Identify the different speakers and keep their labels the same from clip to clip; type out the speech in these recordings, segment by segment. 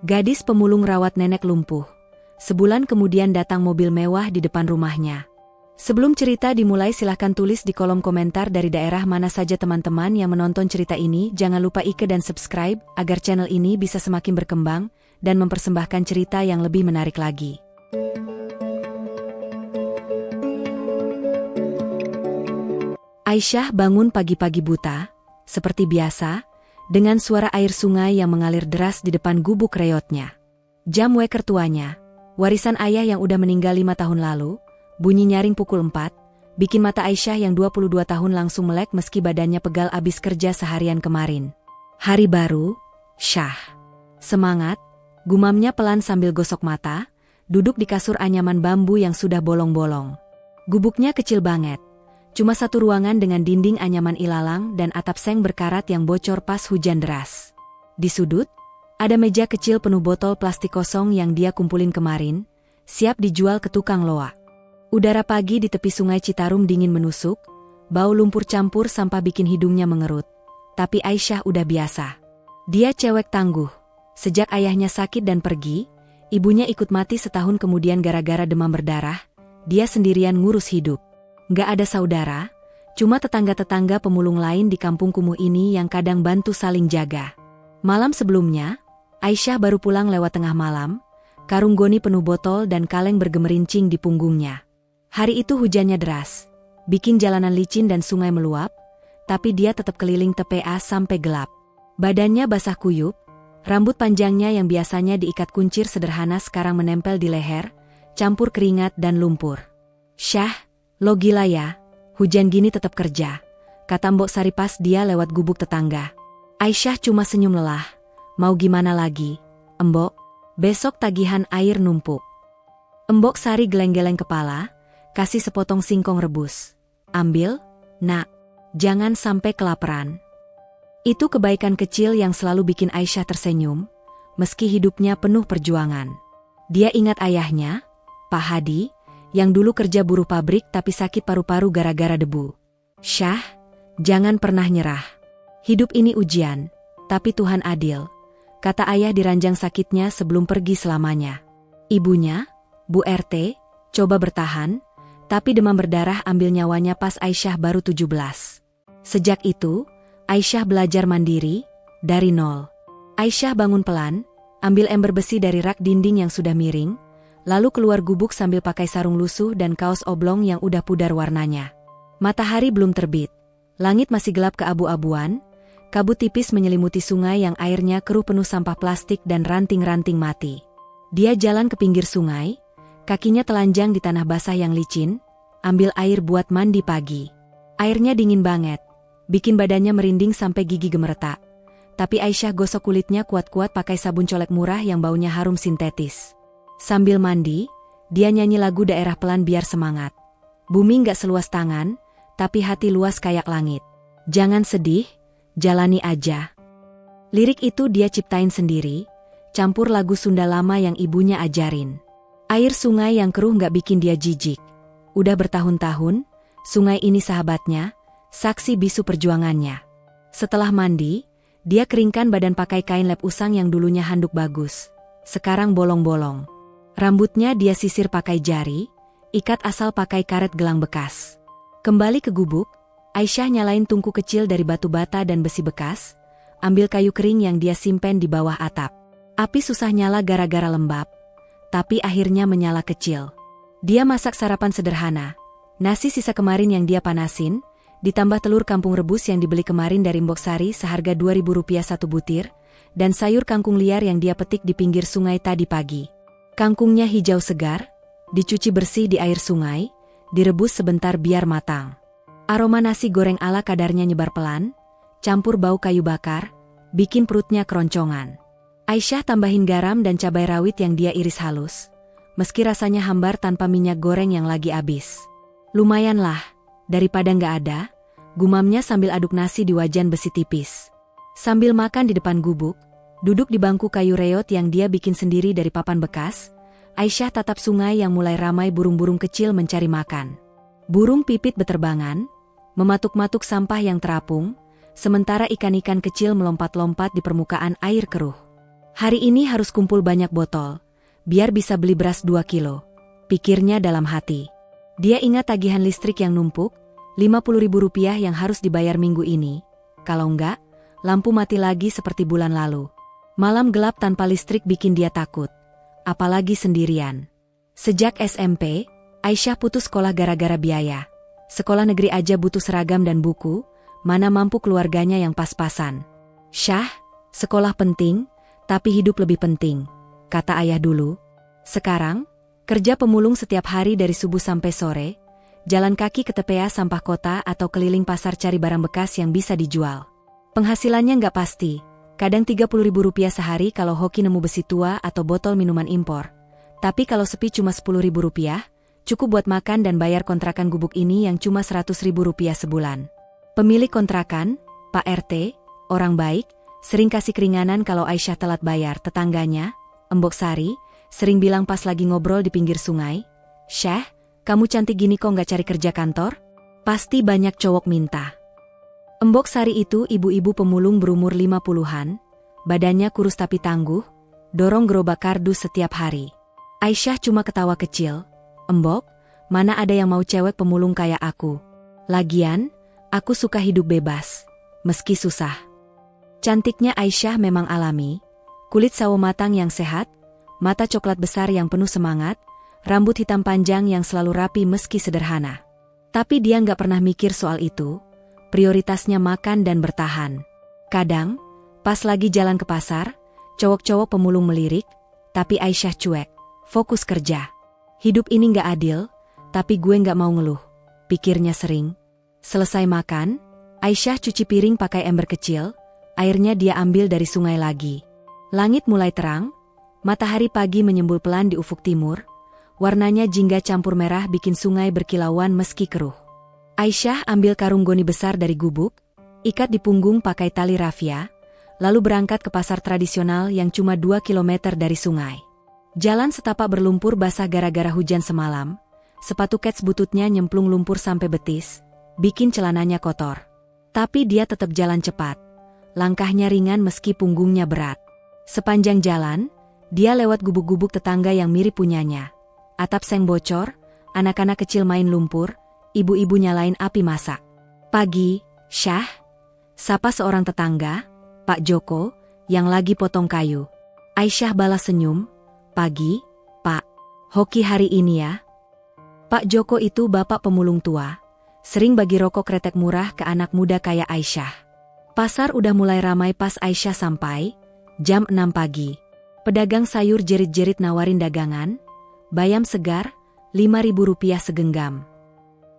Speaker 1: Gadis pemulung rawat nenek lumpuh. Sebulan kemudian datang mobil mewah di depan rumahnya. Sebelum cerita dimulai, silahkan tulis di kolom komentar dari daerah mana saja teman-teman yang menonton cerita ini. Jangan lupa like dan subscribe agar channel ini bisa semakin berkembang dan mempersembahkan cerita yang lebih menarik lagi. Aisyah bangun pagi-pagi buta, seperti biasa, dengan suara air sungai yang mengalir deras di depan gubuk reotnya. Jam weker tuanya, warisan ayah yang udah meninggal 5 tahun lalu, bunyi nyaring pukul 4, bikin mata Aisyah yang 22 tahun langsung melek meski badannya pegal abis kerja seharian kemarin. Hari baru, Syah. Semangat, gumamnya pelan sambil gosok mata, duduk di kasur anyaman bambu yang sudah bolong-bolong. Gubuknya kecil banget. Cuma satu ruangan dengan dinding anyaman ilalang dan atap seng berkarat yang bocor pas hujan deras. Di sudut, ada meja kecil penuh botol plastik kosong yang dia kumpulin kemarin, siap dijual ke tukang loak. Udara pagi di tepi sungai Citarum dingin menusuk, bau lumpur campur sampah bikin hidungnya mengerut. Tapi Aisyah udah biasa. Dia cewek tangguh. Sejak ayahnya sakit dan pergi, ibunya ikut mati setahun kemudian gara-gara demam berdarah, dia sendirian ngurus hidup. Gak ada saudara, cuma tetangga-tetangga pemulung lain di kampung kumuh ini yang kadang bantu saling jaga. Malam sebelumnya, Aisyah baru pulang lewat tengah malam, karung goni penuh botol dan kaleng bergemerincing di punggungnya. Hari itu hujannya deras, bikin jalanan licin dan sungai meluap, tapi dia tetap keliling TPA sampai gelap. Badannya basah kuyup, rambut panjangnya yang biasanya diikat kuncir sederhana sekarang menempel di leher, campur keringat dan lumpur. "Syah, lo gila ya, hujan gini tetap kerja," kata Mbok Sari pas dia lewat gubuk tetangga. Aisyah cuma senyum lelah. "Mau gimana lagi, Mbok? Besok tagihan air numpuk." Mbok Sari geleng-geleng kepala, kasih sepotong singkong rebus. "Ambil, nak, jangan sampai kelaparan." Itu kebaikan kecil yang selalu bikin Aisyah tersenyum, meski hidupnya penuh perjuangan. Dia ingat ayahnya, Pak Hadi, yang dulu kerja buruh pabrik tapi sakit paru-paru gara-gara debu. "Syah, jangan pernah nyerah. Hidup ini ujian, tapi Tuhan adil," kata ayah di ranjang sakitnya sebelum pergi selamanya. Ibunya, Bu RT, coba bertahan, tapi demam berdarah ambil nyawanya pas Aisyah baru 17. Sejak itu, Aisyah belajar mandiri, dari nol. Aisyah bangun pelan, ambil ember besi dari rak dinding yang sudah miring, lalu keluar gubuk sambil pakai sarung lusuh dan kaos oblong yang udah pudar warnanya. Matahari belum terbit. Langit masih gelap keabu-abuan, kabut tipis menyelimuti sungai yang airnya keruh penuh sampah plastik dan ranting-ranting mati. Dia jalan ke pinggir sungai, kakinya telanjang di tanah basah yang licin, ambil air buat mandi pagi. Airnya dingin banget, bikin badannya merinding sampai gigi gemeretak. Tapi Aisyah gosok kulitnya kuat-kuat pakai sabun colek murah yang baunya harum sintetis. Sambil mandi, dia nyanyi lagu daerah pelan biar semangat. "Bumi gak seluas tangan, tapi hati luas kayak langit. Jangan sedih, jalani aja." Lirik itu dia ciptain sendiri, campur lagu Sunda lama yang ibunya ajarin. Air sungai yang keruh gak bikin dia jijik. Udah bertahun-tahun, sungai ini sahabatnya, saksi bisu perjuangannya. Setelah mandi, dia keringkan badan pakai kain lap usang yang dulunya handuk bagus, sekarang bolong-bolong. Rambutnya dia sisir pakai jari, ikat asal pakai karet gelang bekas. Kembali ke gubuk, Aisyah nyalain tungku kecil dari batu bata dan besi bekas, ambil kayu kering yang dia simpen di bawah atap. Api susah nyala gara-gara lembab, tapi akhirnya menyala kecil. Dia masak sarapan sederhana, nasi sisa kemarin yang dia panasin, ditambah telur kampung rebus yang dibeli kemarin dari Mbok Sari seharga Rp2.000 satu butir, dan sayur kangkung liar yang dia petik di pinggir sungai tadi pagi. Kangkungnya hijau segar, dicuci bersih di air sungai, direbus sebentar biar matang. Aroma nasi goreng ala kadarnya nyebar pelan, campur bau kayu bakar, bikin perutnya keroncongan. Aisyah tambahin garam dan cabai rawit yang dia iris halus, meski rasanya hambar tanpa minyak goreng yang lagi habis. "Lumayanlah, daripada nggak ada," gumamnya sambil aduk nasi di wajan besi tipis. Sambil makan di depan gubuk, duduk di bangku kayu reot yang dia bikin sendiri dari papan bekas, Aisyah tatap sungai yang mulai ramai burung-burung kecil mencari makan. Burung pipit beterbangan, mematuk-matuk sampah yang terapung, sementara ikan-ikan kecil melompat-lompat di permukaan air keruh. Hari ini harus kumpul banyak botol, biar bisa beli beras 2 kilo. Pikirnya dalam hati. Dia ingat tagihan listrik yang numpuk, Rp50.000 yang harus dibayar minggu ini. Kalau enggak, lampu mati lagi seperti bulan lalu. Malam gelap tanpa listrik bikin dia takut. Apalagi sendirian. Sejak SMP, Aisyah putus sekolah gara-gara biaya. Sekolah negeri aja butuh seragam dan buku, mana mampu keluarganya yang pas-pasan. "Syah, sekolah penting, tapi hidup lebih penting," kata ayah dulu. Sekarang, kerja pemulung setiap hari dari subuh sampai sore, jalan kaki ke TPA sampah kota atau keliling pasar cari barang bekas yang bisa dijual. Penghasilannya nggak pasti, kadang Rp30.000 sehari kalau hoki nemu besi tua atau botol minuman impor. Tapi kalau sepi cuma Rp10.000, cukup buat makan dan bayar kontrakan gubuk ini yang cuma Rp100.000 sebulan. Pemilik kontrakan, Pak RT, orang baik, sering kasih keringanan kalau Aisyah telat bayar. Tetangganya, Embok Sari, sering bilang pas lagi ngobrol di pinggir sungai, "Syah, kamu cantik gini kok nggak cari kerja kantor? Pasti banyak cowok minta." Embok Sari itu ibu-ibu pemulung berumur 50-an, badannya kurus tapi tangguh, dorong gerobak kardus setiap hari. Aisyah cuma ketawa kecil, "Embok, mana ada yang mau cewek pemulung kayak aku? Lagian, aku suka hidup bebas, meski susah." Cantiknya Aisyah memang alami, kulit sawo matang yang sehat, mata coklat besar yang penuh semangat, rambut hitam panjang yang selalu rapi meski sederhana. Tapi dia nggak pernah mikir soal itu, prioritasnya makan dan bertahan. Kadang, pas lagi jalan ke pasar, cowok-cowok pemulung melirik, tapi Aisyah cuek, fokus kerja. "Hidup ini nggak adil, tapi gue nggak mau ngeluh," pikirnya sering. Selesai makan, Aisyah cuci piring pakai ember kecil, airnya dia ambil dari sungai lagi. Langit mulai terang, matahari pagi menyembul pelan di ufuk timur, warnanya jingga campur merah bikin sungai berkilauan meski keruh. Aisyah ambil karung goni besar dari gubuk, ikat di punggung pakai tali rafia, lalu berangkat ke pasar tradisional yang cuma 2 kilometer dari sungai. Jalan setapak berlumpur basah gara-gara hujan semalam, sepatu kets bututnya nyemplung lumpur sampai betis, bikin celananya kotor. Tapi dia tetap jalan cepat, langkahnya ringan meski punggungnya berat. Sepanjang jalan, dia lewat gubuk-gubuk tetangga yang mirip punyanya. Atap seng bocor, anak-anak kecil main lumpur, ibu-ibu nyalain api masak. "Pagi, Syah," sapa seorang tetangga, Pak Joko, yang lagi potong kayu. Aisyah balas senyum, "Pagi, Pak. Hoki hari ini ya." Pak Joko itu bapak pemulung tua, sering bagi rokok kretek murah ke anak muda kayak Aisyah. Pasar udah mulai ramai pas Aisyah sampai, jam 6 pagi. Pedagang sayur jerit-jerit nawarin dagangan, bayam segar, Rp5.000 segenggam.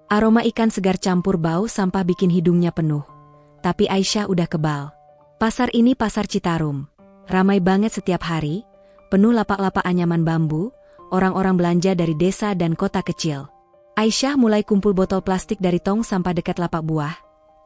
Speaker 1: Aroma ikan segar campur bau sampah bikin hidungnya penuh. Tapi Aisyah udah kebal. Pasar ini pasar Citarum. Ramai banget setiap hari, penuh lapak-lapak anyaman bambu, orang-orang belanja dari desa dan kota kecil. Aisyah mulai kumpul botol plastik dari tong sampah dekat lapak buah.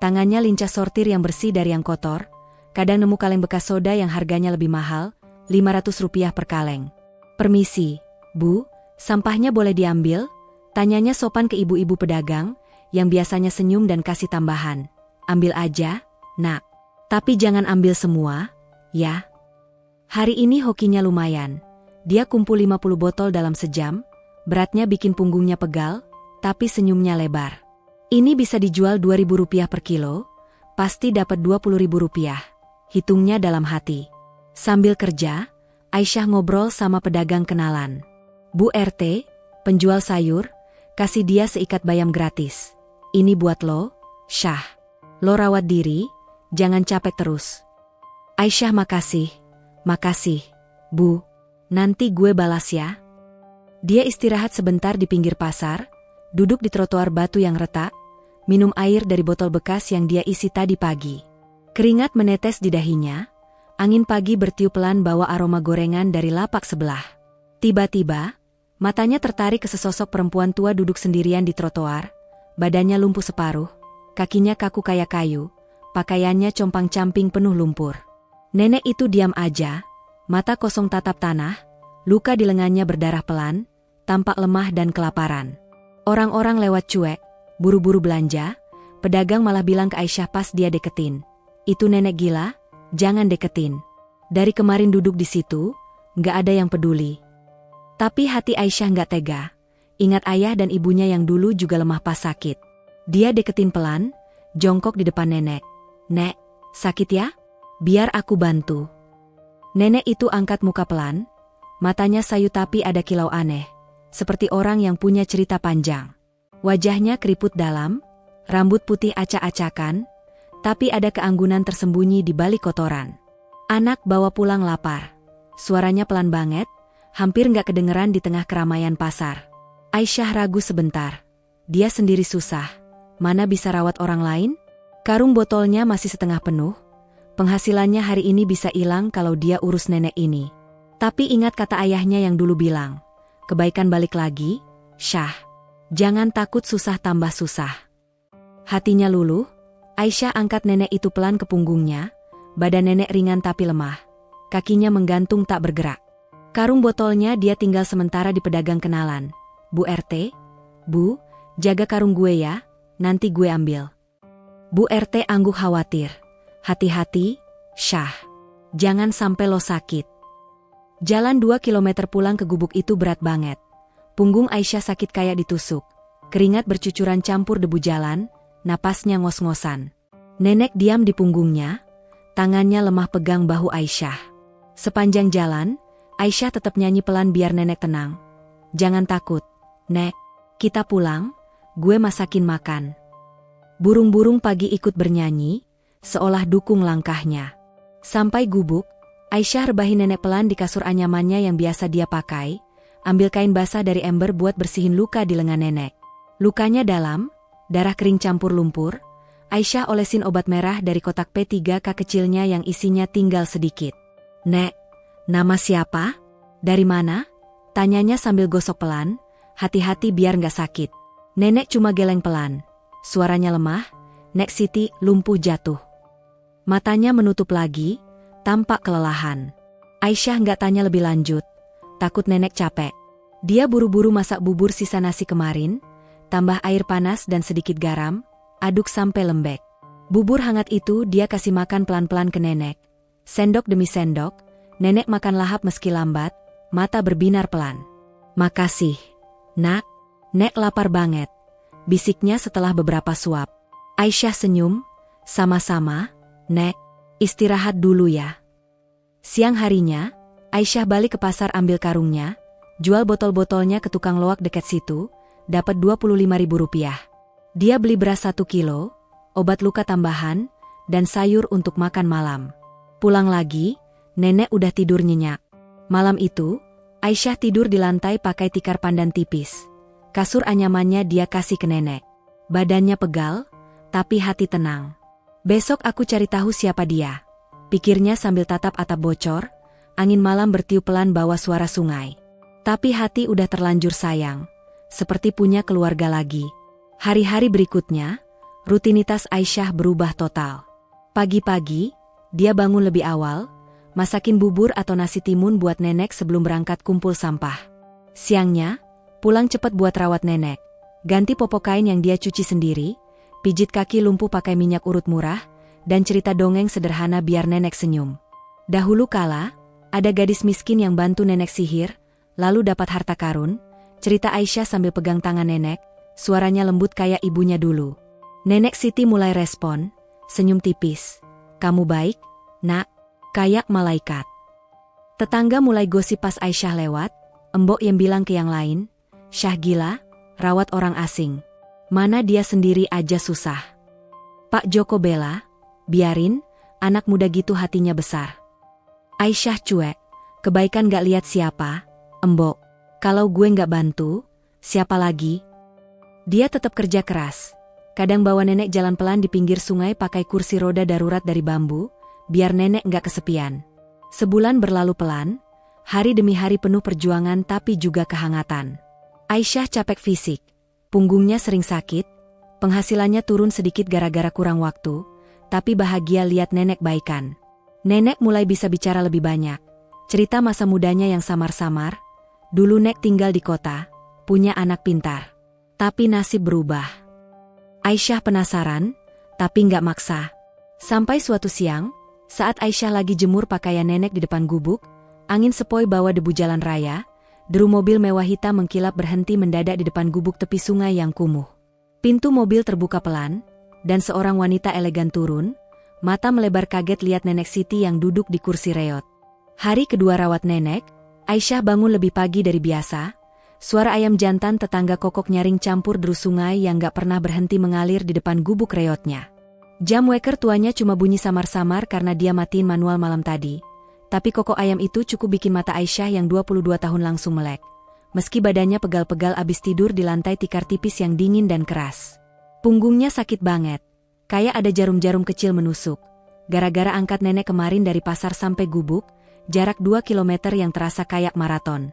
Speaker 1: Tangannya lincah sortir yang bersih dari yang kotor. Kadang nemu kaleng bekas soda yang harganya lebih mahal, Rp500 per kaleng. "Permisi, Bu, sampahnya boleh diambil?" tanyanya sopan ke ibu-ibu pedagang, yang biasanya senyum dan kasih tambahan. "Ambil aja, Nak. Tapi jangan ambil semua, ya." Hari ini hokinya lumayan. Dia kumpul 50 botol dalam sejam, beratnya bikin punggungnya pegal, tapi senyumnya lebar. Ini bisa dijual Rp2.000 per kilo, pasti dapat Rp20.000, hitungnya dalam hati. Sambil kerja, Aisyah ngobrol sama pedagang kenalan. "Bu RT, penjual sayur, kasih dia seikat bayam gratis. Ini buat lo, Syah. Lo rawat diri, jangan capek terus." Aisyah makasih, Bu. Nanti gue balas ya. Dia istirahat sebentar di pinggir pasar, duduk di trotoar batu yang retak, minum air dari botol bekas yang dia isi tadi pagi. Keringat menetes di dahinya, angin pagi bertiup pelan bawa aroma gorengan dari lapak sebelah. Tiba-tiba, matanya tertarik ke sesosok perempuan tua duduk sendirian di trotoar, badannya lumpuh separuh, kakinya kaku kayak kayu, pakaiannya compang-camping penuh lumpur. Nenek itu diam aja, mata kosong tatap tanah, luka di lengannya berdarah pelan, tampak lemah dan kelaparan. Orang-orang lewat cuek, buru-buru belanja, pedagang malah bilang ke Aisyah pas dia deketin, "Itu nenek gila, jangan deketin." Dari kemarin duduk di situ, nggak ada yang peduli. Tapi hati Aisyah nggak tega. Ingat ayah dan ibunya yang dulu juga lemah pas sakit. Dia deketin pelan, jongkok di depan nenek. "Nek, sakit ya? Biar aku bantu." Nenek itu angkat muka pelan, matanya sayu tapi ada kilau aneh, seperti orang yang punya cerita panjang. Wajahnya keriput dalam, rambut putih acak-acakan, tapi ada keanggunan tersembunyi di balik kotoran. "Anak bawa pulang lapar." Suaranya pelan banget, hampir nggak kedengeran di tengah keramaian pasar. Aisyah ragu sebentar. Dia sendiri susah, mana bisa rawat orang lain? Karung botolnya masih setengah penuh. Penghasilannya hari ini bisa hilang kalau dia urus nenek ini. Tapi ingat kata ayahnya yang dulu bilang, kebaikan balik lagi, Syah. Jangan takut susah tambah susah. Hatinya luluh, Aisyah angkat nenek itu pelan ke punggungnya, badan nenek ringan tapi lemah. Kakinya menggantung tak bergerak. Karung botolnya dia tinggal sementara di pedagang kenalan. "Bu RT, Bu, jaga karung gue ya, nanti gue ambil." Bu RT angguk khawatir. "Hati-hati, Syah. Jangan sampai lo sakit." Jalan 2 kilometer pulang ke gubuk itu berat banget. Punggung Aisyah sakit kayak ditusuk. Keringat bercucuran campur debu jalan, napasnya ngos-ngosan. Nenek diam di punggungnya, tangannya lemah pegang bahu Aisyah. Sepanjang jalan, Aisyah tetap nyanyi pelan biar nenek tenang. "Jangan takut, Nek. Kita pulang, gue masakin makan." Burung-burung pagi ikut bernyanyi, seolah dukung langkahnya. Sampai gubuk, Aisyah rebahin nenek pelan di kasur anyamannya yang biasa dia pakai, ambil kain basah dari ember buat bersihin luka di lengan nenek. Lukanya dalam, darah kering campur lumpur. Aisyah olesin obat merah dari kotak P3K kecilnya yang isinya tinggal sedikit. "Nek, nama siapa? Dari mana?" Tanyanya sambil gosok pelan, "Hati-hati biar nggak sakit." Nenek cuma geleng pelan. Suaranya lemah, "Nek Siti, lumpuh jatuh." Matanya menutup lagi, tampak kelelahan. Aisyah nggak tanya lebih lanjut, takut nenek capek. Dia buru-buru masak bubur sisa nasi kemarin, tambah air panas dan sedikit garam, aduk sampai lembek. Bubur hangat itu dia kasih makan pelan-pelan ke nenek. Sendok demi sendok, nenek makan lahap meski lambat, mata berbinar pelan. "Makasih, Nak. Nek lapar banget," bisiknya setelah beberapa suap. Aisyah senyum, "Sama-sama, Nek. Istirahat dulu ya." Siang harinya, Aisyah balik ke pasar ambil karungnya, jual botol-botolnya ke tukang loak dekat situ, dapat Rp25.000. Dia beli beras 1 kilo, obat luka tambahan, dan sayur untuk makan malam. Pulang lagi, nenek udah tidur nyenyak. Malam itu, Aisyah tidur di lantai pakai tikar pandan tipis. Kasur anyamannya dia kasih ke nenek. Badannya pegal, tapi hati tenang. "Besok aku cari tahu siapa dia," pikirnya sambil tatap atap bocor. Angin malam bertiup pelan bawa suara sungai. Tapi hati udah terlanjur sayang, seperti punya keluarga lagi. Hari-hari berikutnya, rutinitas Aisyah berubah total. Pagi-pagi, dia bangun lebih awal, masakin bubur atau nasi timun buat nenek sebelum berangkat kumpul sampah. Siangnya, pulang cepat buat rawat nenek. Ganti popok kain yang dia cuci sendiri, pijit kaki lumpuh pakai minyak urut murah, dan cerita dongeng sederhana biar nenek senyum. Dahulu kala, ada gadis miskin yang bantu nenek sihir, lalu dapat harta karun, cerita Aisyah sambil pegang tangan nenek, suaranya lembut kayak ibunya dulu. Nenek Siti mulai respon, senyum tipis. "Kamu baik, Nak, kayak malaikat." Tetangga mulai gosip pas Aisyah lewat, embok yang bilang ke yang lain, "Syah gila, rawat orang asing. Mana dia sendiri aja susah." Pak Joko bela, "Biarin, anak muda gitu hatinya besar." Aisyah cuek, "Kebaikan gak lihat siapa, embok. Kalau gue gak bantu, siapa lagi?" Dia tetap kerja keras. Kadang bawa nenek jalan pelan di pinggir sungai pakai kursi roda darurat dari bambu, biar nenek gak kesepian. Sebulan berlalu pelan, hari demi hari penuh perjuangan tapi juga kehangatan. Aisyah capek fisik, punggungnya sering sakit, penghasilannya turun sedikit gara-gara kurang waktu, tapi bahagia lihat nenek baikan. Nenek mulai bisa bicara lebih banyak, cerita masa mudanya yang samar-samar. Dulu Nek tinggal di kota, punya anak pintar. Tapi nasib berubah. Aisyah penasaran, tapi nggak maksa. Sampai suatu siang, Saat Aisyah lagi jemur pakaian nenek di depan gubuk, angin sepoi bawa debu jalan raya, deru mobil mewah hitam mengkilap berhenti mendadak di depan gubuk tepi sungai yang kumuh. Pintu mobil terbuka pelan, dan seorang wanita elegan turun, mata melebar kaget lihat Nenek Siti yang duduk di kursi reot. Hari kedua rawat nenek, Aisyah bangun lebih pagi dari biasa. Suara ayam jantan tetangga kokok nyaring campur deru sungai yang gak pernah berhenti mengalir di depan gubuk reotnya. Jam weker tuanya cuma bunyi samar-samar karena dia matiin manual malam tadi. Tapi kokok ayam itu cukup bikin mata Aisyah yang 22 tahun langsung melek. Meski badannya pegal-pegal abis tidur di lantai tikar tipis yang dingin dan keras. Punggungnya sakit banget. Kayak ada jarum-jarum kecil menusuk. Gara-gara angkat nenek kemarin dari pasar sampai gubuk, jarak 2 kilometer yang terasa kayak maraton.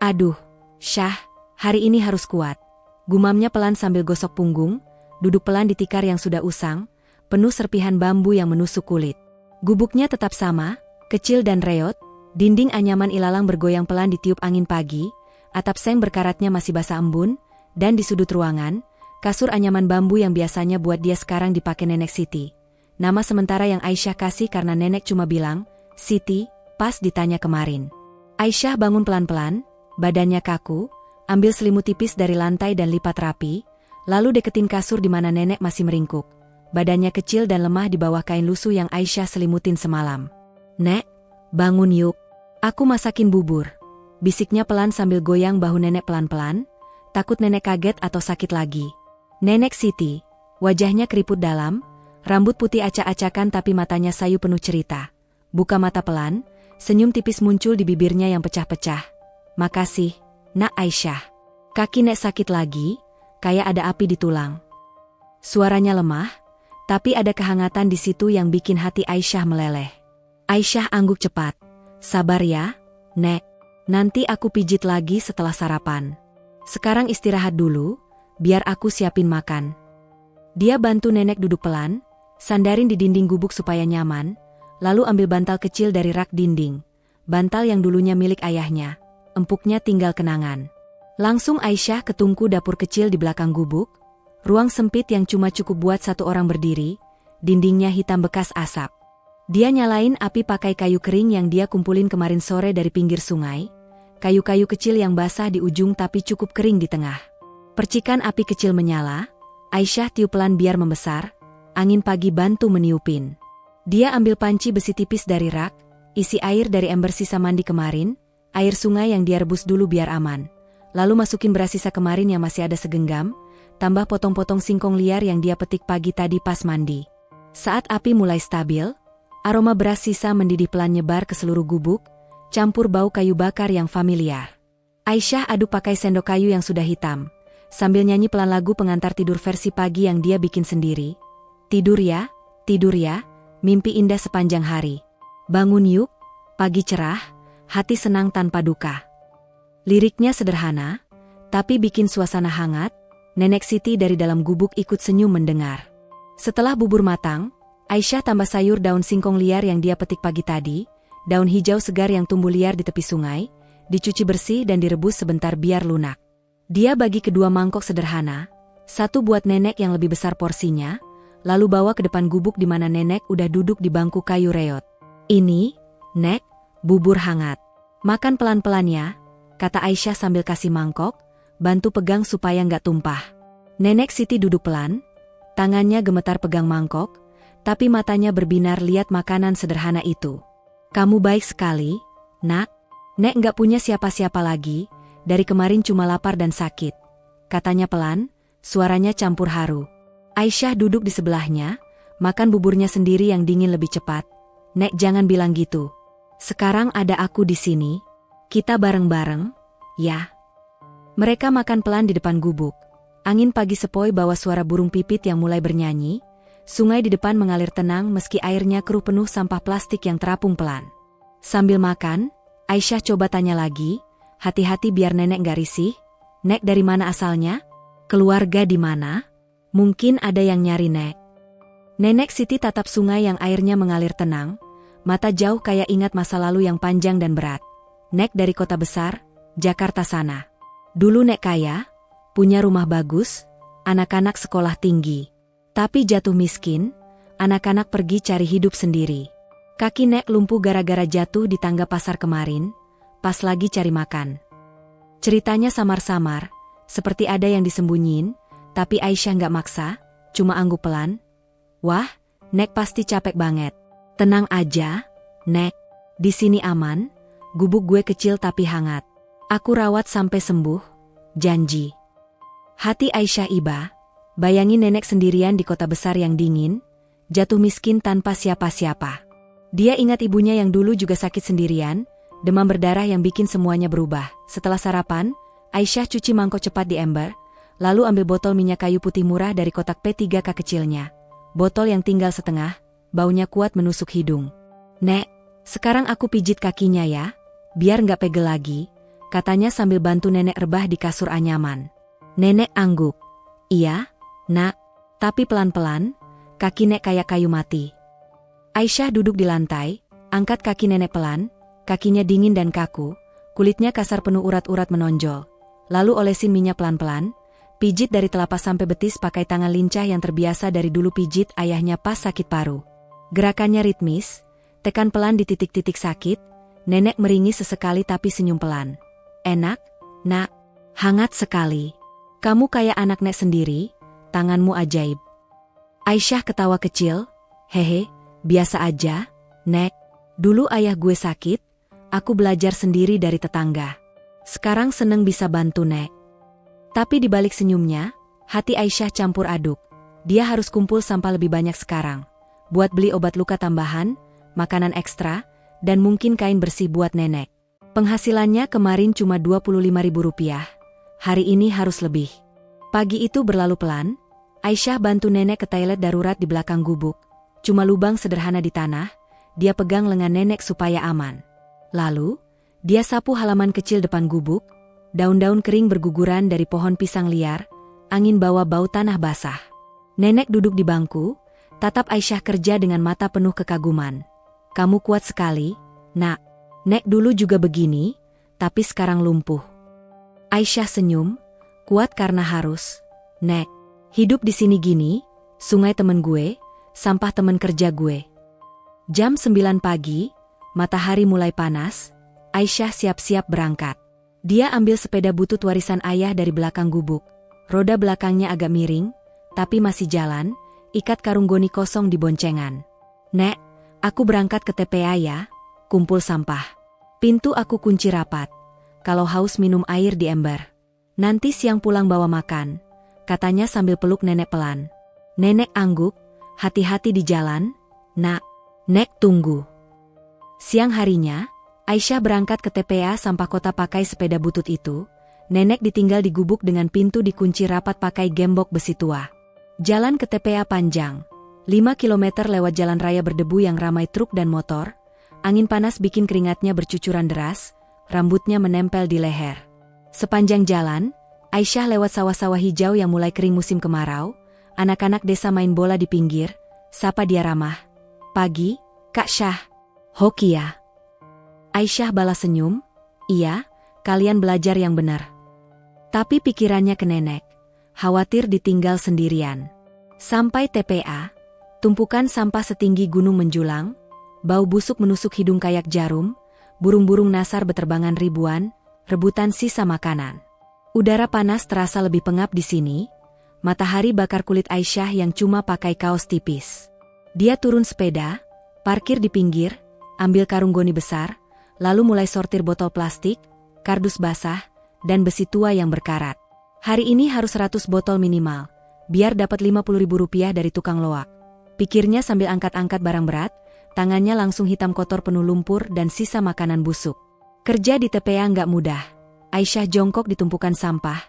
Speaker 1: Aduh, Syah, hari ini harus kuat. Gumamnya pelan sambil gosok punggung, duduk pelan di tikar yang sudah usang, penuh serpihan bambu yang menusuk kulit. Gubuknya tetap sama, kecil dan reot, dinding anyaman ilalang bergoyang pelan ditiup angin pagi, atap seng berkaratnya masih basah embun, dan di sudut ruangan, kasur anyaman bambu yang biasanya buat dia sekarang dipakai Nenek Siti. Nama sementara yang Aisyah kasih karena nenek cuma bilang, Siti, pas ditanya kemarin. Aisyah bangun pelan-pelan, badannya kaku, ambil selimut tipis dari lantai dan lipat rapi, lalu deketin kasur di mana nenek masih meringkuk. Badannya kecil dan lemah di bawah kain lusuh yang Aisyah selimutin semalam. Nek, bangun yuk. Aku masakin bubur. Bisiknya pelan sambil goyang bahu nenek pelan-pelan, takut nenek kaget atau sakit lagi. Nenek Siti, wajahnya keriput dalam, rambut putih acak-acakan tapi matanya sayu penuh cerita. Buka mata pelan, senyum tipis muncul di bibirnya yang pecah-pecah. Makasih, Nak Aisyah. Kaki nek sakit lagi, kayak ada api di tulang. Suaranya lemah, tapi ada kehangatan di situ yang bikin hati Aisyah meleleh. Aisyah angguk cepat. Sabar ya, Nek. Nanti aku pijit lagi setelah sarapan. Sekarang istirahat dulu, biar aku siapin makan. Dia bantu nenek duduk pelan, sandarin di dinding gubuk supaya nyaman, lalu ambil bantal kecil dari rak dinding. Bantal yang dulunya milik ayahnya. Empuknya tinggal kenangan. Langsung Aisyah ke tungku dapur kecil di belakang gubuk, ruang sempit yang cuma cukup buat satu orang berdiri, dindingnya hitam bekas asap. Dia nyalain api pakai kayu kering yang dia kumpulin kemarin sore dari pinggir sungai, kayu-kayu kecil yang basah di ujung tapi cukup kering di tengah. Percikan api kecil menyala, Aisyah tiup pelan biar membesar, angin pagi bantu meniupin. Dia ambil panci besi tipis dari rak, isi air dari ember sisa mandi kemarin, air sungai yang dia rebus dulu biar aman. Lalu masukin beras sisa kemarin yang masih ada segenggam, tambah potong-potong singkong liar yang dia petik pagi tadi pas mandi. Saat api mulai stabil, aroma beras sisa mendidih pelan nyebar ke seluruh gubuk, campur bau kayu bakar yang familiar. Aisyah aduk pakai sendok kayu yang sudah hitam, sambil nyanyi pelan lagu pengantar tidur versi pagi yang dia bikin sendiri. Tidur ya, mimpi indah sepanjang hari. Bangun yuk, pagi cerah, hati senang tanpa duka. Liriknya sederhana, tapi bikin suasana hangat. Nenek Siti dari dalam gubuk ikut senyum mendengar. Setelah bubur matang, Aisyah tambah sayur daun singkong liar yang dia petik pagi tadi, daun hijau segar yang tumbuh liar di tepi sungai, dicuci bersih dan direbus sebentar biar lunak. Dia bagi kedua mangkok sederhana, satu buat nenek yang lebih besar porsinya, lalu bawa ke depan gubuk di mana nenek udah duduk di bangku kayu reot. Ini, Nek, bubur hangat. Makan pelan-pelan ya, kata Aisyah sambil kasih mangkok, bantu pegang supaya nggak tumpah. Nenek Siti duduk pelan, tangannya gemetar pegang mangkok, tapi matanya berbinar lihat makanan sederhana itu. Kamu baik sekali, Nak. Nek nggak punya siapa-siapa lagi, dari kemarin cuma lapar dan sakit. Katanya pelan, suaranya campur haru. Aisyah duduk di sebelahnya, makan buburnya sendiri yang dingin lebih cepat. Nek jangan bilang gitu. Sekarang ada aku di sini. Kita bareng-bareng, ya. Mereka makan pelan di depan gubuk. Angin pagi sepoi bawa suara burung pipit yang mulai bernyanyi. Sungai di depan mengalir tenang meski airnya keruh penuh sampah plastik yang terapung pelan. Sambil makan, Aisyah coba tanya lagi, hati-hati biar nenek gak risih. Nek dari mana asalnya? Keluarga di mana? Mungkin ada yang nyari Nek. Nenek Siti tatap sungai yang airnya mengalir tenang, mata jauh kayak ingat masa lalu yang panjang dan berat. Nek dari kota besar, Jakarta sana. Dulu Nek kaya, punya rumah bagus, anak-anak sekolah tinggi. Tapi jatuh miskin, anak-anak pergi cari hidup sendiri. Kaki Nek lumpuh gara-gara jatuh di tangga pasar kemarin, pas lagi cari makan. Ceritanya samar-samar, seperti ada yang disembunyiin, tapi Aisyah nggak maksa, cuma angguk pelan. Wah, Nek pasti capek banget. Tenang aja, Nek. Di sini aman, gubuk gue kecil tapi hangat. Aku rawat sampai sembuh, janji. Hati Aisyah iba, bayangin nenek sendirian di kota besar yang dingin, jatuh miskin tanpa siapa-siapa. Dia ingat ibunya yang dulu juga sakit sendirian, demam berdarah yang bikin semuanya berubah. Setelah sarapan, Aisyah cuci mangkok cepat di ember, lalu ambil botol minyak kayu putih murah dari kotak P3K kecilnya. Botol yang tinggal setengah, baunya kuat menusuk hidung. Nek, sekarang aku pijit kakinya ya, biar nggak pegel lagi, katanya sambil bantu nenek rebah di kasur anyaman. Nenek angguk. Iya, nak, tapi pelan-pelan, kaki Nek kayak kayu mati. Aisyah duduk di lantai, angkat kaki nenek pelan, kakinya dingin dan kaku, kulitnya kasar penuh urat-urat menonjol. Lalu olesin minyak pelan-pelan, pijit dari telapak sampai betis pakai tangan lincah yang terbiasa dari dulu pijit ayahnya pas sakit paru. Gerakannya ritmis, tekan pelan di titik-titik sakit, nenek meringis sesekali tapi senyum pelan. Enak, nak, hangat sekali. Kamu kayak anak Nek sendiri, tanganmu ajaib. Aisyah ketawa kecil, hehe. Biasa aja, Nek. Dulu ayah gue sakit, aku belajar sendiri dari tetangga. Sekarang seneng bisa bantu Nek. Tapi di balik senyumnya, hati Aisyah campur aduk. Dia harus kumpul sampah lebih banyak sekarang. Buat beli obat luka tambahan, makanan ekstra, dan mungkin kain bersih buat nenek. Penghasilannya kemarin cuma Rp25.000, hari ini harus lebih. Pagi itu berlalu pelan, Aisyah bantu nenek ke toilet darurat di belakang gubuk. Cuma lubang sederhana di tanah, dia pegang lengan nenek supaya aman. Lalu, dia sapu halaman kecil depan gubuk, daun-daun kering berguguran dari pohon pisang liar, angin bawa bau tanah basah. Nenek duduk di bangku, tatap Aisyah kerja dengan mata penuh kekaguman. Kamu kuat sekali, nak. Nek dulu juga begini, tapi sekarang lumpuh. Aisyah senyum, kuat karena harus. Nek, hidup di sini gini, sungai temen gue, sampah temen kerja gue. Jam 9 pagi, matahari mulai panas, Aisyah siap-siap berangkat. Dia ambil sepeda butut warisan ayah dari belakang gubuk. Roda belakangnya agak miring, tapi masih jalan, ikat karung goni kosong di boncengan. Nek, aku berangkat ke TPA ya, kumpul sampah. Pintu aku kunci rapat. Kalau haus minum air di ember. Nanti siang pulang bawa makan, katanya sambil peluk nenek pelan. Nenek angguk, hati-hati di jalan, nak. Nek tunggu. Siang harinya, Aisyah berangkat ke TPA sampah kota pakai sepeda butut itu. Nenek ditinggal di gubuk dengan pintu dikunci rapat pakai gembok besi tua. Jalan ke TPA panjang. 5 kilometer lewat jalan raya berdebu yang ramai truk dan motor. Angin panas bikin keringatnya bercucuran deras, rambutnya menempel di leher. Sepanjang jalan, Aisyah lewat sawah-sawah hijau yang mulai kering musim kemarau. Anak-anak desa main bola di pinggir, sapa dia ramah. Pagi, Kak Syah. Hoki ya. Aisyah balas senyum, iya, kalian belajar yang benar. Tapi pikirannya ke nenek, khawatir ditinggal sendirian. Sampai TPA, tumpukan sampah setinggi gunung menjulang, bau busuk menusuk hidung kayak jarum, burung-burung nasar beterbangan ribuan, rebutan sisa makanan. Udara panas terasa lebih pengap di sini, matahari bakar kulit Aisyah yang cuma pakai kaos tipis. Dia turun sepeda, parkir di pinggir, ambil karung goni besar, lalu mulai sortir botol plastik, kardus basah, dan besi tua yang berkarat. Hari ini harus 100 botol minimal, biar dapat Rp50.000 dari tukang loak. Pikirnya sambil angkat-angkat barang berat, tangannya langsung hitam kotor penuh lumpur dan sisa makanan busuk. Kerja di TPA nggak mudah. Aisyah jongkok di tumpukan sampah,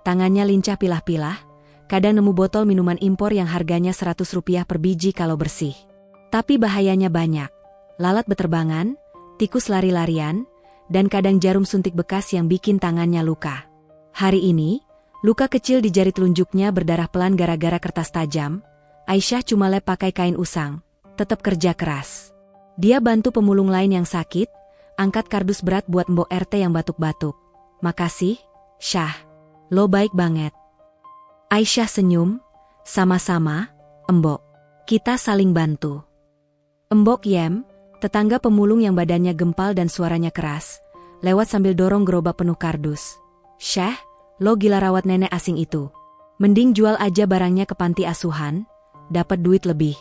Speaker 1: tangannya lincah pilah-pilah, kadang nemu botol minuman impor yang harganya Rp100 per biji kalau bersih. Tapi bahayanya banyak. Lalat beterbangan, tikus lari-larian, dan kadang jarum suntik bekas yang bikin tangannya luka. Hari ini, luka kecil di jari telunjuknya berdarah pelan gara-gara kertas tajam. Aisyah cuma lep pakai kain usang, tetap kerja keras. Dia bantu pemulung lain yang sakit, angkat kardus berat buat Mbok RT yang batuk-batuk. Makasih, Syah. Lo baik banget. Aisyah senyum, sama-sama, Mbok. Kita saling bantu. Mbok Yem, Tetangga pemulung yang badannya gempal dan suaranya keras, lewat sambil dorong gerobak penuh kardus. "Syah, lo gila rawat nenek asing itu. Mending jual aja barangnya ke panti asuhan, dapat duit lebih.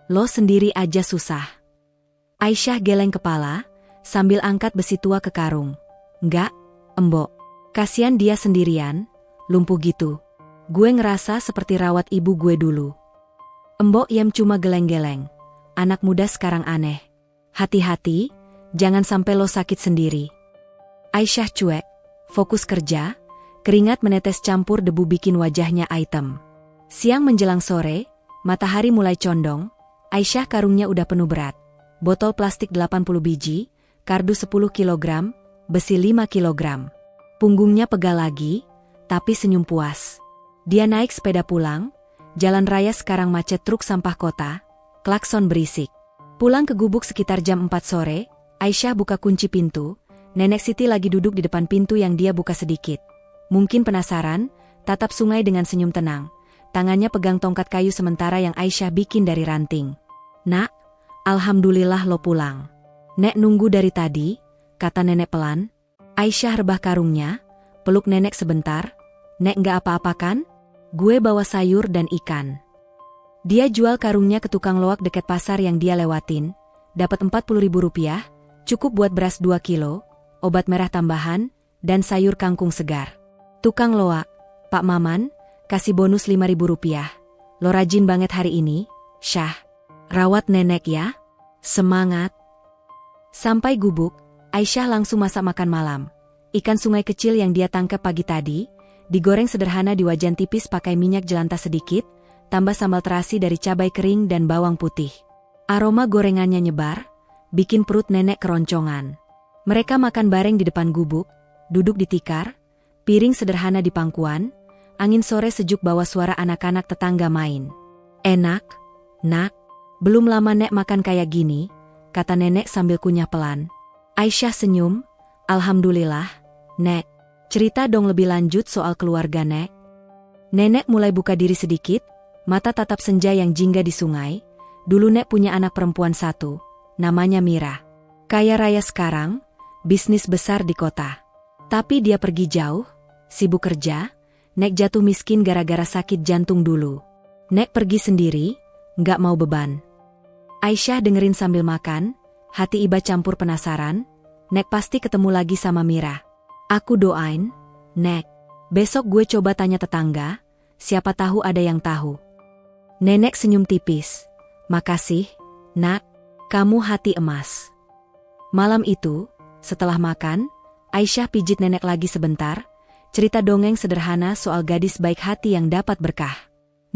Speaker 1: Lo sendiri aja susah." Aisyah geleng kepala, sambil angkat besi tua ke karung. "Enggak, Embok. Kasian dia sendirian, lumpuh gitu. Gue ngerasa seperti rawat ibu gue dulu." Embok Yem cuma geleng-geleng. "Anak muda sekarang aneh. Hati-hati, jangan sampai lo sakit sendiri." Aisyah cuek, fokus kerja, keringat menetes campur debu bikin wajahnya hitam. Siang menjelang sore, matahari mulai condong, Aisyah karungnya udah penuh berat. Botol plastik 80 biji, kardus 10 kilogram, besi 5 kilogram. Punggungnya pegal lagi, tapi senyum puas. Dia naik sepeda pulang, jalan raya sekarang macet truk sampah kota, klakson berisik. Pulang ke gubuk sekitar jam 4 sore, Aisyah buka kunci pintu, Nenek Siti lagi duduk di depan pintu yang dia buka sedikit. Mungkin penasaran, tatap sungai dengan senyum tenang. Tangannya pegang tongkat kayu sementara yang Aisyah bikin dari ranting. "Nak, alhamdulillah lo pulang." "Nek nunggu dari tadi," kata nenek pelan. Aisyah rebah karungnya, peluk nenek sebentar. "Nek nggak apa-apa kan? Gue bawa sayur dan ikan." Dia jual karungnya ke tukang loak dekat pasar yang dia lewatin. Dapat Rp40.000, cukup buat beras 2 kilo, obat merah tambahan, dan sayur kangkung segar. Tukang loak, "Pak Maman, kasih bonus Rp5.000. Lo rajin banget hari ini, Syah. Rawat nenek ya. Semangat." Sampai gubuk, Aisyah langsung masak makan malam. Ikan sungai kecil yang dia tangkap pagi tadi, digoreng sederhana di wajan tipis pakai minyak jelantah sedikit, tambah sambal terasi dari cabai kering dan bawang putih. Aroma gorengannya nyebar, bikin perut nenek keroncongan. Mereka makan bareng di depan gubuk, duduk di tikar, piring sederhana di pangkuan, angin sore sejuk bawa suara anak-anak tetangga main. "Enak, Nak. Belum lama Nek makan kayak gini," kata nenek sambil kunyah pelan. Aisyah senyum, "Alhamdulillah, Nek. Cerita dong lebih lanjut soal keluarga Nek." Nenek mulai buka diri sedikit, mata tatap senja yang jingga di sungai. "Dulu Nek punya anak perempuan satu, namanya Mira. Kaya raya sekarang, bisnis besar di kota. Tapi dia pergi jauh, sibuk kerja. Nek jatuh miskin gara-gara sakit jantung dulu. Nek pergi sendiri, nggak mau beban." Aisyah dengerin sambil makan, hati iba campur penasaran. "Nek pasti ketemu lagi sama Mira. Aku doain, Nek. Besok gue coba tanya tetangga, siapa tahu ada yang tahu." Nenek senyum tipis. "Makasih, Nak. Kamu hati emas." Malam itu, setelah makan, Aisyah pijit nenek lagi sebentar, cerita dongeng sederhana soal gadis baik hati yang dapat berkah.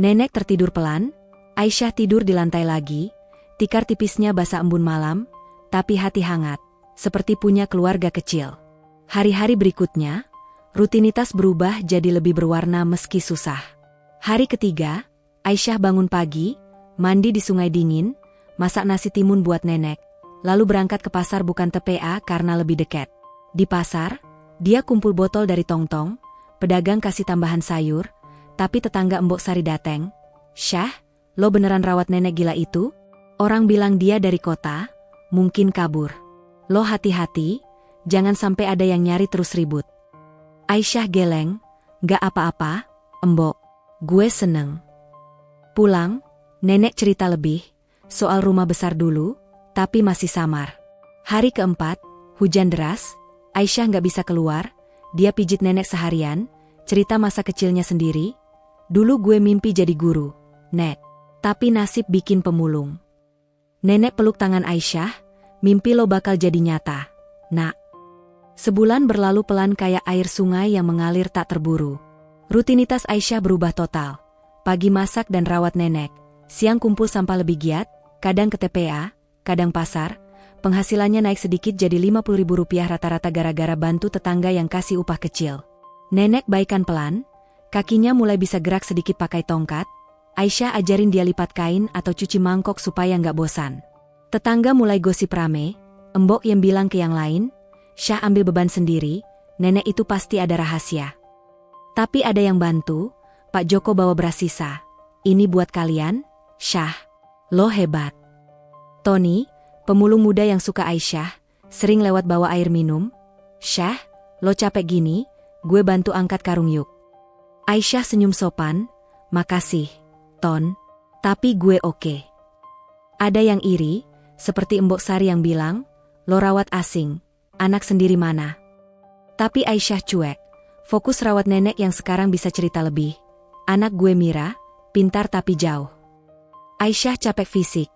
Speaker 1: Nenek tertidur pelan, Aisyah tidur di lantai lagi, tikar tipisnya basah embun malam, tapi hati hangat, seperti punya keluarga kecil. Hari-hari berikutnya, rutinitas berubah jadi lebih berwarna meski susah. Hari ketiga, Aisyah bangun pagi, mandi di sungai dingin, masak nasi timun buat nenek, lalu berangkat ke pasar bukan TPA karena lebih dekat. Di pasar, dia kumpul botol dari tong-tong, pedagang kasih tambahan sayur, tapi tetangga Mbok Sari dateng. "Syah, lo beneran rawat nenek gila itu? Orang bilang dia dari kota, mungkin kabur. Lo hati-hati, jangan sampai ada yang nyari terus ribut." Aisyah geleng, "Gak apa-apa, Mbok. Gue seneng." Pulang, nenek cerita lebih, soal rumah besar dulu, tapi masih samar. Hari keempat, hujan deras, Aisyah nggak bisa keluar, dia pijit nenek seharian, cerita masa kecilnya sendiri. "Dulu gue mimpi jadi guru, Nek. Tapi nasib bikin pemulung." Nenek peluk tangan Aisyah, "Mimpi lo bakal jadi nyata, Nak." Sebulan berlalu pelan kayak air sungai yang mengalir tak terburu. Rutinitas Aisyah berubah total. Pagi masak dan rawat nenek, siang kumpul sampah lebih giat, kadang ke TPA, kadang pasar. Penghasilannya naik sedikit jadi Rp50.000 rata-rata gara-gara bantu tetangga yang kasih upah kecil. Nenek baikan pelan, kakinya mulai bisa gerak sedikit pakai tongkat. Aisyah ajarin dia lipat kain atau cuci mangkok supaya nggak bosan. Tetangga mulai gosip rame, Embok yang bilang ke yang lain, "Syah ambil beban sendiri, nenek itu pasti ada rahasia." Tapi ada yang bantu, "Pak Joko bawa beras sisa. Ini buat kalian, Syah. Lo hebat." Tony, pemulung muda yang suka Aisyah, sering lewat bawa air minum. "Syah, lo capek gini, gue bantu angkat karung yuk." Aisyah senyum sopan, "Makasih, Ton. Tapi gue oke." Ada yang iri, seperti Mbok Sari yang bilang, "Lo rawat asing, anak sendiri mana?" Tapi Aisyah cuek, fokus rawat nenek yang sekarang bisa cerita lebih. "Anak gue Mira, pintar tapi jauh." Aisyah capek fisik,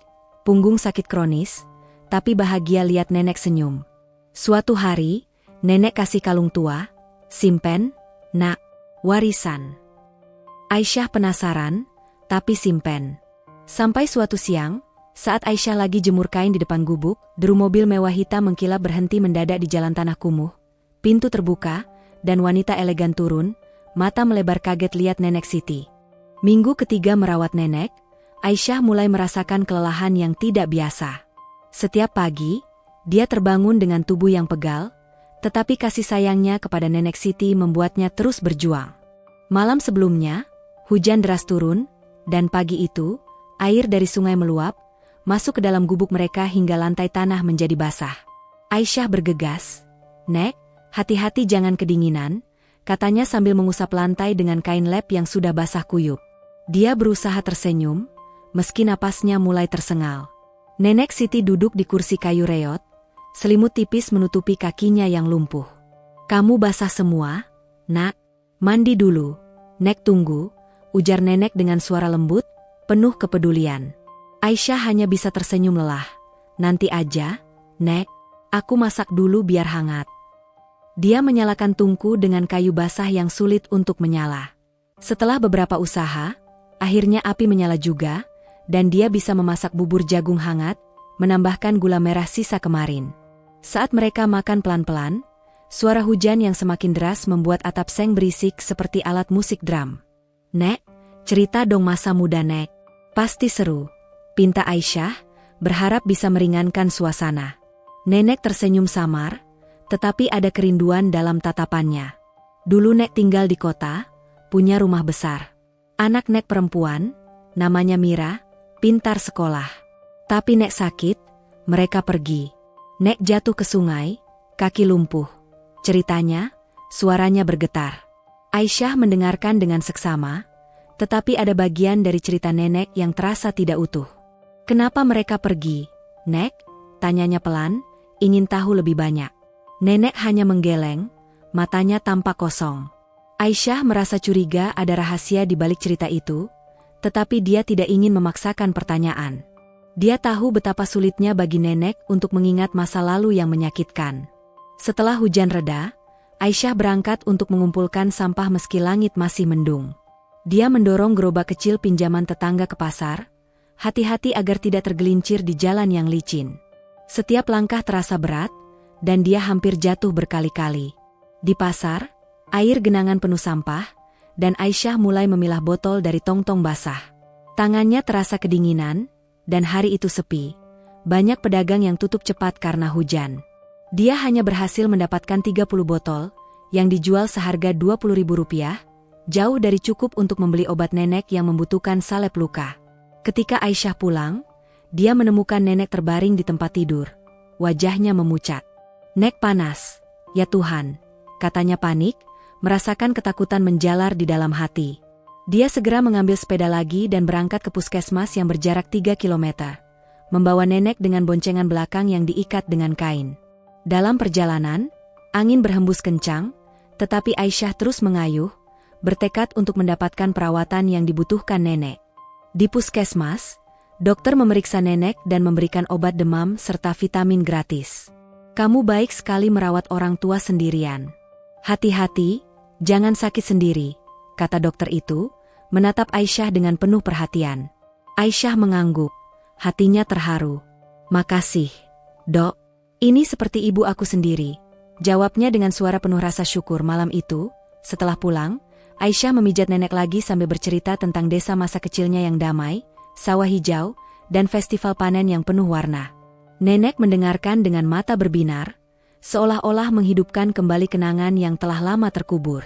Speaker 1: punggung sakit kronis, tapi bahagia lihat nenek senyum. Suatu hari, nenek kasih kalung tua, "Simpen, nak, warisan." Aisyah penasaran, tapi simpen. Sampai suatu siang, saat Aisyah lagi jemur kain di depan gubuk, deru mobil mewah hitam mengkilap berhenti mendadak di jalan tanah kumuh. Pintu terbuka, dan wanita elegan turun, mata melebar kaget lihat Nenek Siti. Minggu ketiga merawat nenek, Aisyah mulai merasakan kelelahan yang tidak biasa. Setiap pagi, dia terbangun dengan tubuh yang pegal, tetapi kasih sayangnya kepada Nenek Siti membuatnya terus berjuang. Malam sebelumnya, hujan deras turun, dan pagi itu, air dari sungai meluap, masuk ke dalam gubuk mereka hingga lantai tanah menjadi basah. Aisyah bergegas, "Nek, hati-hati jangan kedinginan," katanya sambil mengusap lantai dengan kain lap yang sudah basah kuyup. Dia berusaha tersenyum, meski napasnya mulai tersengal. Nenek Siti duduk di kursi kayu reot, selimut tipis menutupi kakinya yang lumpuh. "Kamu basah semua, nak. Mandi dulu." "Nek tunggu," ujar nenek dengan suara lembut, penuh kepedulian. Aisyah hanya bisa tersenyum lelah. "Nanti aja, Nek. Aku masak dulu biar hangat." Dia menyalakan tungku dengan kayu basah yang sulit untuk menyala. Setelah beberapa usaha, akhirnya api menyala juga, dan dia bisa memasak bubur jagung hangat, menambahkan gula merah sisa kemarin. Saat mereka makan pelan-pelan, suara hujan yang semakin deras membuat atap seng berisik seperti alat musik drum. "Nek, cerita dong masa muda Nek. Pasti seru," pinta Aisyah, berharap bisa meringankan suasana. Nenek tersenyum samar, tetapi ada kerinduan dalam tatapannya. "Dulu Nek tinggal di kota, punya rumah besar. Anak Nek perempuan, namanya Mira, pintar sekolah. Tapi Nek sakit, mereka pergi. Nek jatuh ke sungai, kaki lumpuh." Ceritanya, suaranya bergetar. Aisyah mendengarkan dengan seksama, tetapi ada bagian dari cerita nenek yang terasa tidak utuh. "Kenapa mereka pergi, Nek?" tanyanya pelan, ingin tahu lebih banyak. Nenek hanya menggeleng, matanya tampak kosong. Aisyah merasa curiga ada rahasia di balik cerita itu, tetapi dia tidak ingin memaksakan pertanyaan. Dia tahu betapa sulitnya bagi nenek untuk mengingat masa lalu yang menyakitkan. Setelah hujan reda, Aisyah berangkat untuk mengumpulkan sampah meski langit masih mendung. Dia mendorong gerobak kecil pinjaman tetangga ke pasar, hati-hati agar tidak tergelincir di jalan yang licin. Setiap langkah terasa berat, dan dia hampir jatuh berkali-kali. Di pasar, air genangan penuh sampah, dan Aisyah mulai memilah botol dari tong-tong basah. Tangannya terasa kedinginan, dan hari itu sepi. Banyak pedagang yang tutup cepat karena hujan. Dia hanya berhasil mendapatkan 30 botol, yang dijual seharga Rp20.000, jauh dari cukup untuk membeli obat nenek yang membutuhkan salep luka. Ketika Aisyah pulang, dia menemukan nenek terbaring di tempat tidur. Wajahnya memucat. "Nek panas, ya Tuhan," katanya panik, merasakan ketakutan menjalar di dalam hati. Dia segera mengambil sepeda lagi dan berangkat ke puskesmas yang berjarak 3 kilometer, membawa nenek dengan boncengan belakang yang diikat dengan kain. Dalam perjalanan, angin berhembus kencang, tetapi Aisyah terus mengayuh, bertekad untuk mendapatkan perawatan yang dibutuhkan nenek. Di puskesmas, dokter memeriksa nenek dan memberikan obat demam serta vitamin gratis. "Kamu baik sekali merawat orang tua sendirian. Hati-hati, jangan sakit sendiri," kata dokter itu, menatap Aisyah dengan penuh perhatian. Aisyah mengangguk, hatinya terharu. "Makasih, Dok. Ini seperti ibu aku sendiri," jawabnya dengan suara penuh rasa syukur. Malam itu, setelah pulang, Aisyah memijat nenek lagi sambil bercerita tentang desa masa kecilnya yang damai, sawah hijau, dan festival panen yang penuh warna. Nenek mendengarkan dengan mata berbinar, seolah-olah menghidupkan kembali kenangan yang telah lama terkubur.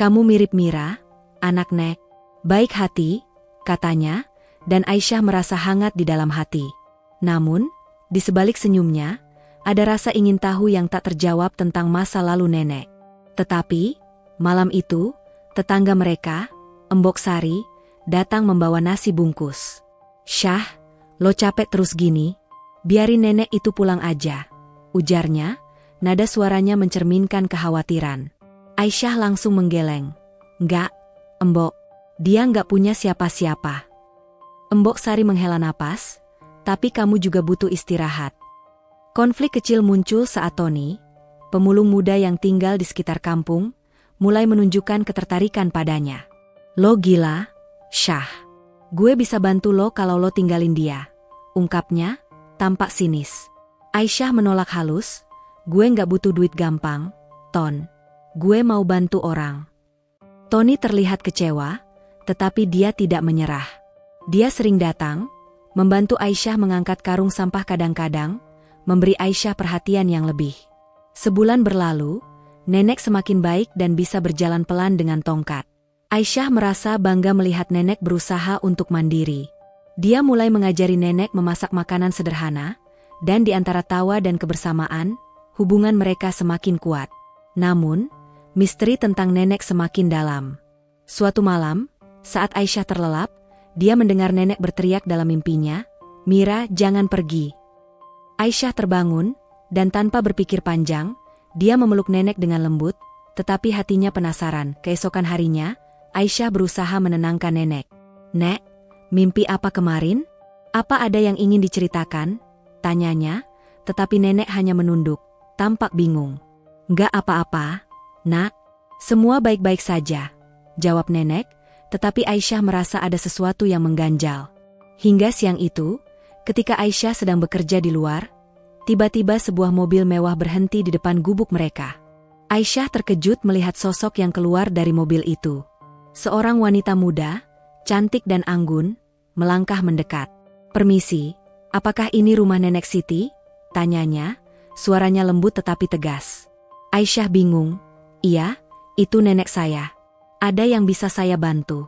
Speaker 1: "Kamu mirip Mira, anak Nek. Baik hati," katanya, dan Aisyah merasa hangat di dalam hati. Namun, Di sebalik senyumnya, ada rasa ingin tahu yang tak terjawab tentang masa lalu nenek. Tetapi, malam itu, tetangga mereka, Embok Sari, datang membawa nasi bungkus. "Syah, lo capek terus gini? Biarin nenek itu pulang aja," ujarnya, nada suaranya mencerminkan kekhawatiran. Aisyah langsung menggeleng. "Enggak, Embok, dia enggak punya siapa-siapa." Embok Sari menghela napas, "Tapi kamu juga butuh istirahat." Konflik kecil muncul saat Tony, pemulung muda yang tinggal di sekitar kampung, mulai menunjukkan ketertarikan padanya. "Lo gila, Syah. Gue bisa bantu lo kalau lo tinggalin dia," ungkapnya, tampak sinis. Aisyah menolak halus, "Gue nggak butuh duit gampang, Ton. Gue mau bantu orang." Tony terlihat kecewa, tetapi dia tidak menyerah. Dia sering datang, membantu Aisyah mengangkat karung sampah kadang-kadang, memberi Aisyah perhatian yang lebih. Sebulan berlalu, nenek semakin baik dan bisa berjalan pelan dengan tongkat. Aisyah merasa bangga melihat nenek berusaha untuk mandiri. Dia mulai mengajari nenek memasak makanan sederhana, dan di antara tawa dan kebersamaan, hubungan mereka semakin kuat. Namun, misteri tentang nenek semakin dalam. Suatu malam, saat Aisyah terlelap, dia mendengar nenek berteriak dalam mimpinya, "Mira, jangan pergi." Aisyah terbangun, dan tanpa berpikir panjang, dia memeluk nenek dengan lembut, tetapi hatinya penasaran. Keesokan harinya, Aisyah berusaha menenangkan nenek. "Nek, mimpi apa kemarin? Apa ada yang ingin diceritakan?" tanyanya, tetapi nenek hanya menunduk, tampak bingung. "Nggak apa-apa, Nak. Semua baik-baik saja," jawab nenek, tetapi Aisyah merasa ada sesuatu yang mengganjal. Hingga siang itu, ketika Aisyah sedang bekerja di luar, tiba-tiba sebuah mobil mewah berhenti di depan gubuk mereka. Aisyah terkejut melihat sosok yang keluar dari mobil itu. Seorang wanita muda, cantik dan anggun, melangkah mendekat. "Permisi, apakah ini rumah Nenek Siti?" tanyanya, suaranya lembut tetapi tegas. Aisyah bingung. "Iya, itu nenek saya. Ada yang bisa saya bantu?"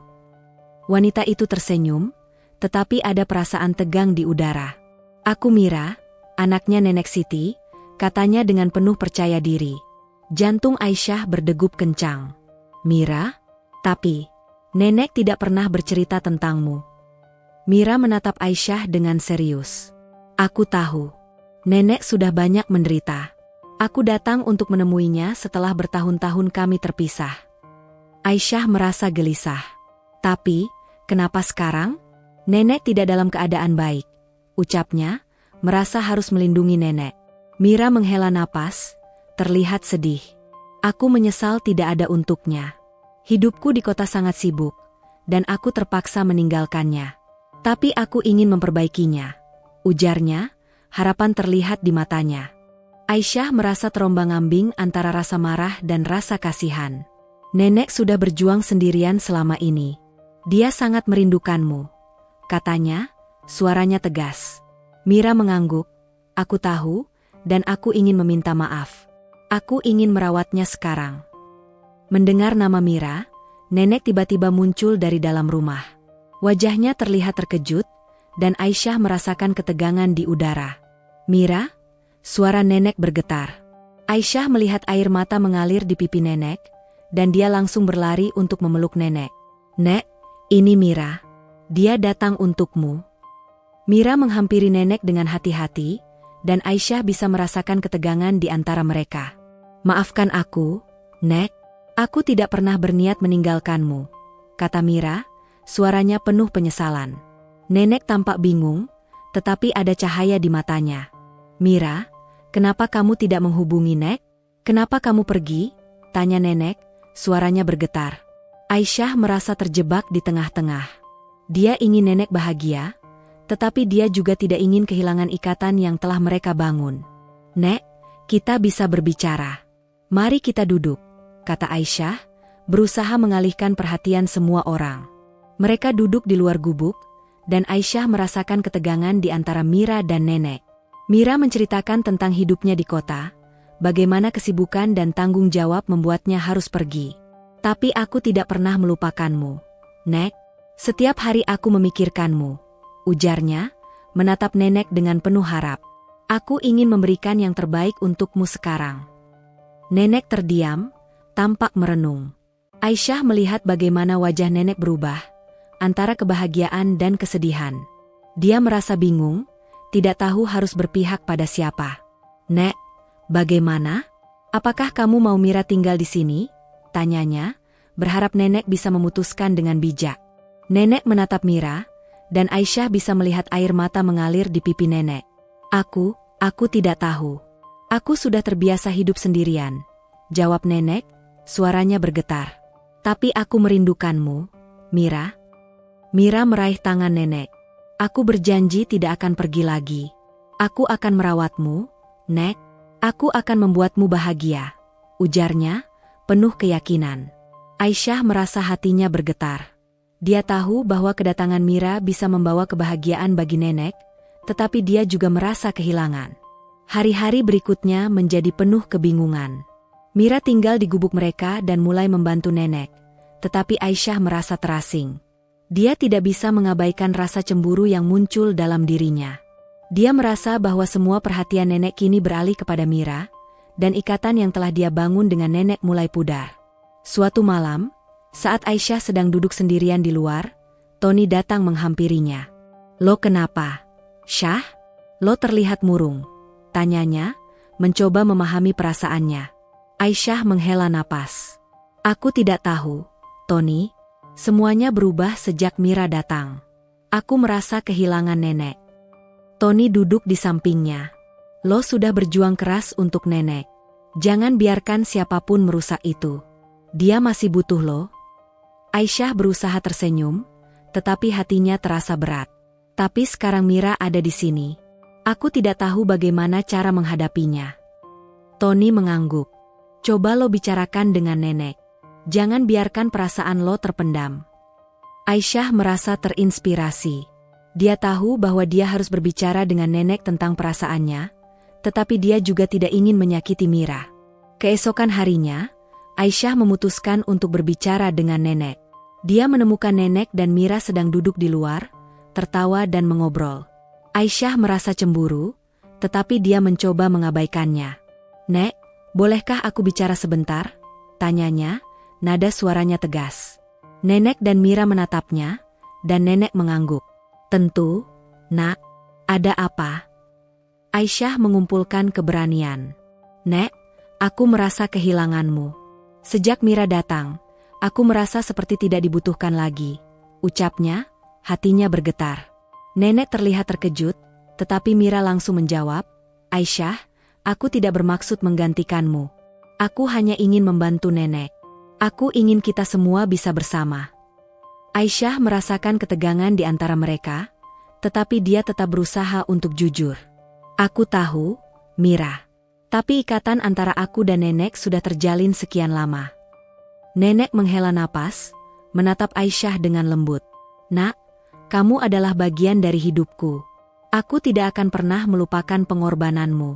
Speaker 1: Wanita itu tersenyum, tetapi ada perasaan tegang di udara. "Aku Mira, anaknya Nenek Siti," katanya dengan penuh percaya diri. Jantung Aisyah berdegup kencang. "Mira? Tapi, nenek tidak pernah bercerita tentangmu." Mira menatap Aisyah dengan serius. "Aku tahu. Nenek sudah banyak menderita. Aku datang untuk menemuinya setelah bertahun-tahun kami terpisah." Aisyah merasa gelisah. "Tapi, kenapa sekarang? Nenek tidak dalam keadaan baik," ucapnya, merasa harus melindungi nenek. Mira menghela napas, terlihat sedih. "Aku menyesal tidak ada untuknya. Hidupku di kota sangat sibuk, dan aku terpaksa meninggalkannya. Tapi aku ingin memperbaikinya," ujarnya, harapan terlihat di matanya. Aisyah merasa terombang-ambing antara rasa marah dan rasa kasihan. "Nenek sudah berjuang sendirian selama ini. Dia sangat merindukanmu," katanya, suaranya tegas. Mira mengangguk. "Aku tahu, dan aku ingin meminta maaf. Aku ingin merawatnya sekarang." Mendengar nama Mira, nenek tiba-tiba muncul dari dalam rumah. Wajahnya terlihat terkejut, dan Aisyah merasakan ketegangan di udara. "Mira?" Suara nenek bergetar. Aisyah melihat air mata mengalir di pipi nenek, dan dia langsung berlari untuk memeluk nenek. "Nek, ini Mira. Dia datang untukmu." Mira menghampiri nenek dengan hati-hati, dan Aisyah bisa merasakan ketegangan di antara mereka. "Maafkan aku, Nek. Aku tidak pernah berniat meninggalkanmu," kata Mira, suaranya penuh penyesalan. Nenek tampak bingung, tetapi ada cahaya di matanya. "Mira, kenapa kamu tidak menghubungi Nek? Kenapa kamu pergi?" tanya nenek, suaranya bergetar. Aisyah merasa terjebak di tengah-tengah. Dia ingin nenek bahagia, tetapi dia juga tidak ingin kehilangan ikatan yang telah mereka bangun. "Nek, kita bisa berbicara. Mari kita duduk," kata Aisyah, berusaha mengalihkan perhatian semua orang. Mereka duduk di luar gubuk, dan Aisyah merasakan ketegangan di antara Mira dan nenek. Mira menceritakan tentang hidupnya di kota, bagaimana kesibukan dan tanggung jawab membuatnya harus pergi. "Tapi aku tidak pernah melupakanmu, Nek. Setiap hari aku memikirkanmu," ujarnya, menatap nenek dengan penuh harap. Aku ingin memberikan yang terbaik untukmu sekarang. Nenek terdiam, tampak merenung. Aisyah melihat bagaimana wajah nenek berubah, antara kebahagiaan dan kesedihan. Dia merasa bingung, tidak tahu harus berpihak pada siapa. Nek, bagaimana? Apakah kamu mau Mira tinggal di sini? Tanyanya, berharap nenek bisa memutuskan dengan bijak. Nenek menatap Mira, dan Aisyah bisa melihat air mata mengalir di pipi nenek. Aku tidak tahu. Aku sudah terbiasa hidup sendirian, jawab nenek, suaranya bergetar. Tapi aku merindukanmu, Mira. Mira meraih tangan nenek. Aku berjanji tidak akan pergi lagi. Aku akan merawatmu, Nek. Aku akan membuatmu bahagia, ujarnya, penuh keyakinan. Aisyah merasa hatinya bergetar. Dia tahu bahwa kedatangan Mira bisa membawa kebahagiaan bagi nenek, tetapi dia juga merasa kehilangan. Hari-hari berikutnya menjadi penuh kebingungan. Mira tinggal di gubuk mereka dan mulai membantu nenek, tetapi Aisyah merasa terasing. Dia tidak bisa mengabaikan rasa cemburu yang muncul dalam dirinya. Dia merasa bahwa semua perhatian nenek kini beralih kepada Mira, dan ikatan yang telah dia bangun dengan nenek mulai pudar. Suatu malam, saat Aisyah sedang duduk sendirian di luar, Tony datang menghampirinya. "Lo kenapa, Syah? Lo terlihat murung," tanyanya, mencoba memahami perasaannya. Aisyah menghela napas. "Aku tidak tahu, Tony. Semuanya berubah sejak Mira datang. Aku merasa kehilangan nenek." Tony duduk di sampingnya. "Lo sudah berjuang keras untuk nenek. Jangan biarkan siapapun merusak itu. Dia masih butuh lo." Aisyah berusaha tersenyum, tetapi hatinya terasa berat. "Tapi sekarang Mira ada di sini. Aku tidak tahu bagaimana cara menghadapinya." Tony mengangguk. "Coba lo bicarakan dengan nenek. Jangan biarkan perasaan lo terpendam." Aisyah merasa terinspirasi. Dia tahu bahwa dia harus berbicara dengan nenek tentang perasaannya, tetapi dia juga tidak ingin menyakiti Mira. Keesokan harinya, Aisyah memutuskan untuk berbicara dengan nenek. Dia menemukan nenek dan Mira sedang duduk di luar, tertawa dan mengobrol. Aisyah merasa cemburu, tetapi dia mencoba mengabaikannya. "Nek, bolehkah aku bicara sebentar?" tanyanya, nada suaranya tegas. Nenek dan Mira menatapnya, dan nenek mengangguk. "Tentu, Nak. Ada apa?" Aisyah mengumpulkan keberanian. "Nek, aku merasa kehilanganmu. Sejak Mira datang, aku merasa seperti tidak dibutuhkan lagi," ucapnya, hatinya bergetar. Nenek terlihat terkejut, tetapi Mira langsung menjawab, "Aisyah, aku tidak bermaksud menggantikanmu. Aku hanya ingin membantu nenek. Aku ingin kita semua bisa bersama." Aisyah merasakan ketegangan di antara mereka, tetapi dia tetap berusaha untuk jujur. "Aku tahu, Mira. Tapi ikatan antara aku dan nenek sudah terjalin sekian lama." Nenek menghela napas, menatap Aisyah dengan lembut. "Nak, kamu adalah bagian dari hidupku. Aku tidak akan pernah melupakan pengorbananmu.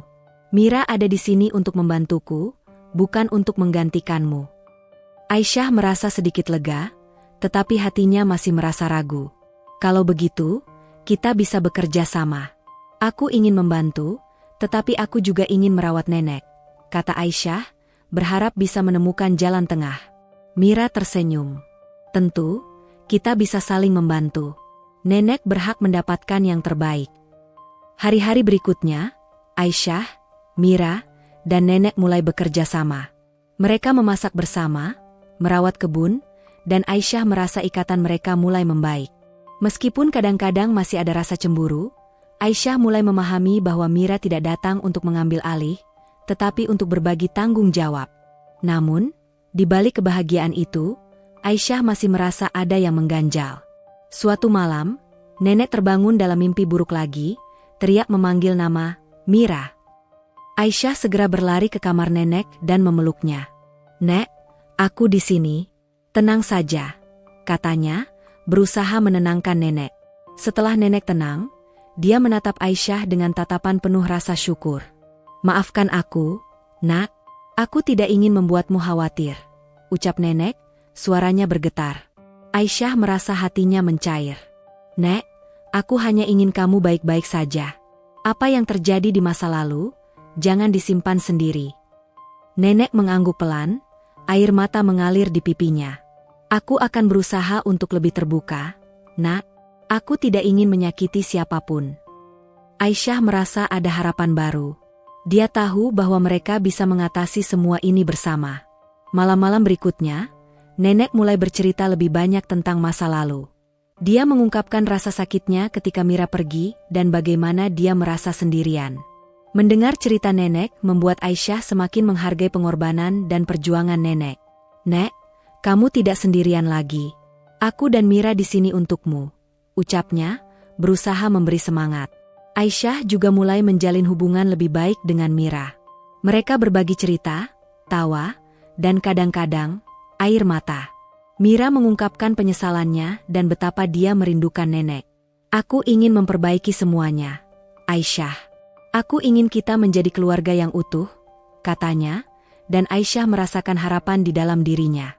Speaker 1: Mira ada di sini untuk membantuku, bukan untuk menggantikanmu." Aisyah merasa sedikit lega, tetapi hatinya masih merasa ragu. "Kalau begitu, kita bisa bekerja sama. Aku ingin membantu, tetapi aku juga ingin merawat nenek," kata Aisyah, berharap bisa menemukan jalan tengah. Mira tersenyum. "Tentu, kita bisa saling membantu. Nenek berhak mendapatkan yang terbaik." Hari-hari berikutnya, Aisyah, Mira, dan nenek mulai bekerja sama. Mereka memasak bersama, merawat kebun, dan Aisyah merasa ikatan mereka mulai membaik. Meskipun kadang-kadang masih ada rasa cemburu, Aisyah mulai memahami bahwa Mira tidak datang untuk mengambil alih, tetapi untuk berbagi tanggung jawab. Namun, di balik kebahagiaan itu, Aisyah masih merasa ada yang mengganjal. Suatu malam, nenek terbangun dalam mimpi buruk lagi, teriak memanggil nama Mira. Aisyah segera berlari ke kamar nenek dan memeluknya. "Nek, aku di sini. Tenang saja," katanya, berusaha menenangkan nenek. Setelah nenek tenang, dia menatap Aisyah dengan tatapan penuh rasa syukur. "Maafkan aku, Nak. Aku tidak ingin membuatmu khawatir," ucap nenek, suaranya bergetar. Aisyah merasa hatinya mencair. "Nek, aku hanya ingin kamu baik-baik saja. Apa yang terjadi di masa lalu, jangan disimpan sendiri. Nenek mengangguk pelan, air mata mengalir di pipinya. Aku akan berusaha untuk lebih terbuka, Nak. Aku tidak ingin menyakiti siapapun. Aisyah merasa ada harapan baru. Dia tahu bahwa mereka bisa mengatasi semua ini bersama. Malam-malam berikutnya, Nenek mulai bercerita lebih banyak tentang masa lalu. Dia mengungkapkan rasa sakitnya ketika Mira pergi dan bagaimana dia merasa sendirian. Mendengar cerita Nenek membuat Aisyah semakin menghargai pengorbanan dan perjuangan Nenek. Nek, kamu tidak sendirian lagi. Aku dan Mira di sini untukmu, ucapnya, berusaha memberi semangat. Aisyah juga mulai menjalin hubungan lebih baik dengan Mira. Mereka berbagi cerita, tawa, dan kadang-kadang, air mata. Mira mengungkapkan penyesalannya dan betapa dia merindukan Nenek. Aku ingin memperbaiki semuanya, Aisyah. Aku ingin kita menjadi keluarga yang utuh, katanya, dan Aisyah merasakan harapan di dalam dirinya.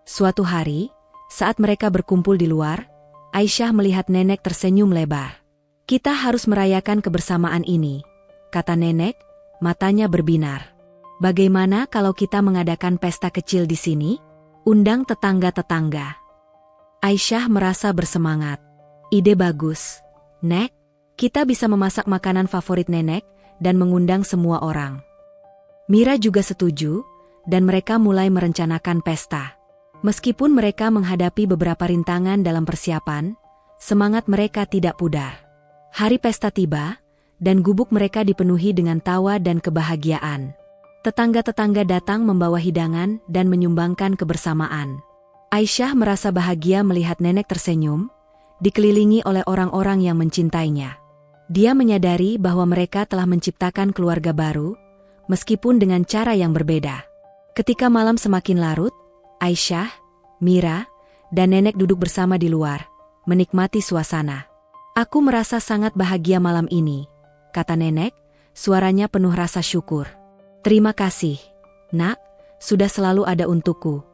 Speaker 1: Suatu hari, saat mereka berkumpul di luar, Aisyah melihat Nenek tersenyum lebar. Kita harus merayakan kebersamaan ini, kata Nenek, matanya berbinar. Bagaimana kalau kita mengadakan pesta kecil di sini? Undang tetangga-tetangga. Aisyah merasa bersemangat. Ide bagus, Nek. Kita bisa memasak makanan favorit Nenek dan mengundang semua orang. Mira juga setuju, dan mereka mulai merencanakan pesta. Meskipun mereka menghadapi beberapa rintangan dalam persiapan, semangat mereka tidak pudar. Hari pesta tiba, dan gubuk mereka dipenuhi dengan tawa dan kebahagiaan. Tetangga-tetangga datang membawa hidangan dan menyumbangkan kebersamaan. Aisyah merasa bahagia melihat Nenek tersenyum, dikelilingi oleh orang-orang yang mencintainya. Dia menyadari bahwa mereka telah menciptakan keluarga baru, meskipun dengan cara yang berbeda. Ketika malam semakin larut, Aisyah, Mira, dan Nenek duduk bersama di luar, menikmati suasana. Aku merasa sangat bahagia malam ini, kata Nenek, suaranya penuh rasa syukur. Terima kasih, Nak, sudah selalu ada untukku.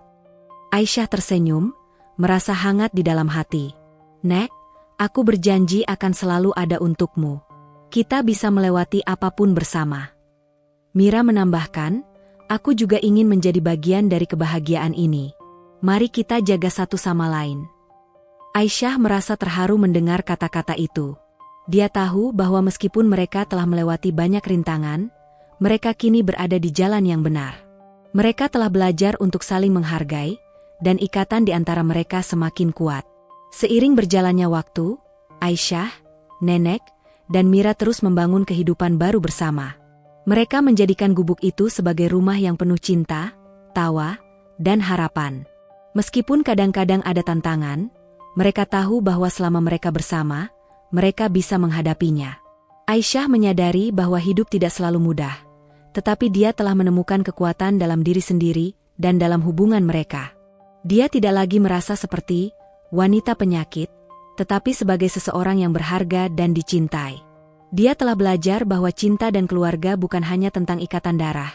Speaker 1: Aisyah tersenyum, merasa hangat di dalam hati. Nek, aku berjanji akan selalu ada untukmu. Kita bisa melewati apapun bersama. Mira menambahkan, aku juga ingin menjadi bagian dari kebahagiaan ini. Mari kita jaga satu sama lain. Aisyah merasa terharu mendengar kata-kata itu. Dia tahu bahwa meskipun mereka telah melewati banyak rintangan, mereka kini berada di jalan yang benar. Mereka telah belajar untuk saling menghargai, dan ikatan di antara mereka semakin kuat. Seiring berjalannya waktu, Aisyah, Nenek, dan Mira terus membangun kehidupan baru bersama. Mereka menjadikan gubuk itu sebagai rumah yang penuh cinta, tawa, dan harapan. Meskipun kadang-kadang ada tantangan, mereka tahu bahwa selama mereka bersama, mereka bisa menghadapinya. Aisyah menyadari bahwa hidup tidak selalu mudah, tetapi dia telah menemukan kekuatan dalam diri sendiri dan dalam hubungan mereka. Dia tidak lagi merasa seperti wanita penyakit, tetapi sebagai seseorang yang berharga dan dicintai. Dia telah belajar bahwa cinta dan keluarga bukan hanya tentang ikatan darah,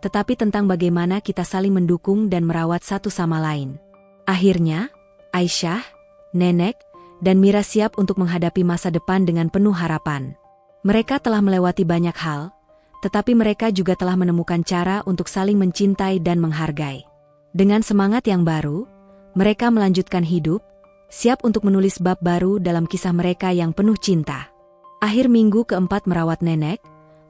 Speaker 1: tetapi tentang bagaimana kita saling mendukung dan merawat satu sama lain. Akhirnya, Aisyah, Nenek, dan Mira siap untuk menghadapi masa depan dengan penuh harapan. Mereka telah melewati banyak hal, tetapi mereka juga telah menemukan cara untuk saling mencintai dan menghargai. Dengan semangat yang baru, mereka melanjutkan hidup, siap untuk menulis bab baru dalam kisah mereka yang penuh cinta. Akhir minggu keempat merawat Nenek,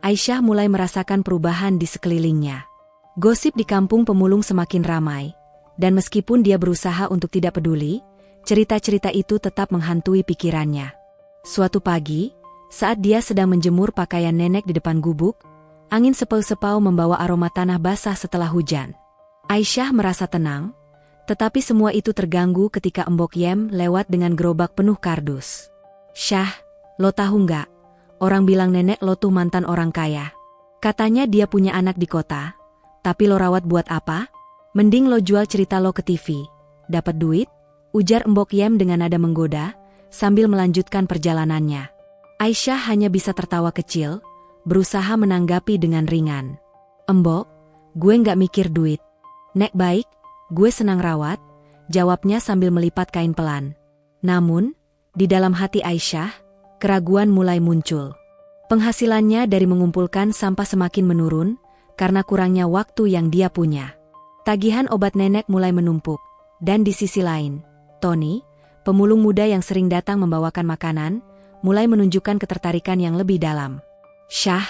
Speaker 1: Aisyah mulai merasakan perubahan di sekelilingnya. Gosip di kampung pemulung semakin ramai, dan meskipun dia berusaha untuk tidak peduli, cerita-cerita itu tetap menghantui pikirannya. Suatu pagi, saat dia sedang menjemur pakaian Nenek di depan gubuk, angin sepau-sepau membawa aroma tanah basah setelah hujan. Aisyah merasa tenang, tetapi semua itu terganggu ketika Mbok Yem lewat dengan gerobak penuh kardus. "Syah, lo tahu nggak? Orang bilang nenek lo tuh mantan orang kaya. Katanya dia punya anak di kota, tapi lo rawat buat apa? Mending lo jual cerita lo ke TV. Dapat duit?" ujar Mbok Yem dengan nada menggoda, sambil melanjutkan perjalanannya. Aisyah hanya bisa tertawa kecil, berusaha menanggapi dengan ringan. "Mbok, gue nggak mikir duit. Nek baik, gue senang rawat," jawabnya sambil melipat kain pelan. Namun, di dalam hati Aisyah, keraguan mulai muncul. Penghasilannya dari mengumpulkan sampah semakin menurun karena kurangnya waktu yang dia punya. Tagihan obat nenek mulai menumpuk, dan di sisi lain, Tony, pemulung muda yang sering datang membawakan makanan, mulai menunjukkan ketertarikan yang lebih dalam. "Syah,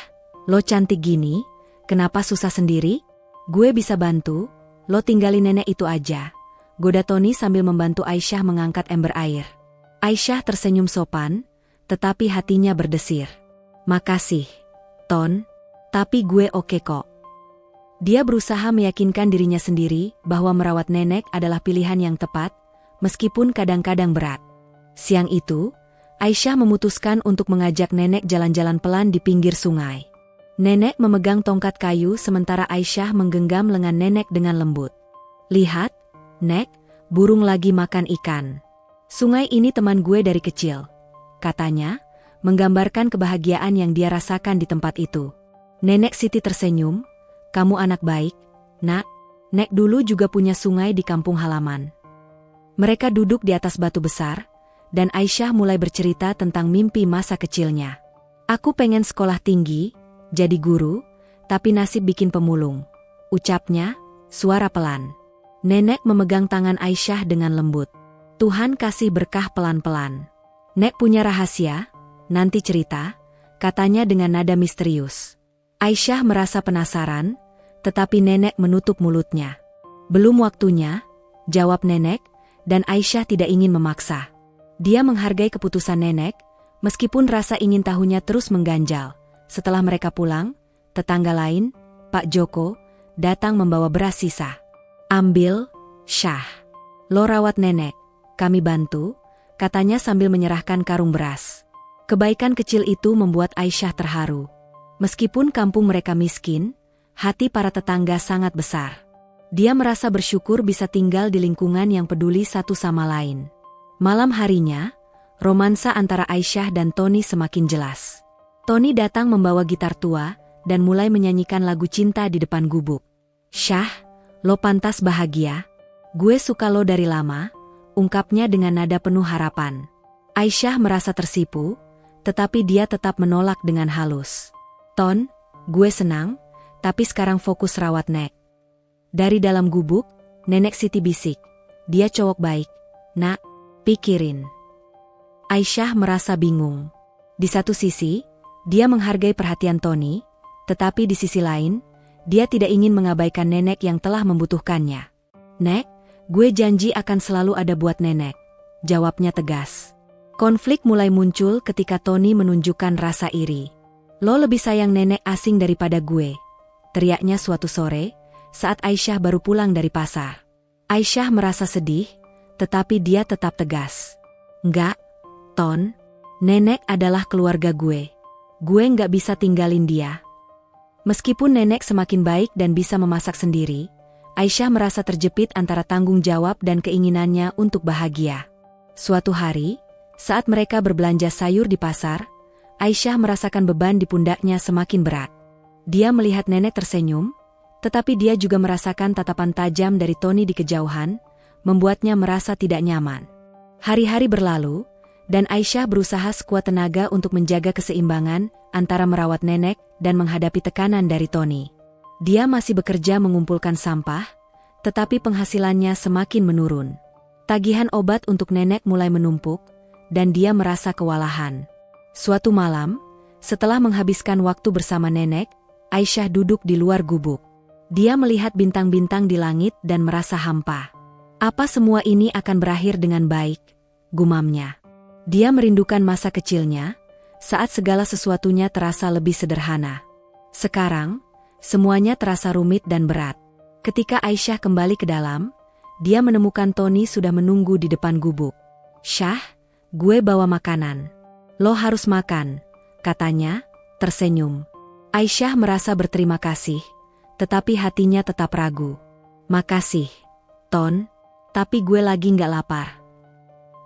Speaker 1: lo cantik gini, kenapa susah sendiri? Gue bisa bantu, lo tinggalin nenek itu aja," goda Tony sambil membantu Aisyah mengangkat ember air. Aisyah tersenyum sopan, tetapi hatinya berdesir. "Makasih, Ton, tapi gue oke kok." Dia berusaha meyakinkan dirinya sendiri bahwa merawat nenek adalah pilihan yang tepat, meskipun kadang-kadang berat. Siang itu, Aisyah memutuskan untuk mengajak nenek jalan-jalan pelan di pinggir sungai. Nenek memegang tongkat kayu sementara Aisyah menggenggam lengan nenek dengan lembut. "Lihat, Nek, burung lagi makan ikan. Sungai ini teman gue dari kecil," katanya, menggambarkan kebahagiaan yang dia rasakan di tempat itu. Nenek Siti tersenyum, "Kamu anak baik, Nak. Nek dulu juga punya sungai di kampung halaman." Mereka duduk di atas batu besar, dan Aisyah mulai bercerita tentang mimpi masa kecilnya. "Aku pengen sekolah tinggi, jadi guru, tapi nasib bikin pemulung," ucapnya, suara pelan. Nenek memegang tangan Aisyah dengan lembut. "Tuhan kasih berkah pelan-pelan. Nek punya rahasia, nanti cerita," katanya dengan nada misterius. Aisyah merasa penasaran, tetapi nenek menutup mulutnya. "Belum waktunya," jawab nenek, dan Aisyah tidak ingin memaksa. Dia menghargai keputusan nenek, meskipun rasa ingin tahunya terus mengganjal. Setelah mereka pulang, tetangga lain, Pak Joko, datang membawa beras sisa. "Ambil, Syah. Lo rawat nenek, kami bantu," katanya sambil menyerahkan karung beras. Kebaikan kecil itu membuat Aisyah terharu. Meskipun kampung mereka miskin, hati para tetangga sangat besar. Dia merasa bersyukur bisa tinggal di lingkungan yang peduli satu sama lain. Malam harinya, romansa antara Aisyah dan Tony semakin jelas. Tony datang membawa gitar tua dan mulai menyanyikan lagu cinta di depan gubuk. "Syah, lo pantas bahagia. Gue suka lo dari lama," ungkapnya dengan nada penuh harapan. Aisyah merasa tersipu, tetapi dia tetap menolak dengan halus. "Ton, gue senang, tapi sekarang fokus rawat Nek." Dari dalam gubuk, Nenek Siti bisik, "Dia cowok baik, Nak, pikirin." Aisyah merasa bingung. Di satu sisi, dia menghargai perhatian Tony, tetapi di sisi lain, dia tidak ingin mengabaikan nenek yang telah membutuhkannya. "Nek, gue janji akan selalu ada buat nenek," jawabnya tegas. Konflik mulai muncul ketika Tony menunjukkan rasa iri. "Lo lebih sayang nenek asing daripada gue," teriaknya suatu sore, saat Aisyah baru pulang dari pasar. Aisyah merasa sedih, tetapi dia tetap tegas. "Enggak, Ton, nenek adalah keluarga gue. Gue nggak bisa tinggalin dia." Meskipun nenek semakin baik dan bisa memasak sendiri, Aisyah merasa terjepit antara tanggung jawab dan keinginannya untuk bahagia. Suatu hari, saat mereka berbelanja sayur di pasar, Aisyah merasakan beban di pundaknya semakin berat. Dia melihat nenek tersenyum, tetapi dia juga merasakan tatapan tajam dari Tony di kejauhan, membuatnya merasa tidak nyaman. Hari-hari berlalu, dan Aisyah berusaha sekuat tenaga untuk menjaga keseimbangan antara merawat nenek dan menghadapi tekanan dari Tony. Dia masih bekerja mengumpulkan sampah, tetapi penghasilannya semakin menurun. Tagihan obat untuk nenek mulai menumpuk, dan dia merasa kewalahan. Suatu malam, setelah menghabiskan waktu bersama nenek, Aisyah duduk di luar gubuk. Dia melihat bintang-bintang di langit dan merasa hampa. "Apa semua ini akan berakhir dengan baik?" gumamnya. Dia merindukan masa kecilnya, saat segala sesuatunya terasa lebih sederhana. Sekarang, semuanya terasa rumit dan berat. Ketika Aisyah kembali ke dalam, dia menemukan Tony sudah menunggu di depan gubuk. "Syah, gue bawa makanan. Lo harus makan," katanya, tersenyum. Aisyah merasa berterima kasih, tetapi hatinya tetap ragu. "Makasih, Ton, tapi gue lagi nggak lapar."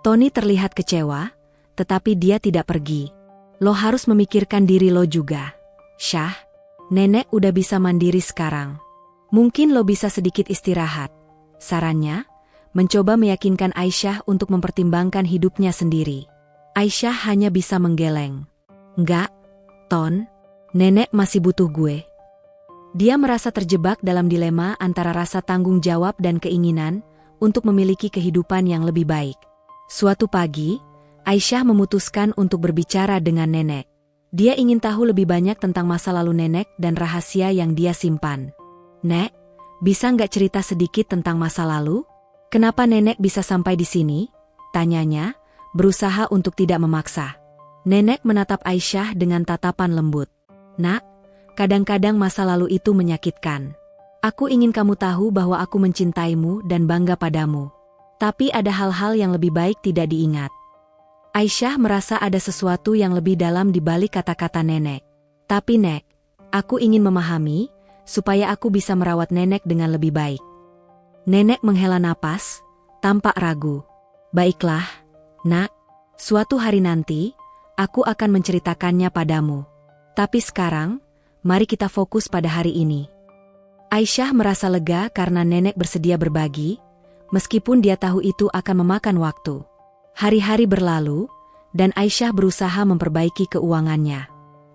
Speaker 1: Tony terlihat kecewa, tetapi dia tidak pergi. "Lo harus memikirkan diri lo juga, Syah. Nenek udah bisa mandiri sekarang. Mungkin lo bisa sedikit istirahat," sarannya, mencoba meyakinkan Aisyah untuk mempertimbangkan hidupnya sendiri. Aisyah hanya bisa menggeleng. "Enggak, Ton, nenek masih butuh gue. Dia merasa terjebak dalam dilema antara rasa tanggung jawab dan keinginan untuk memiliki kehidupan yang lebih baik. Suatu pagi, Aisyah memutuskan untuk berbicara dengan nenek. Dia ingin tahu lebih banyak tentang masa lalu nenek dan rahasia yang dia simpan. Nek, bisa nggak cerita sedikit tentang masa lalu? Kenapa nenek bisa sampai di sini? Tanyanya, berusaha untuk tidak memaksa. Nenek menatap Aisyah dengan tatapan lembut. Nak, kadang-kadang masa lalu itu menyakitkan. Aku ingin kamu tahu bahwa aku mencintaimu dan bangga padamu. Tapi ada hal-hal yang lebih baik tidak diingat. Aisyah merasa ada sesuatu yang lebih dalam di balik kata-kata nenek. Tapi Nek, aku ingin memahami, supaya aku bisa merawat nenek dengan lebih baik. Nenek menghela napas, tampak ragu. Baiklah, Nak, suatu hari nanti, aku akan menceritakannya padamu. Tapi sekarang, mari kita fokus pada hari ini. Aisyah merasa lega karena nenek bersedia berbagi, meskipun dia tahu itu akan memakan waktu. Hari-hari berlalu, dan Aisyah berusaha memperbaiki keuangannya.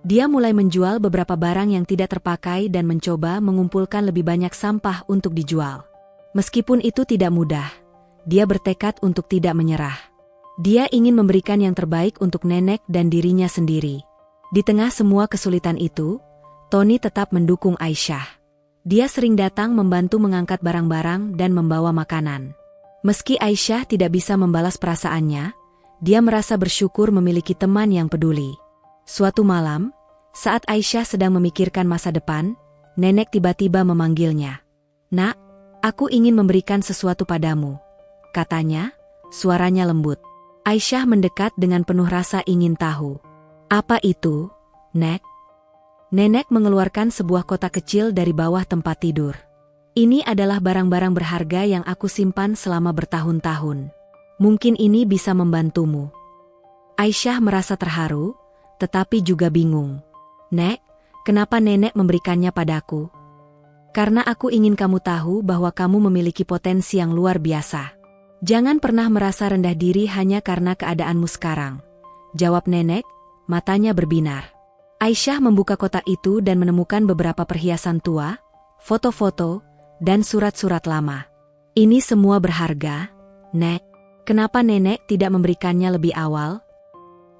Speaker 1: Dia mulai menjual beberapa barang yang tidak terpakai dan mencoba mengumpulkan lebih banyak sampah untuk dijual. Meskipun itu tidak mudah, dia bertekad untuk tidak menyerah. Dia ingin memberikan yang terbaik untuk nenek dan dirinya sendiri. Di tengah semua kesulitan itu, Tony tetap mendukung Aisyah. Dia sering datang membantu mengangkat barang-barang dan membawa makanan. Meski Aisyah tidak bisa membalas perasaannya, dia merasa bersyukur memiliki teman yang peduli. Suatu malam, saat Aisyah sedang memikirkan masa depan, nenek tiba-tiba memanggilnya. Nak, aku ingin memberikan sesuatu padamu, katanya, suaranya lembut. Aisyah mendekat dengan penuh rasa ingin tahu. Apa itu, Nek? Nenek mengeluarkan sebuah kotak kecil dari bawah tempat tidur. Ini adalah barang-barang berharga yang aku simpan selama bertahun-tahun. Mungkin ini bisa membantumu. Aisyah merasa terharu, tetapi juga bingung. Nek, kenapa nenek memberikannya padaku? Karena aku ingin kamu tahu bahwa kamu memiliki potensi yang luar biasa. Jangan pernah merasa rendah diri hanya karena keadaanmu sekarang, jawab nenek, matanya berbinar. Aisyah membuka kotak itu dan menemukan beberapa perhiasan tua, foto-foto, dan surat-surat lama. Ini semua berharga, Nek. Kenapa nenek tidak memberikannya lebih awal?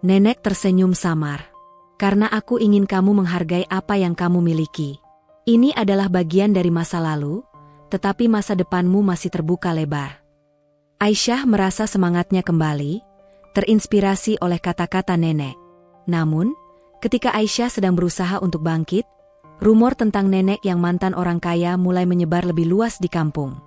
Speaker 1: Nenek tersenyum samar. Karena aku ingin kamu menghargai apa yang kamu miliki. Ini adalah bagian dari masa lalu, tetapi masa depanmu masih terbuka lebar. Aisyah merasa semangatnya kembali, terinspirasi oleh kata-kata nenek. Namun, ketika Aisyah sedang berusaha untuk bangkit, rumor tentang nenek yang mantan orang kaya mulai menyebar lebih luas di kampung.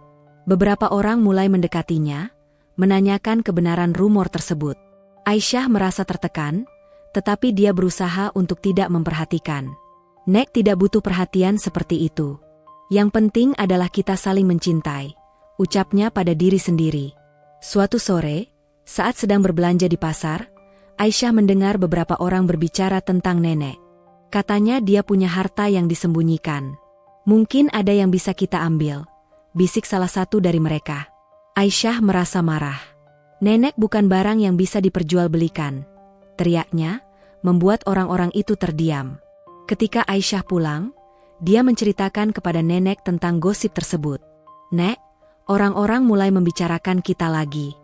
Speaker 1: Beberapa orang mulai mendekatinya, menanyakan kebenaran rumor tersebut. Aisyah merasa tertekan, tetapi dia berusaha untuk tidak memperhatikan. Nek tidak butuh perhatian seperti itu. Yang penting adalah kita saling mencintai, ucapnya pada diri sendiri. Suatu sore, saat sedang berbelanja di pasar, Aisyah mendengar beberapa orang berbicara tentang nenek. Katanya dia punya harta yang disembunyikan. Mungkin ada yang bisa kita ambil, bisik salah satu dari mereka. Aisyah merasa marah. Nenek bukan barang yang bisa diperjualbelikan, teriaknya, membuat orang-orang itu terdiam. Ketika Aisyah pulang, dia menceritakan kepada nenek tentang gosip tersebut. Nek, orang-orang mulai membicarakan kita lagi.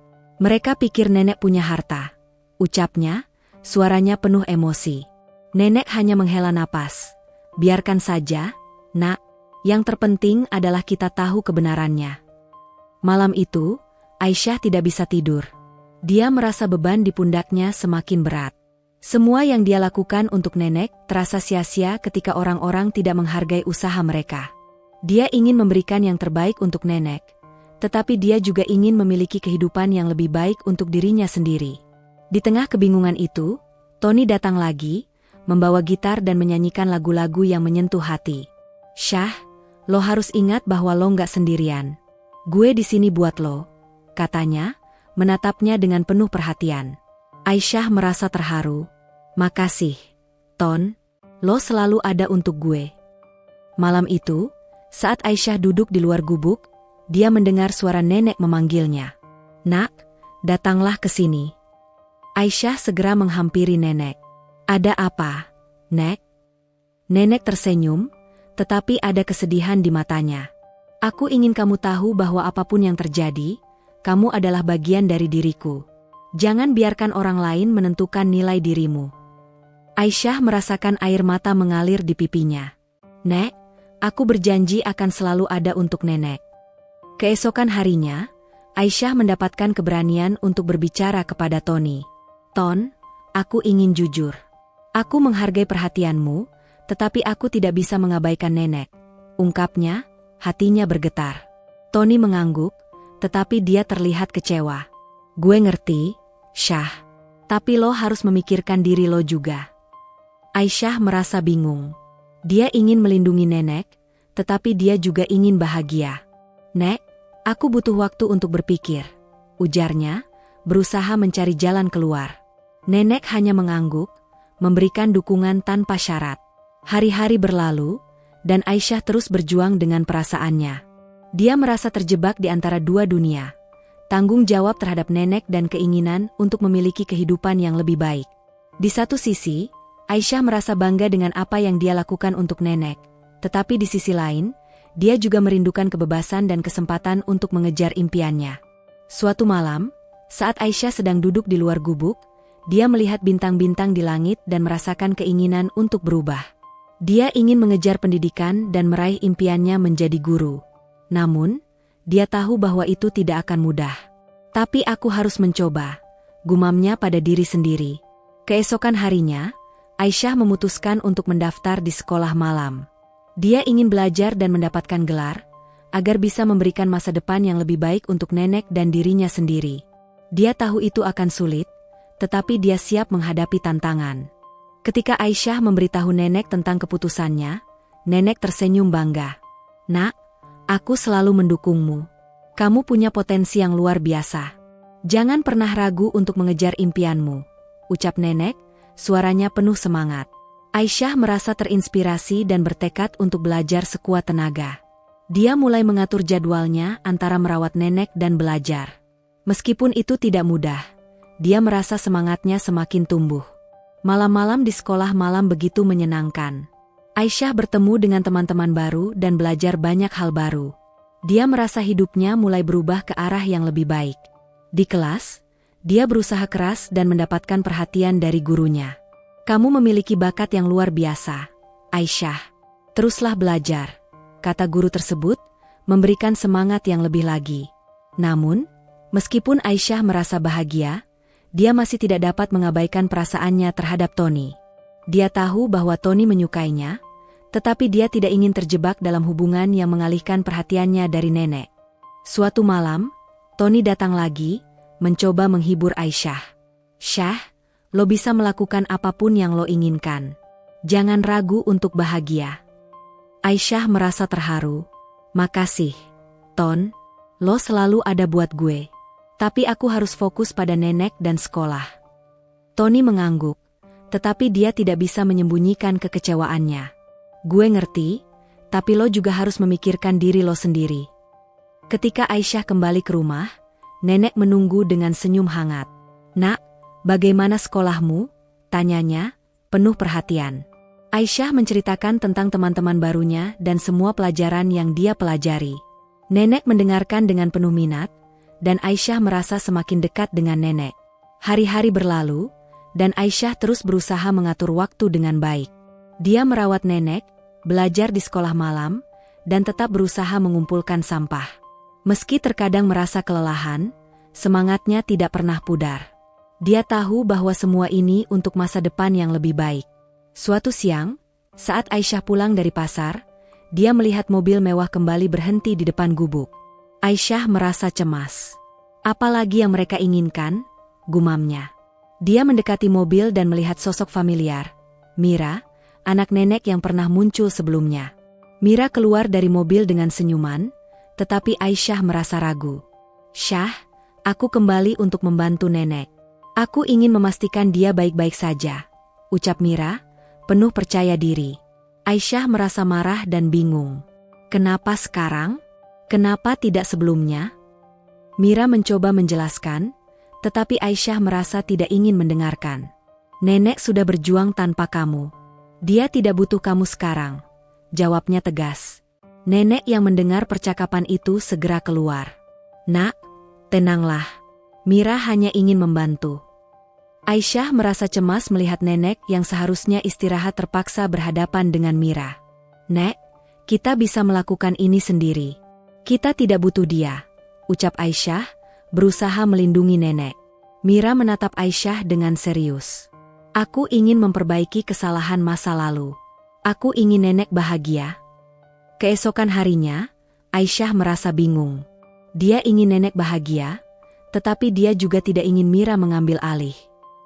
Speaker 1: Mereka pikir nenek punya harta, ucapnya, suaranya penuh emosi. Nenek hanya menghela napas. Biarkan saja, Nak. Yang terpenting adalah kita tahu kebenarannya. Malam itu, Aisyah tidak bisa tidur. Dia merasa beban di pundaknya semakin berat. Semua yang dia lakukan untuk nenek terasa sia-sia ketika orang-orang tidak menghargai usaha mereka. Dia ingin memberikan yang terbaik untuk nenek, tetapi dia juga ingin memiliki kehidupan yang lebih baik untuk dirinya sendiri. Di tengah kebingungan itu, Tony datang lagi, membawa gitar dan menyanyikan lagu-lagu yang menyentuh hati. Syah, lo harus ingat bahwa lo nggak sendirian. Gue di sini buat lo, katanya, menatapnya dengan penuh perhatian. Aisyah merasa terharu. Makasih, Ton, lo selalu ada untuk gue. Malam itu, saat Aisyah duduk di luar gubuk, dia mendengar suara nenek memanggilnya. Nak, datanglah ke sini. Aisyah segera menghampiri nenek. Ada apa, Nek? Nenek tersenyum, tetapi ada kesedihan di matanya. Aku ingin kamu tahu bahwa apapun yang terjadi, kamu adalah bagian dari diriku. Jangan biarkan orang lain menentukan nilai dirimu. Aisyah merasakan air mata mengalir di pipinya. Nek, aku berjanji akan selalu ada untuk nenek. Keesokan harinya, Aisyah mendapatkan keberanian untuk berbicara kepada Tony. Ton, aku ingin jujur. Aku menghargai perhatianmu, tetapi aku tidak bisa mengabaikan nenek. Ungkapnya, hatinya bergetar. Tony mengangguk, tetapi dia terlihat kecewa. Gue ngerti, Syah. Tapi lo harus memikirkan diri lo juga. Aisyah merasa bingung. Dia ingin melindungi nenek, tetapi dia juga ingin bahagia. Nek, aku butuh waktu untuk berpikir, ujarnya, berusaha mencari jalan keluar. Nenek hanya mengangguk, memberikan dukungan tanpa syarat. Hari-hari berlalu, dan Aisyah terus berjuang dengan perasaannya. Dia merasa terjebak di antara dua dunia. Tanggung jawab terhadap nenek dan keinginan untuk memiliki kehidupan yang lebih baik. Di satu sisi, Aisyah merasa bangga dengan apa yang dia lakukan untuk nenek. Tetapi di sisi lain, dia juga merindukan kebebasan dan kesempatan untuk mengejar impiannya. Suatu malam, saat Aisyah sedang duduk di luar gubuk, dia melihat bintang-bintang di langit dan merasakan keinginan untuk berubah. Dia ingin mengejar pendidikan dan meraih impiannya menjadi guru. Namun, dia tahu bahwa itu tidak akan mudah. Tapi aku harus mencoba, gumamnya pada diri sendiri. Keesokan harinya, Aisyah memutuskan untuk mendaftar di sekolah malam. Dia ingin belajar dan mendapatkan gelar, agar bisa memberikan masa depan yang lebih baik untuk nenek dan dirinya sendiri. Dia tahu itu akan sulit, tetapi dia siap menghadapi tantangan. Ketika Aisyah memberitahu nenek tentang keputusannya, nenek tersenyum bangga. Nak, aku selalu mendukungmu. Kamu punya potensi yang luar biasa. Jangan pernah ragu untuk mengejar impianmu, ucap nenek, suaranya penuh semangat. Aisyah merasa terinspirasi dan bertekad untuk belajar sekuat tenaga. Dia mulai mengatur jadwalnya antara merawat nenek dan belajar. Meskipun itu tidak mudah, dia merasa semangatnya semakin tumbuh. Malam-malam di sekolah malam begitu menyenangkan. Aisyah bertemu dengan teman-teman baru dan belajar banyak hal baru. Dia merasa hidupnya mulai berubah ke arah yang lebih baik. Di kelas, dia berusaha keras dan mendapatkan perhatian dari gurunya. Kamu memiliki bakat yang luar biasa, Aisyah. Teruslah belajar, kata guru tersebut, memberikan semangat yang lebih lagi. Namun, meskipun Aisyah merasa bahagia, dia masih tidak dapat mengabaikan perasaannya terhadap Tony. Dia tahu bahwa Tony menyukainya, tetapi dia tidak ingin terjebak dalam hubungan yang mengalihkan perhatiannya dari nenek. Suatu malam, Tony datang lagi, mencoba menghibur Aisyah. Syah, lo bisa melakukan apapun yang lo inginkan. Jangan ragu untuk bahagia. Aisyah merasa terharu. Makasih, Ton. Lo selalu ada buat gue. Tapi aku harus fokus pada nenek dan sekolah. Tony mengangguk, tetapi dia tidak bisa menyembunyikan kekecewaannya. Gue ngerti, tapi lo juga harus memikirkan diri lo sendiri. Ketika Aisyah kembali ke rumah, nenek menunggu dengan senyum hangat. Nak, bagaimana sekolahmu? Tanyanya, penuh perhatian. Aisyah menceritakan tentang teman-teman barunya dan semua pelajaran yang dia pelajari. Nenek mendengarkan dengan penuh minat, dan Aisyah merasa semakin dekat dengan nenek. Hari-hari berlalu, dan Aisyah terus berusaha mengatur waktu dengan baik. Dia merawat nenek, belajar di sekolah malam, dan tetap berusaha mengumpulkan sampah. Meski terkadang merasa kelelahan, semangatnya tidak pernah pudar. Dia tahu bahwa semua ini untuk masa depan yang lebih baik. Suatu siang, saat Aisyah pulang dari pasar, dia melihat mobil mewah kembali berhenti di depan gubuk. Aisyah merasa cemas. Apalagi yang mereka inginkan? Gumamnya. Dia mendekati mobil dan melihat sosok familiar. Mira, anak nenek yang pernah muncul sebelumnya. Mira keluar dari mobil dengan senyuman, tetapi Aisyah merasa ragu. Syah, aku kembali untuk membantu nenek. Aku ingin memastikan dia baik-baik saja, ucap Mira, penuh percaya diri. Aisyah merasa marah dan bingung. Kenapa sekarang? Kenapa tidak sebelumnya? Mira mencoba menjelaskan, tetapi Aisyah merasa tidak ingin mendengarkan. Nenek sudah berjuang tanpa kamu. Dia tidak butuh kamu sekarang, jawabnya tegas. Nenek yang mendengar percakapan itu segera keluar. Nak, tenanglah. Mira hanya ingin membantu. Aisyah merasa cemas melihat nenek yang seharusnya istirahat terpaksa berhadapan dengan Mira. Nek, kita bisa melakukan ini sendiri. Kita tidak butuh dia, ucap Aisyah, berusaha melindungi nenek. Mira menatap Aisyah dengan serius. Aku ingin memperbaiki kesalahan masa lalu. Aku ingin nenek bahagia. Keesokan harinya, Aisyah merasa bingung. Dia ingin nenek bahagia, tetapi dia juga tidak ingin Mira mengambil alih.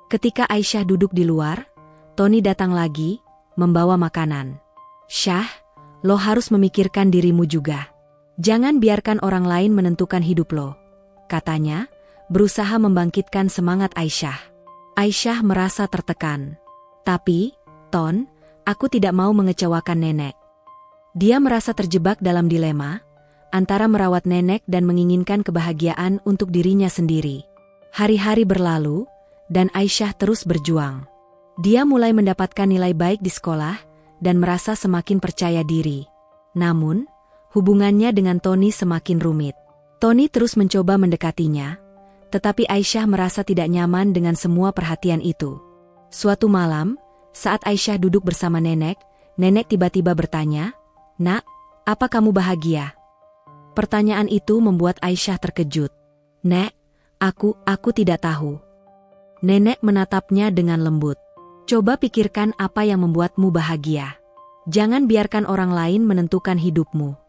Speaker 1: Ketika Aisyah duduk di luar, Tony datang lagi, membawa makanan. Syah, lo harus memikirkan dirimu juga. Jangan biarkan orang lain menentukan hidup lo, katanya, berusaha membangkitkan semangat Aisyah. Aisyah merasa tertekan. Tapi, Ton, aku tidak mau mengecewakan nenek. Dia merasa terjebak dalam dilema, antara merawat nenek dan menginginkan kebahagiaan untuk dirinya sendiri. Hari-hari berlalu, dan Aisyah terus berjuang. Dia mulai mendapatkan nilai baik di sekolah, dan merasa semakin percaya diri. Namun, hubungannya dengan Tony semakin rumit. Tony terus mencoba mendekatinya, tetapi Aisyah merasa tidak nyaman dengan semua perhatian itu. Suatu malam, saat Aisyah duduk bersama nenek tiba-tiba bertanya, Nak, apa kamu bahagia? Pertanyaan itu membuat Aisyah terkejut. Nek, aku tidak tahu. Nenek menatapnya dengan lembut. Coba pikirkan apa yang membuatmu bahagia. Jangan biarkan orang lain menentukan hidupmu.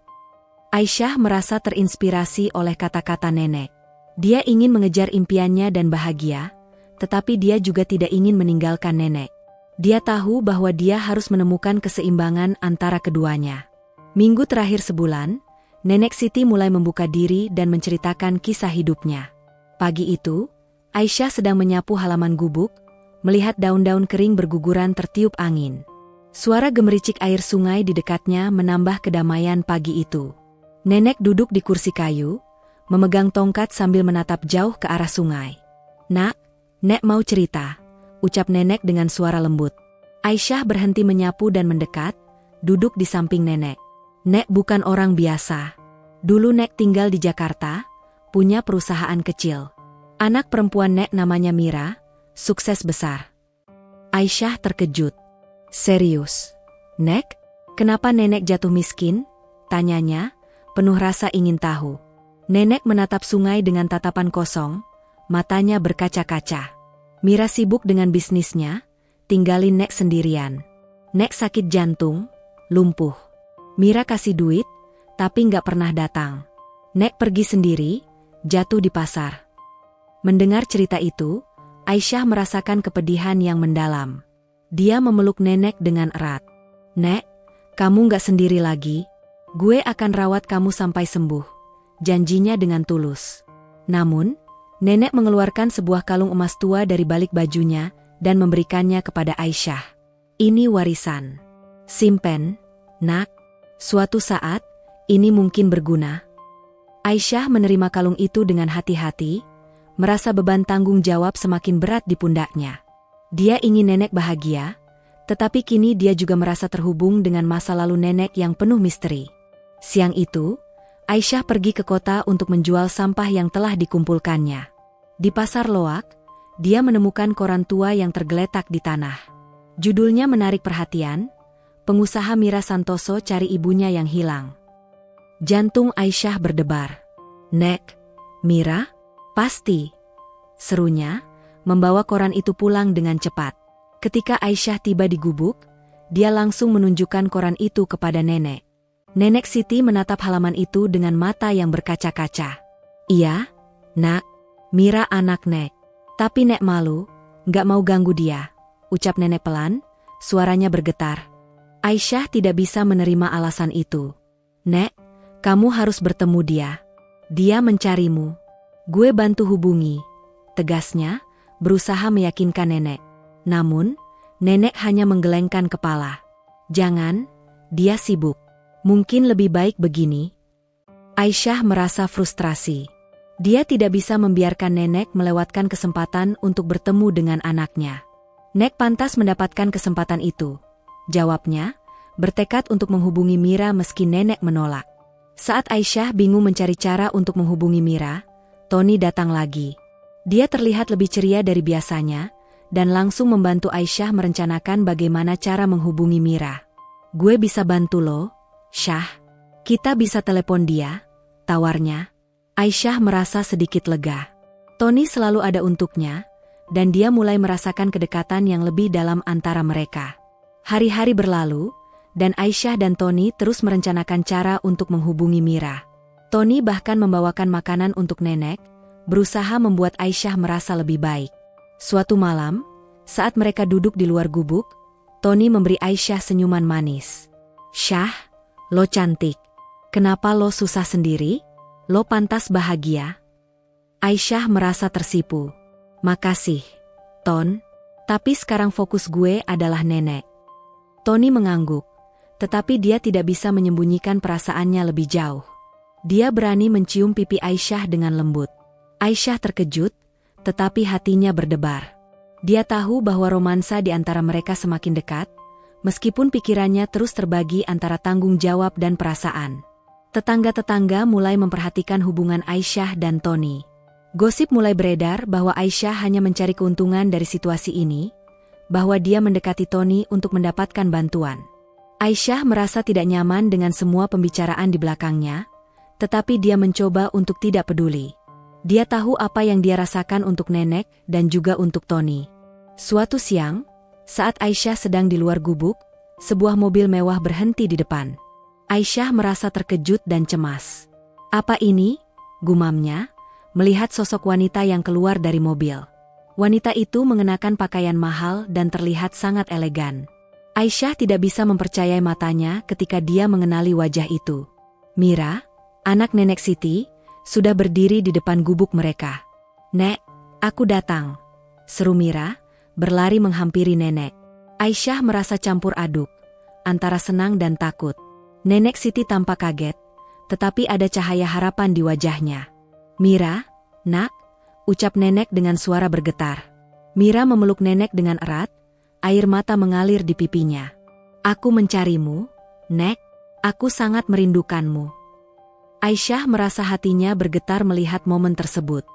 Speaker 1: Aisyah merasa terinspirasi oleh kata-kata nenek. Dia ingin mengejar impiannya dan bahagia, tetapi dia juga tidak ingin meninggalkan nenek. Dia tahu bahwa dia harus menemukan keseimbangan antara keduanya. Minggu terakhir sebulan, Nenek Siti mulai membuka diri dan menceritakan kisah hidupnya. Pagi itu, Aisyah sedang menyapu halaman gubuk, melihat daun-daun kering berguguran tertiup angin. Suara gemericik air sungai di dekatnya menambah kedamaian pagi itu. Nenek duduk di kursi kayu, memegang tongkat sambil menatap jauh ke arah sungai. Nak, Nek mau cerita, ucap nenek dengan suara lembut. Aisyah berhenti menyapu dan mendekat, duduk di samping nenek. Nek bukan orang biasa. Dulu Nek tinggal di Jakarta, punya perusahaan kecil. Anak perempuan Nek namanya Mira, sukses besar. Aisyah terkejut. Serius? Nek, kenapa nenek jatuh miskin? Tanyanya, penuh rasa ingin tahu. Nenek menatap sungai dengan tatapan kosong, matanya berkaca-kaca. Mira sibuk dengan bisnisnya, tinggalin Nek sendirian. Nek sakit jantung, lumpuh. Mira kasih duit, tapi nggak pernah datang. Nek pergi sendiri, jatuh di pasar. Mendengar cerita itu, Aisyah merasakan kepedihan yang mendalam. Dia memeluk nenek dengan erat. Nek, kamu nggak sendiri lagi. Gue akan rawat kamu sampai sembuh. Janjinya dengan tulus. Namun, nenek mengeluarkan sebuah kalung emas tua dari balik bajunya dan memberikannya kepada Aisyah. Ini warisan. Simpen, Nak. Suatu saat, ini mungkin berguna. Aisyah menerima kalung itu dengan hati-hati, merasa beban tanggung jawab semakin berat di pundaknya. Dia ingin nenek bahagia, tetapi kini dia juga merasa terhubung dengan masa lalu nenek yang penuh misteri. Siang itu, Aisyah pergi ke kota untuk menjual sampah yang telah dikumpulkannya. Di pasar Loak, dia menemukan koran tua yang tergeletak di tanah. Judulnya menarik perhatian, Pengusaha Mira Santoso cari ibunya yang hilang. Jantung Aisyah berdebar. Nek, Mira? Pasti. Serunya, membawa koran itu pulang dengan cepat. Ketika Aisyah tiba di gubuk, dia langsung menunjukkan koran itu kepada nenek. Nenek Siti menatap halaman itu dengan mata yang berkaca-kaca. Iya, Nak, Mira anak Nek. Tapi Nek malu, nggak mau ganggu dia, ucap nenek pelan, suaranya bergetar. Aisyah tidak bisa menerima alasan itu. Nek, kamu harus bertemu dia. Dia mencarimu. Gue bantu hubungi, tegasnya, berusaha meyakinkan nenek. Namun, nenek hanya menggelengkan kepala. Jangan, dia sibuk. Mungkin lebih baik begini. Aisyah merasa frustrasi. Dia tidak bisa membiarkan nenek melewatkan kesempatan untuk bertemu dengan anaknya. Nek pantas mendapatkan kesempatan itu. jawabnya, bertekad untuk menghubungi Mira meski nenek menolak. Saat Aisyah bingung mencari cara untuk menghubungi Mira, Tony datang lagi. Dia terlihat lebih ceria dari biasanya, dan langsung membantu Aisyah merencanakan bagaimana cara menghubungi Mira. "Gue bisa bantu lo, Syah. Kita bisa telepon dia," tawarnya. Aisyah merasa sedikit lega. Tony selalu ada untuknya, dan dia mulai merasakan kedekatan yang lebih dalam antara mereka. Hari-hari berlalu, dan Aisyah dan Tony terus merencanakan cara untuk menghubungi Mira. Tony bahkan membawakan makanan untuk nenek, berusaha membuat Aisyah merasa lebih baik. Suatu malam, saat mereka duduk di luar gubuk, Tony memberi Aisyah senyuman manis. "Syah, lo cantik. Kenapa lo susah sendiri? Lo pantas bahagia." Aisyah merasa tersipu. "Makasih, Ton. Tapi sekarang fokus gue adalah nenek." Tony mengangguk, tetapi dia tidak bisa menyembunyikan perasaannya lebih jauh. Dia berani mencium pipi Aisyah dengan lembut. Aisyah terkejut, tetapi hatinya berdebar. Dia tahu bahwa romansa di antara mereka semakin dekat, meskipun pikirannya terus terbagi antara tanggung jawab dan perasaan. Tetangga-tetangga mulai memperhatikan hubungan Aisyah dan Tony. Gosip mulai beredar bahwa Aisyah hanya mencari keuntungan dari situasi ini, bahwa dia mendekati Tony untuk mendapatkan bantuan. Aisyah merasa tidak nyaman dengan semua pembicaraan di belakangnya, tetapi dia mencoba untuk tidak peduli. Dia tahu apa yang dia rasakan untuk nenek dan juga untuk Tony. Suatu siang, saat Aisyah sedang di luar gubuk, sebuah mobil mewah berhenti di depan. Aisyah merasa terkejut dan cemas. "Apa ini?" gumamnya, melihat sosok wanita yang keluar dari mobil. Wanita itu mengenakan pakaian mahal dan terlihat sangat elegan. Aisyah tidak bisa mempercayai matanya ketika dia mengenali wajah itu. Mira, anak nenek Siti, sudah berdiri di depan gubuk mereka. "Nek, aku datang," seru Mira, berlari menghampiri nenek. Aisyah merasa campur aduk, antara senang dan takut. Nenek Siti tampak kaget, tetapi ada cahaya harapan di wajahnya. "Mira, nak," ucap nenek dengan suara bergetar. Mira memeluk nenek dengan erat, air mata mengalir di pipinya. "Aku mencarimu, Nek. Aku sangat merindukanmu." Aisyah merasa hatinya bergetar melihat momen tersebut.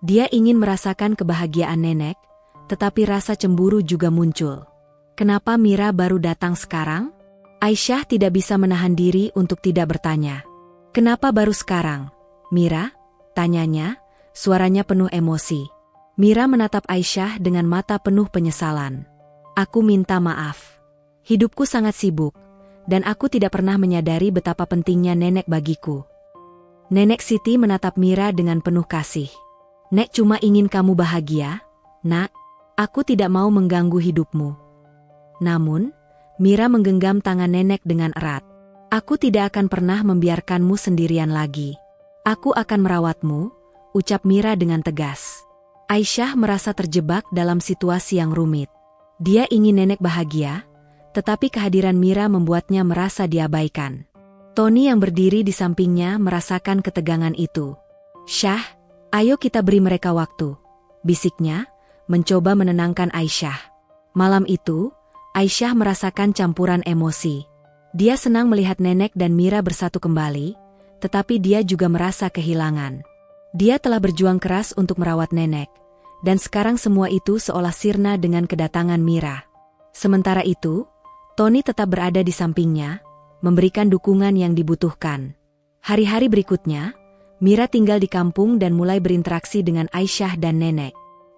Speaker 1: Dia ingin merasakan kebahagiaan nenek, tetapi rasa cemburu juga muncul. Kenapa Mira baru datang sekarang? Aisyah tidak bisa menahan diri untuk tidak bertanya. "Kenapa baru sekarang, Mira?" tanyanya, suaranya penuh emosi. Mira menatap Aisyah dengan mata penuh penyesalan. "Aku minta maaf. Hidupku sangat sibuk, dan aku tidak pernah menyadari betapa pentingnya nenek bagiku." Nenek Siti menatap Mira dengan penuh kasih. "Nek cuma ingin kamu bahagia, nak. Aku tidak mau mengganggu hidupmu." Namun, Mira menggenggam tangan nenek dengan erat. "Aku tidak akan pernah membiarkanmu sendirian lagi. Aku akan merawatmu," ucap Mira dengan tegas. Aisyah merasa terjebak dalam situasi yang rumit. Dia ingin nenek bahagia, tetapi kehadiran Mira membuatnya merasa diabaikan. Tony yang berdiri di sampingnya merasakan ketegangan itu. "Syah, ayo kita beri mereka waktu," bisiknya, mencoba menenangkan Aisyah. Malam itu, Aisyah merasakan campuran emosi. Dia senang melihat nenek dan Mira bersatu kembali, tetapi dia juga merasa kehilangan. Dia telah berjuang keras untuk merawat nenek, dan sekarang semua itu seolah sirna dengan kedatangan Mira. Sementara itu, Tony tetap berada di sampingnya, memberikan dukungan yang dibutuhkan. Hari-hari berikutnya, Mira tinggal di kampung dan mulai berinteraksi dengan Aisyah dan nenek.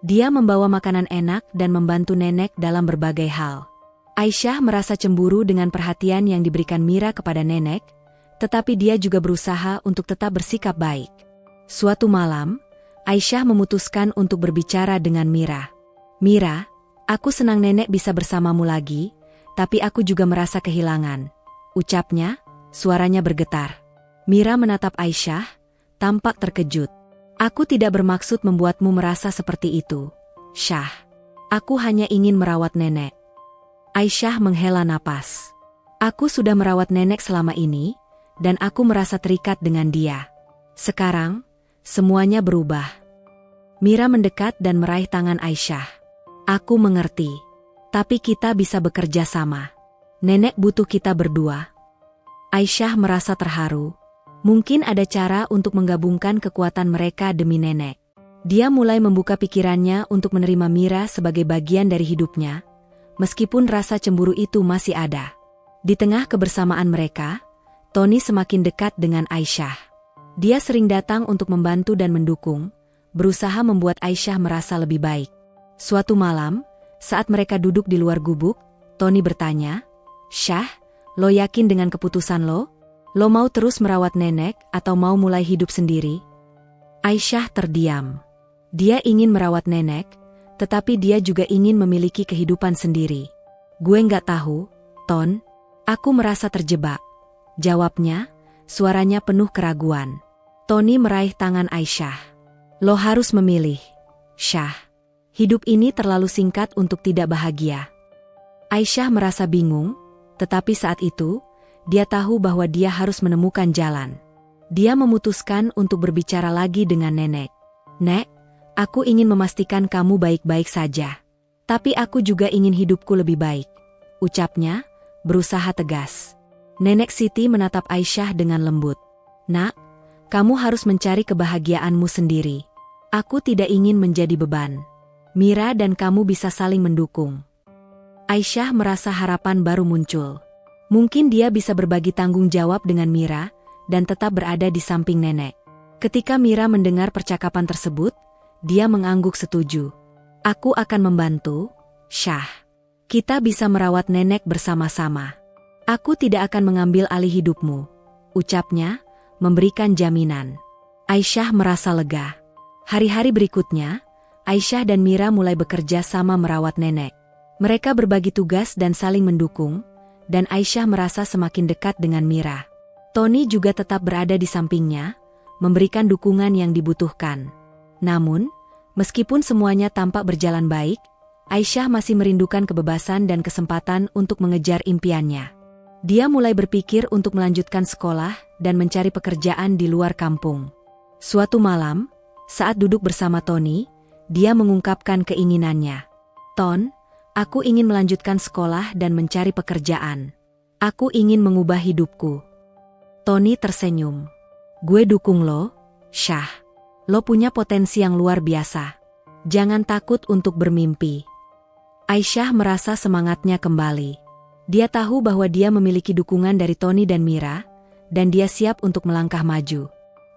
Speaker 1: Dia membawa makanan enak dan membantu nenek dalam berbagai hal. Aisyah merasa cemburu dengan perhatian yang diberikan Mira kepada nenek, tetapi dia juga berusaha untuk tetap bersikap baik. Suatu malam, Aisyah memutuskan untuk berbicara dengan Mira. "Mira, aku senang nenek bisa bersamamu lagi, tapi aku juga merasa kehilangan," ucapnya, suaranya bergetar. Mira menatap Aisyah, tampak terkejut. "Aku tidak bermaksud membuatmu merasa seperti itu, Syah. Aku hanya ingin merawat nenek." Aisyah menghela napas. "Aku sudah merawat nenek selama ini, dan aku merasa terikat dengan dia. Sekarang, semuanya berubah." Mira mendekat dan meraih tangan Aisyah. "Aku mengerti, tapi kita bisa bekerja sama. Nenek butuh kita berdua. Aisyah merasa terharu. Mungkin ada cara untuk menggabungkan kekuatan mereka demi nenek. Dia mulai membuka pikirannya untuk menerima Mira sebagai bagian dari hidupnya, meskipun rasa cemburu itu masih ada. Di tengah kebersamaan mereka, Tony semakin dekat dengan Aisyah. Dia sering datang untuk membantu dan mendukung, berusaha membuat Aisyah merasa lebih baik. Suatu malam, saat mereka duduk di luar gubuk, Tony bertanya, "Syah, lo yakin dengan keputusan lo? Lo mau terus merawat nenek atau mau mulai hidup sendiri?" Aisyah terdiam. Dia ingin merawat nenek, tetapi dia juga ingin memiliki kehidupan sendiri. "Gue nggak tahu, Ton. Aku merasa terjebak," jawabnya, suaranya penuh keraguan. Tony meraih tangan Aisyah. "Lo harus memilih, Syah. Hidup ini terlalu singkat untuk tidak bahagia." Aisyah merasa bingung, tetapi saat itu, dia tahu bahwa dia harus menemukan jalan. Dia memutuskan untuk berbicara lagi dengan nenek. "Nek, aku ingin memastikan kamu baik-baik saja. Tapi aku juga ingin hidupku lebih baik," ucapnya, berusaha tegas. Nenek Siti menatap Aisyah dengan lembut. "Nak, kamu harus mencari kebahagiaanmu sendiri. Aku tidak ingin menjadi beban. Mira dan kamu bisa saling mendukung." Aisyah merasa harapan baru muncul. Mungkin dia bisa berbagi tanggung jawab dengan Mira dan tetap berada di samping nenek. Ketika Mira mendengar percakapan tersebut, dia mengangguk setuju. "Aku akan membantu, Syah. Kita bisa merawat nenek bersama-sama. Aku tidak akan mengambil alih hidupmu," ucapnya, memberikan jaminan. Aisyah merasa lega. Hari-hari berikutnya, Aisyah dan Mira mulai bekerja sama merawat nenek. Mereka berbagi tugas dan saling mendukung, dan Aisyah merasa semakin dekat dengan Mira. Tony juga tetap berada di sampingnya, memberikan dukungan yang dibutuhkan. Namun, meskipun semuanya tampak berjalan baik, Aisyah masih merindukan kebebasan dan kesempatan untuk mengejar impiannya. Dia mulai berpikir untuk melanjutkan sekolah dan mencari pekerjaan di luar kampung. Suatu malam, saat duduk bersama Tony, dia mengungkapkan keinginannya. "Ton, aku ingin melanjutkan sekolah dan mencari pekerjaan. Aku ingin mengubah hidupku." Tony tersenyum. "Gue dukung lo, Syah. Lo punya potensi yang luar biasa. Jangan takut untuk bermimpi." Aisyah merasa semangatnya kembali. Dia tahu bahwa dia memiliki dukungan dari Tony dan Mira, dan dia siap untuk melangkah maju.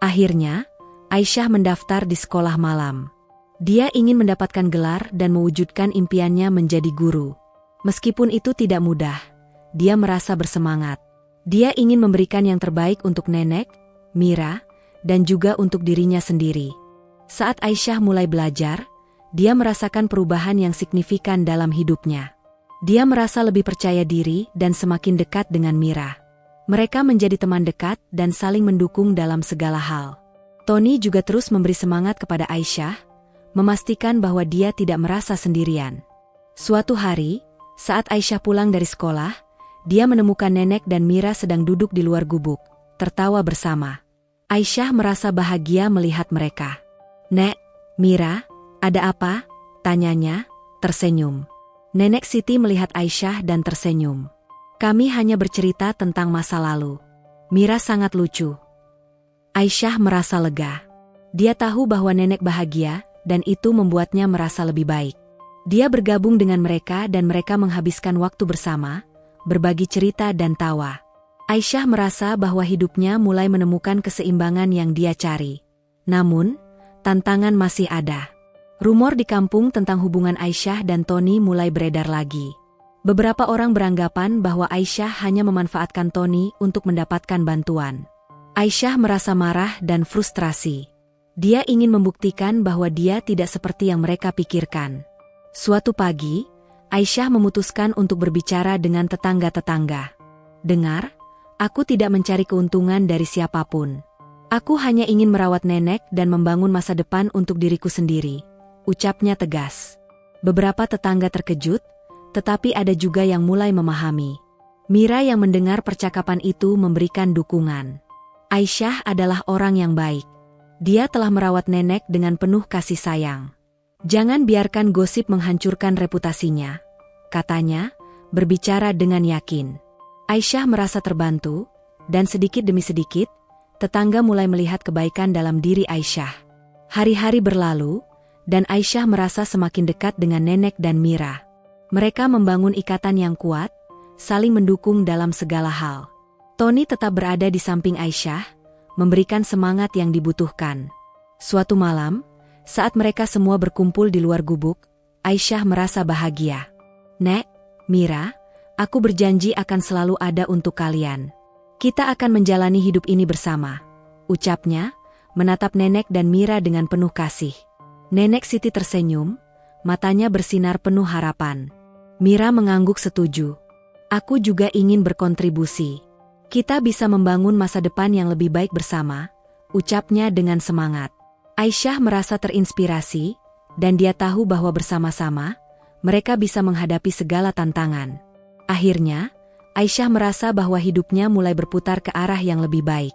Speaker 1: Akhirnya, Aisyah mendaftar di sekolah malam. Dia ingin mendapatkan gelar dan mewujudkan impiannya menjadi guru. Meskipun itu tidak mudah, dia merasa bersemangat. Dia ingin memberikan yang terbaik untuk nenek, Mira, dan juga untuk dirinya sendiri. Saat Aisyah mulai belajar, dia merasakan perubahan yang signifikan dalam hidupnya. Dia merasa lebih percaya diri dan semakin dekat dengan Mira. Mereka menjadi teman dekat dan saling mendukung dalam segala hal. Tony juga terus memberi semangat kepada Aisyah, memastikan bahwa dia tidak merasa sendirian. Suatu hari, saat Aisyah pulang dari sekolah, dia menemukan nenek dan Mira sedang duduk di luar gubuk, tertawa bersama. Aisyah merasa bahagia melihat mereka. "Nek, Mira, ada apa?" tanyanya, tersenyum. Nenek Siti melihat Aisyah dan tersenyum. "Kami hanya bercerita tentang masa lalu. Mira sangat lucu." Aisyah merasa lega. Dia tahu bahwa nenek bahagia, dan itu membuatnya merasa lebih baik. Dia bergabung dengan mereka dan mereka menghabiskan waktu bersama, berbagi cerita dan tawa. Aisyah merasa bahwa hidupnya mulai menemukan keseimbangan yang dia cari. Namun, tantangan masih ada. Rumor di kampung tentang hubungan Aisyah dan Tony mulai beredar lagi. Beberapa orang beranggapan bahwa Aisyah hanya memanfaatkan Tony untuk mendapatkan bantuan. Aisyah merasa marah dan frustrasi. Dia ingin membuktikan bahwa dia tidak seperti yang mereka pikirkan. Suatu pagi, Aisyah memutuskan untuk berbicara dengan tetangga-tetangga. "Dengar, aku tidak mencari keuntungan dari siapapun. Aku hanya ingin merawat nenek dan membangun masa depan untuk diriku sendiri," ucapnya tegas. Beberapa tetangga terkejut, tetapi ada juga yang mulai memahami. Mira yang mendengar percakapan itu memberikan dukungan. Aisyah adalah orang yang baik. Dia telah merawat nenek dengan penuh kasih sayang. "Jangan biarkan gosip menghancurkan reputasinya," katanya, berbicara dengan yakin. Aisyah merasa terbantu, dan sedikit demi sedikit, tetangga mulai melihat kebaikan dalam diri Aisyah. Hari-hari berlalu, dan Aisyah merasa semakin dekat dengan Nenek dan Mira. Mereka membangun ikatan yang kuat, saling mendukung dalam segala hal. Tony tetap berada di samping Aisyah, memberikan semangat yang dibutuhkan. Suatu malam, saat mereka semua berkumpul di luar gubuk, Aisyah merasa bahagia. "Nek, Mira, aku berjanji akan selalu ada untuk kalian. Kita akan menjalani hidup ini bersama," ucapnya, menatap Nenek dan Mira dengan penuh kasih. Nenek Siti tersenyum, matanya bersinar penuh harapan. Mira mengangguk setuju. "Aku juga ingin berkontribusi. Kita bisa membangun masa depan yang lebih baik bersama," ucapnya dengan semangat. Aisyah merasa terinspirasi, dan dia tahu bahwa bersama-sama, mereka bisa menghadapi segala tantangan. Akhirnya, Aisyah merasa bahwa hidupnya mulai berputar ke arah yang lebih baik.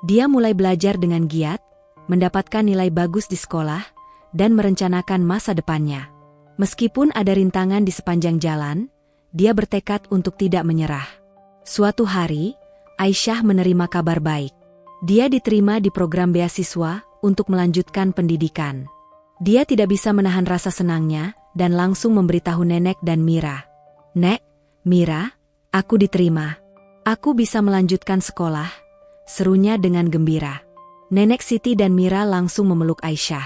Speaker 1: Dia mulai belajar dengan giat, mendapatkan nilai bagus di sekolah, dan merencanakan masa depannya. Meskipun ada rintangan di sepanjang jalan, dia bertekad untuk tidak menyerah. Suatu hari, Aisyah menerima kabar baik. Dia diterima di program beasiswa untuk melanjutkan pendidikan. Dia tidak bisa menahan rasa senangnya dan langsung memberitahu Nenek dan Mira. "Nek, Mira, aku diterima. Aku bisa melanjutkan sekolah," serunya dengan gembira. Nenek Siti dan Mira langsung memeluk Aisyah.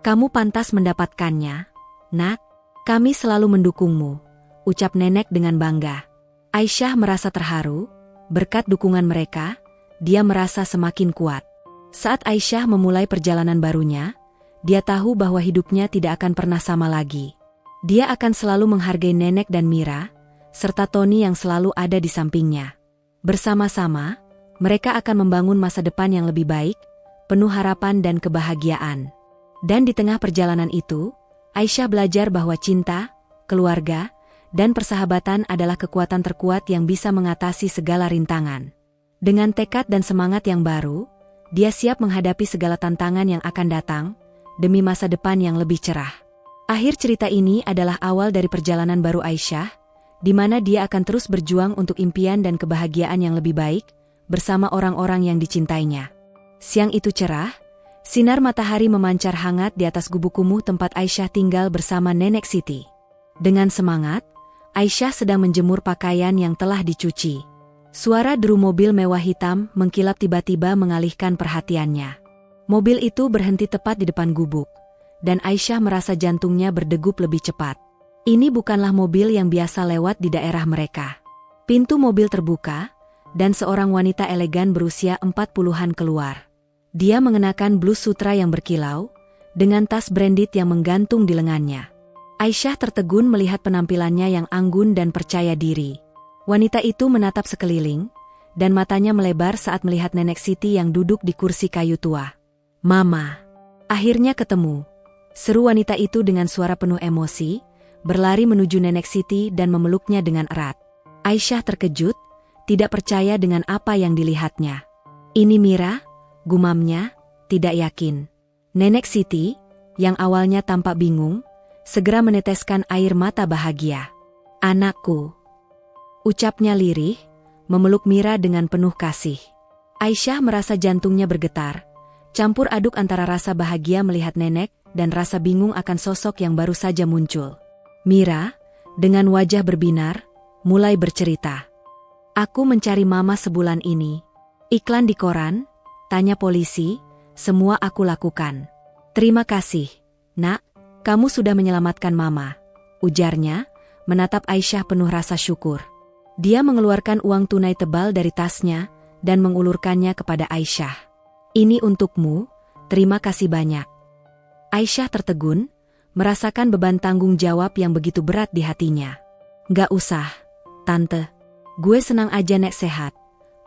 Speaker 1: "Kamu pantas mendapatkannya, Nak. Kami selalu mendukungmu," ucap Nenek dengan bangga. Aisyah merasa terharu, berkat dukungan mereka, dia merasa semakin kuat. Saat Aisyah memulai perjalanan barunya, dia tahu bahwa hidupnya tidak akan pernah sama lagi. Dia akan selalu menghargai Nenek dan Mira, serta Tony yang selalu ada di sampingnya. Bersama-sama, mereka akan membangun masa depan yang lebih baik, penuh harapan dan kebahagiaan. Dan di tengah perjalanan itu, Aisyah belajar bahwa cinta, keluarga, dan persahabatan adalah kekuatan terkuat yang bisa mengatasi segala rintangan. Dengan tekad dan semangat yang baru, dia siap menghadapi segala tantangan yang akan datang, demi masa depan yang lebih cerah. Akhir cerita ini adalah awal dari perjalanan baru Aisyah, di mana dia akan terus berjuang untuk impian dan kebahagiaan yang lebih baik, bersama orang-orang yang dicintainya. Siang itu cerah, sinar matahari memancar hangat di atas gubuk kumuh tempat Aisyah tinggal bersama Nenek Siti. Dengan semangat, Aisyah sedang menjemur pakaian yang telah dicuci. Suara deru mobil mewah hitam mengkilap tiba-tiba mengalihkan perhatiannya. Mobil itu berhenti tepat di depan gubuk, dan Aisyah merasa jantungnya berdegup lebih cepat. Ini bukanlah mobil yang biasa lewat di daerah mereka. Pintu mobil terbuka, dan seorang wanita elegan berusia 40-an keluar. Dia mengenakan blus sutra yang berkilau, dengan tas branded yang menggantung di lengannya. Aisyah tertegun melihat penampilannya yang anggun dan percaya diri. Wanita itu menatap sekeliling, dan matanya melebar saat melihat Nenek Siti yang duduk di kursi kayu tua. "Mama, akhirnya ketemu," seru wanita itu dengan suara penuh emosi, berlari menuju Nenek Siti dan memeluknya dengan erat. Aisyah terkejut, tidak percaya dengan apa yang dilihatnya. "Ini Mira?" gumamnya, tidak yakin. Nenek Siti, yang awalnya tampak bingung, segera meneteskan air mata bahagia. "Anakku," ucapnya lirih, memeluk Mira dengan penuh kasih. Aisyah merasa jantungnya bergetar, campur aduk antara rasa bahagia melihat nenek dan rasa bingung akan sosok yang baru saja muncul. Mira, dengan wajah berbinar, mulai bercerita. "Aku mencari mama sebulan ini. Iklan di koran, tanya polisi, semua aku lakukan. Terima kasih, Nak, kamu sudah menyelamatkan mama," ujarnya, menatap Aisyah penuh rasa syukur. Dia mengeluarkan uang tunai tebal dari tasnya dan mengulurkannya kepada Aisyah. "Ini untukmu, terima kasih banyak." Aisyah tertegun, merasakan beban tanggung jawab yang begitu berat di hatinya. "Gak usah, Tante. Gue senang aja Nek sehat,"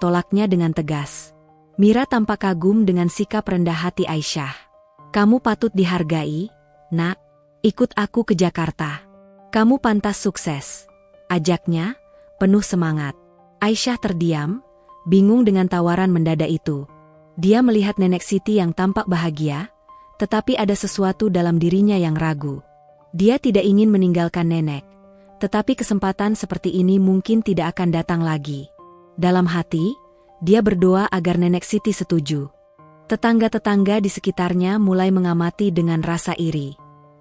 Speaker 1: tolaknya dengan tegas. Mira tampak kagum dengan sikap rendah hati Aisyah. "Kamu patut dihargai, Nak. Ikut aku ke Jakarta. Kamu pantas sukses," ajaknya, penuh semangat. Aisyah terdiam, bingung dengan tawaran mendadak itu. Dia melihat Nenek Siti yang tampak bahagia, tetapi ada sesuatu dalam dirinya yang ragu. Dia tidak ingin meninggalkan nenek, Tetapi kesempatan seperti ini mungkin tidak akan datang lagi. Dalam hati, dia berdoa agar Nenek Siti setuju. Tetangga-tetangga di sekitarnya mulai mengamati dengan rasa iri.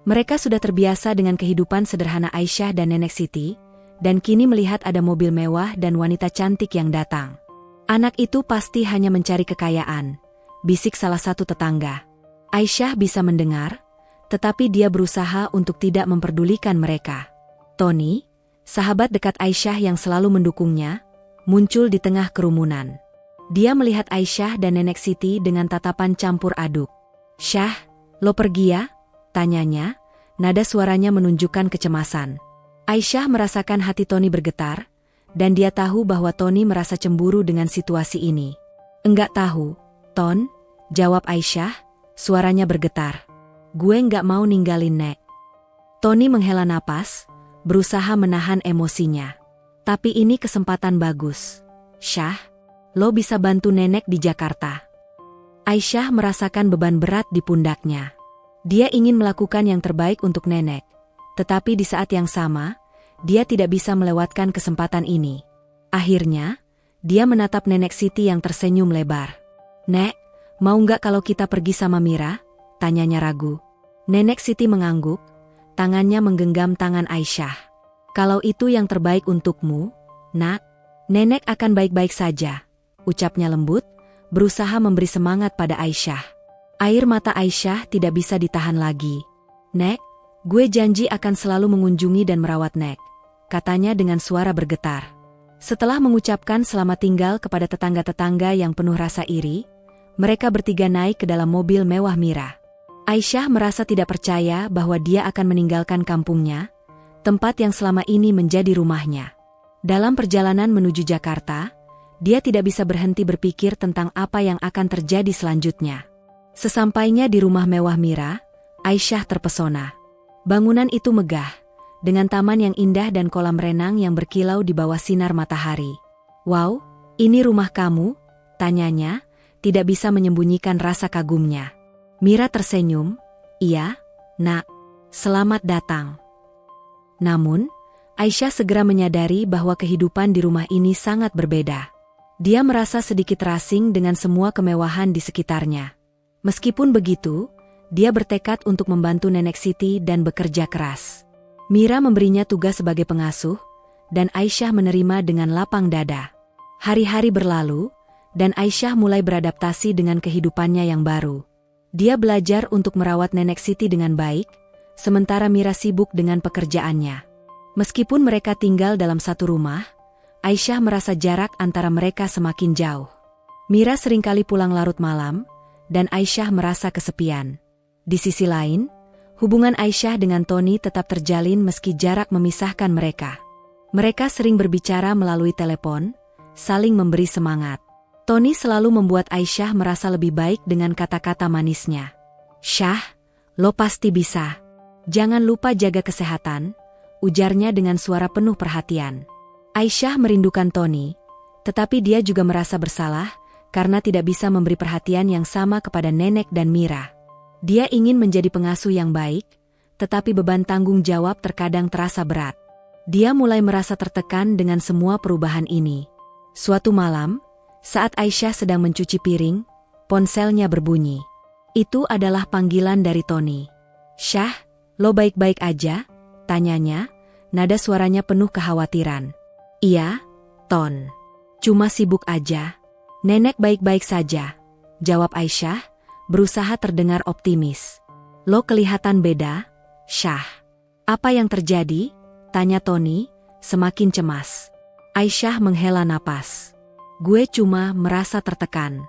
Speaker 1: Mereka sudah terbiasa dengan kehidupan sederhana Aisyah dan Nenek Siti, dan kini melihat ada mobil mewah dan wanita cantik yang datang. Anak itu pasti hanya mencari kekayaan, bisik salah satu tetangga. Aisyah bisa mendengar, tetapi dia berusaha untuk tidak memperdulikan mereka. Tony, sahabat dekat Aisyah yang selalu mendukungnya, muncul di tengah kerumunan. Dia melihat Aisyah dan Nenek Siti dengan tatapan campur aduk. "Syah, lo pergi ya?" tanyanya, nada suaranya menunjukkan kecemasan. Aisyah merasakan hati Tony bergetar, dan dia tahu bahwa Tony merasa cemburu dengan situasi ini. "Enggak tahu, Ton," jawab Aisyah, suaranya bergetar. "Gue enggak mau ninggalin Nek." Tony menghela napas, berusaha menahan emosinya. "Tapi ini kesempatan bagus. Syah, lo bisa bantu Nenek di Jakarta." Aisyah merasakan beban berat di pundaknya. Dia ingin melakukan yang terbaik untuk Nenek, tetapi di saat yang sama, dia tidak bisa melewatkan kesempatan ini. Akhirnya, dia menatap Nenek Siti yang tersenyum lebar. "Nek, mau nggak kalau kita pergi sama Mira?" tanyanya ragu. Nenek Siti mengangguk, tangannya menggenggam tangan Aisyah. "Kalau itu yang terbaik untukmu, Nak, Nenek akan baik-baik saja," ucapnya lembut, berusaha memberi semangat pada Aisyah. Air mata Aisyah tidak bisa ditahan lagi. "Nek, gue janji akan selalu mengunjungi dan merawat Nek," katanya dengan suara bergetar. Setelah mengucapkan selamat tinggal kepada tetangga-tetangga yang penuh rasa iri, mereka bertiga naik ke dalam mobil mewah Mira. Aisyah merasa tidak percaya bahwa dia akan meninggalkan kampungnya, tempat yang selama ini menjadi rumahnya. Dalam perjalanan menuju Jakarta, dia tidak bisa berhenti berpikir tentang apa yang akan terjadi selanjutnya. Sesampainya di rumah mewah Mira, Aisyah terpesona. Bangunan itu megah, dengan taman yang indah dan kolam renang yang berkilau di bawah sinar matahari. "Wow, ini rumah kamu?" tanyanya, tidak bisa menyembunyikan rasa kagumnya. Mira tersenyum, "Iya, Nak, selamat datang." Namun, Aisyah segera menyadari bahwa kehidupan di rumah ini sangat berbeda. Dia merasa sedikit terasing dengan semua kemewahan di sekitarnya. Meskipun begitu, dia bertekad untuk membantu Nenek Siti dan bekerja keras. Mira memberinya tugas sebagai pengasuh, dan Aisyah menerima dengan lapang dada. Hari-hari berlalu, dan Aisyah mulai beradaptasi dengan kehidupannya yang baru. Dia belajar untuk merawat Nenek Siti dengan baik, sementara Mira sibuk dengan pekerjaannya. Meskipun mereka tinggal dalam satu rumah, Aisyah merasa jarak antara mereka semakin jauh. Mira seringkali pulang larut malam, dan Aisyah merasa kesepian. Di sisi lain, hubungan Aisyah dengan Tony tetap terjalin meski jarak memisahkan mereka. Mereka sering berbicara melalui telepon, saling memberi semangat. Tony selalu membuat Aisyah merasa lebih baik dengan kata-kata manisnya. "Syah, lo pasti bisa. Jangan lupa jaga kesehatan," ujarnya dengan suara penuh perhatian. Aisyah merindukan Tony, tetapi dia juga merasa bersalah karena tidak bisa memberi perhatian yang sama kepada Nenek dan Mira. Dia ingin menjadi pengasuh yang baik, tetapi beban tanggung jawab terkadang terasa berat. Dia mulai merasa tertekan dengan semua perubahan ini. Suatu malam, saat Aisyah sedang mencuci piring, ponselnya berbunyi. Itu adalah panggilan dari Tony. "Syah, lo baik-baik aja?" tanyanya, nada suaranya penuh kekhawatiran. "Iya, Ton. Cuma sibuk aja." "Nenek baik-baik saja," jawab Aisyah, berusaha terdengar optimis. "Lo kelihatan beda, Syah." "Apa yang terjadi?" tanya Tony, semakin cemas. Aisyah menghela napas. "Gue cuma merasa tertekan.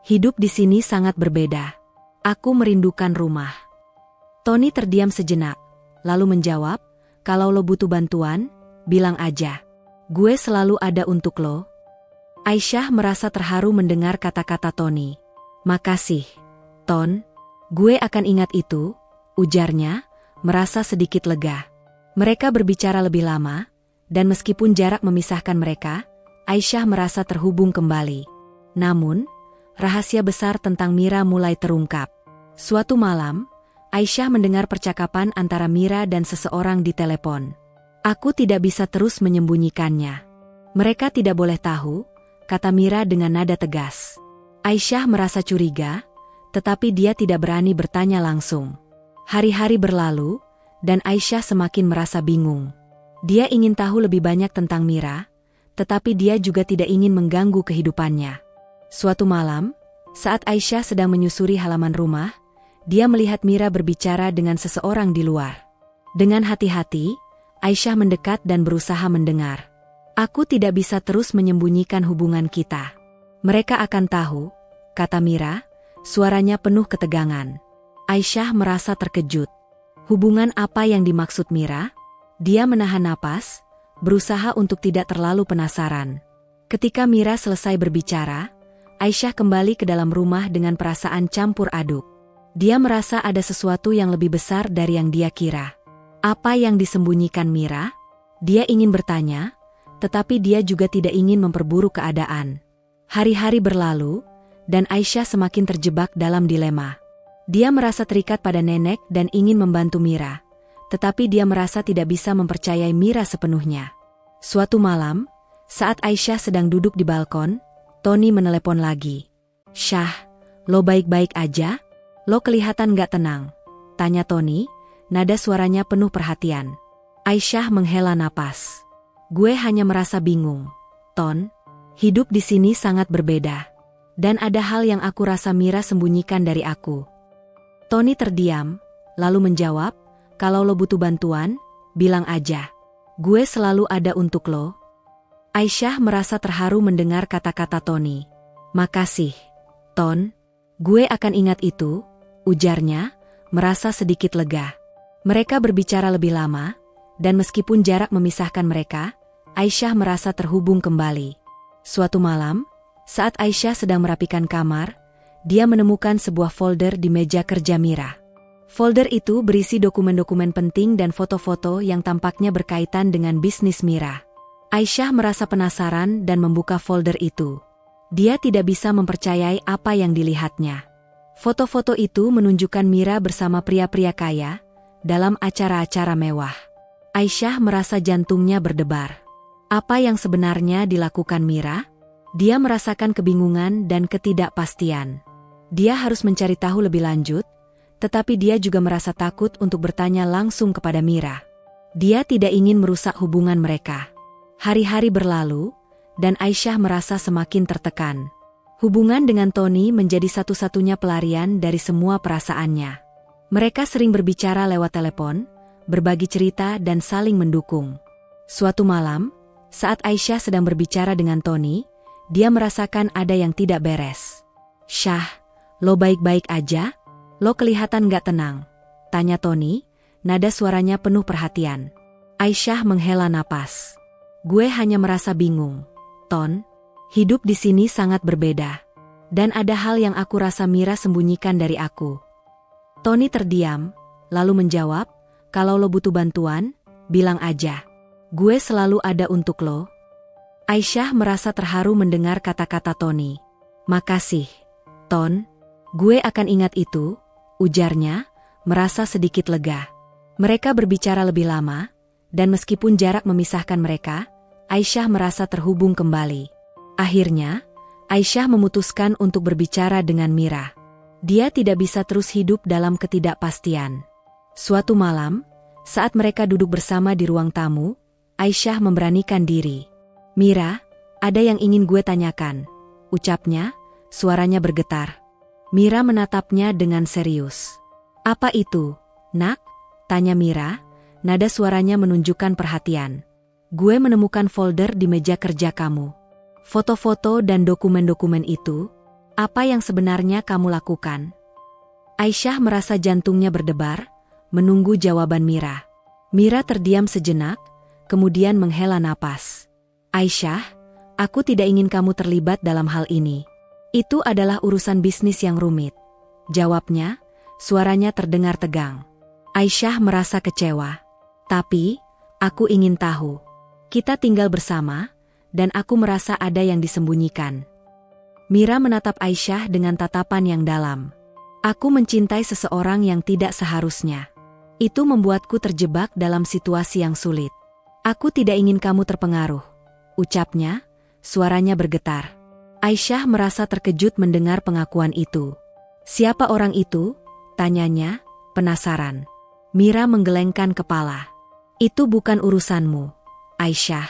Speaker 1: Hidup di sini sangat berbeda. Aku merindukan rumah." Tony terdiam sejenak, lalu menjawab, "Kalau lo butuh bantuan, bilang aja. Gue selalu ada untuk lo." Aisyah merasa terharu mendengar kata-kata Tony. "Makasih, Ton. Gue akan ingat itu," ujarnya, merasa sedikit lega. Mereka berbicara lebih lama, dan meskipun jarak memisahkan mereka, Aisyah merasa terhubung kembali. Namun, rahasia besar tentang Mira mulai terungkap. Suatu malam, Aisyah mendengar percakapan antara Mira dan seseorang di telepon. Aku tidak bisa terus menyembunyikannya. Mereka tidak boleh tahu, kata Mira dengan nada tegas. Aisyah merasa curiga, tetapi dia tidak berani bertanya langsung. Hari-hari berlalu, dan Aisyah semakin merasa bingung. Dia ingin tahu lebih banyak tentang Mira, tetapi dia juga tidak ingin mengganggu kehidupannya. Suatu malam, saat Aisyah sedang menyusuri halaman rumah, dia melihat Mira berbicara dengan seseorang di luar. Dengan hati-hati, Aisyah mendekat dan berusaha mendengar. Aku tidak bisa terus menyembunyikan hubungan kita. Mereka akan tahu, kata Mira, suaranya penuh ketegangan. Aisyah merasa terkejut. Hubungan apa yang dimaksud Mira? Dia menahan napas, berusaha untuk tidak terlalu penasaran. Ketika Mira selesai berbicara, Aisyah kembali ke dalam rumah dengan perasaan campur aduk. Dia merasa ada sesuatu yang lebih besar dari yang dia kira. Apa yang disembunyikan Mira? Dia ingin bertanya, tetapi dia juga tidak ingin memperburuk keadaan. Hari-hari berlalu, dan Aisyah semakin terjebak dalam dilema. Dia merasa terikat pada nenek dan ingin membantu Mira, tetapi dia merasa tidak bisa mempercayai Mira sepenuhnya. Suatu malam, saat Aisyah sedang duduk di balkon, Tony menelepon lagi. "Syah, lo baik-baik aja? Lo kelihatan gak tenang?" tanya Tony, nada suaranya penuh perhatian. Aisyah menghela napas. "Gue hanya merasa bingung, Ton. Hidup di sini sangat berbeda. Dan ada hal yang aku rasa Mira sembunyikan dari aku." Tony terdiam, lalu menjawab, "Kalau lo butuh bantuan, bilang aja. Gue selalu ada untuk lo." Aisyah merasa terharu mendengar kata-kata Tony. "Makasih, Ton. Gue akan ingat itu," ujarnya, merasa sedikit lega. Mereka berbicara lebih lama, dan meskipun jarak memisahkan mereka, Aisyah merasa terhubung kembali. Suatu malam, saat Aisyah sedang merapikan kamar, dia menemukan sebuah folder di meja kerja Mira. Folder itu berisi dokumen-dokumen penting dan foto-foto yang tampaknya berkaitan dengan bisnis Mira. Aisyah merasa penasaran dan membuka folder itu. Dia tidak bisa mempercayai apa yang dilihatnya. Foto-foto itu menunjukkan Mira bersama pria-pria kaya dalam acara-acara mewah. Aisyah merasa jantungnya berdebar. Apa yang sebenarnya dilakukan Mira? Dia merasakan kebingungan dan ketidakpastian. Dia harus mencari tahu lebih lanjut, tetapi dia juga merasa takut untuk bertanya langsung kepada Mira. Dia tidak ingin merusak hubungan mereka. Hari-hari berlalu, dan Aisyah merasa semakin tertekan. Hubungan dengan Tony menjadi satu-satunya pelarian dari semua perasaannya. Mereka sering berbicara lewat telepon, berbagi cerita dan saling mendukung. Suatu malam, saat Aisyah sedang berbicara dengan Tony, dia merasakan ada yang tidak beres. "Syah, lo baik-baik aja? Lo kelihatan gak tenang?" tanya Tony, nada suaranya penuh perhatian. Aisyah menghela napas. "Gue hanya merasa bingung, Ton. Hidup di sini sangat berbeda. Dan ada hal yang aku rasa Mira sembunyikan dari aku." Tony terdiam, lalu menjawab, "Kalau lo butuh bantuan, bilang aja. Gue selalu ada untuk lo." Aisyah merasa terharu mendengar kata-kata Tony. "Makasih, Ton. Gue akan ingat itu," ujarnya, merasa sedikit lega. Mereka berbicara lebih lama, dan meskipun jarak memisahkan mereka, Aisyah merasa terhubung kembali. Akhirnya, Aisyah memutuskan untuk berbicara dengan Mira. Dia tidak bisa terus hidup dalam ketidakpastian. Suatu malam, saat mereka duduk bersama di ruang tamu, Aisyah memberanikan diri. "Mira, ada yang ingin gue tanyakan," ucapnya, suaranya bergetar. Mira menatapnya dengan serius. "Apa itu, Nak?" tanya Mira, nada suaranya menunjukkan perhatian. "Gue menemukan folder di meja kerja kamu. Foto-foto dan dokumen-dokumen itu, apa yang sebenarnya kamu lakukan?" Aisyah merasa jantungnya berdebar, menunggu jawaban Mira. Mira terdiam sejenak, kemudian menghela napas. "Aisyah, aku tidak ingin kamu terlibat dalam hal ini. Itu adalah urusan bisnis yang rumit," jawabnya, suaranya terdengar tegang. Aisyah merasa kecewa. "Tapi, aku ingin tahu. Kita tinggal bersama, dan aku merasa ada yang disembunyikan." Mira menatap Aisyah dengan tatapan yang dalam. "Aku mencintai seseorang yang tidak seharusnya. Itu membuatku terjebak dalam situasi yang sulit." Aku tidak ingin kamu terpengaruh, ucapnya, suaranya bergetar. Aisyah merasa terkejut mendengar pengakuan itu. Siapa orang itu? Tanyanya, penasaran. Mira menggelengkan kepala. Itu bukan urusanmu, Aisyah.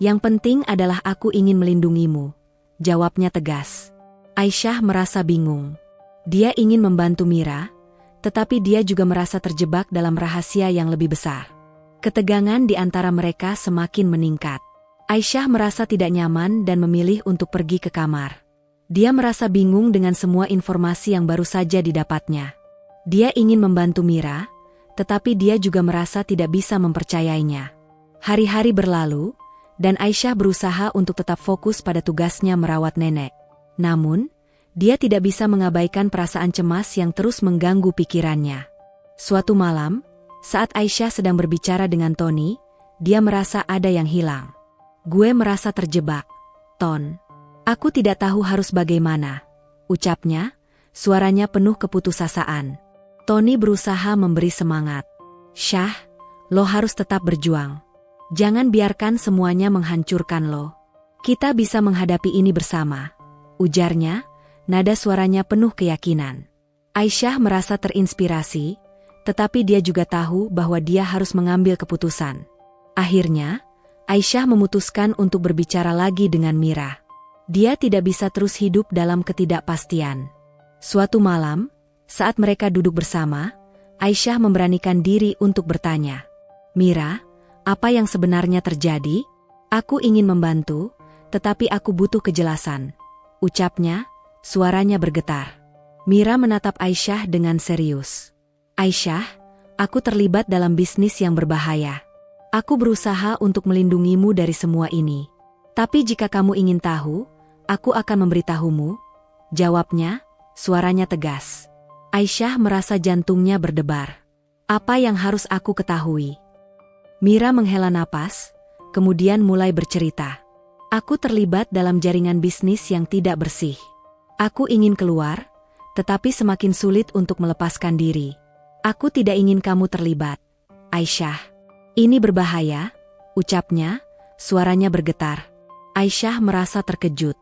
Speaker 1: Yang penting adalah aku ingin melindungimu, jawabnya tegas. Aisyah merasa bingung. Dia ingin membantu Mira, tetapi dia juga merasa terjebak dalam rahasia yang lebih besar. Ketegangan di antara mereka semakin meningkat. Aisyah merasa tidak nyaman dan memilih untuk pergi ke kamar. Dia merasa bingung dengan semua informasi yang baru saja didapatnya. Dia ingin membantu Mira, tetapi dia juga merasa tidak bisa mempercayainya. Hari-hari berlalu, dan Aisyah berusaha untuk tetap fokus pada tugasnya merawat nenek. Namun, dia tidak bisa mengabaikan perasaan cemas yang terus mengganggu pikirannya. Suatu malam, saat Aisyah sedang berbicara dengan Tony, dia merasa ada yang hilang. Gue merasa terjebak, Ton. Aku tidak tahu harus bagaimana, ucapnya, suaranya penuh keputusasaan. Tony berusaha memberi semangat. Syah, lo harus tetap berjuang. Jangan biarkan semuanya menghancurkan lo. Kita bisa menghadapi ini bersama, ujarnya, nada suaranya penuh keyakinan. Aisyah merasa terinspirasi, tetapi dia juga tahu bahwa dia harus mengambil keputusan. Akhirnya, Aisyah memutuskan untuk berbicara lagi dengan Mira. Dia tidak bisa terus hidup dalam ketidakpastian. Suatu malam, saat mereka duduk bersama, Aisyah memberanikan diri untuk bertanya. Mira, apa yang sebenarnya terjadi? Aku ingin membantu, tetapi aku butuh kejelasan, ucapnya, suaranya bergetar. Mira menatap Aisyah dengan serius. Aisyah, aku terlibat dalam bisnis yang berbahaya. Aku berusaha untuk melindungimu dari semua ini. Tapi jika kamu ingin tahu, aku akan memberitahumu, jawabnya, suaranya tegas. Aisyah merasa jantungnya berdebar. Apa yang harus aku ketahui? Mira menghela napas, kemudian mulai bercerita. Aku terlibat dalam jaringan bisnis yang tidak bersih. Aku ingin keluar, tetapi semakin sulit untuk melepaskan diri. Aku tidak ingin kamu terlibat, Aisyah. Ini berbahaya, ucapnya, suaranya bergetar. Aisyah merasa terkejut.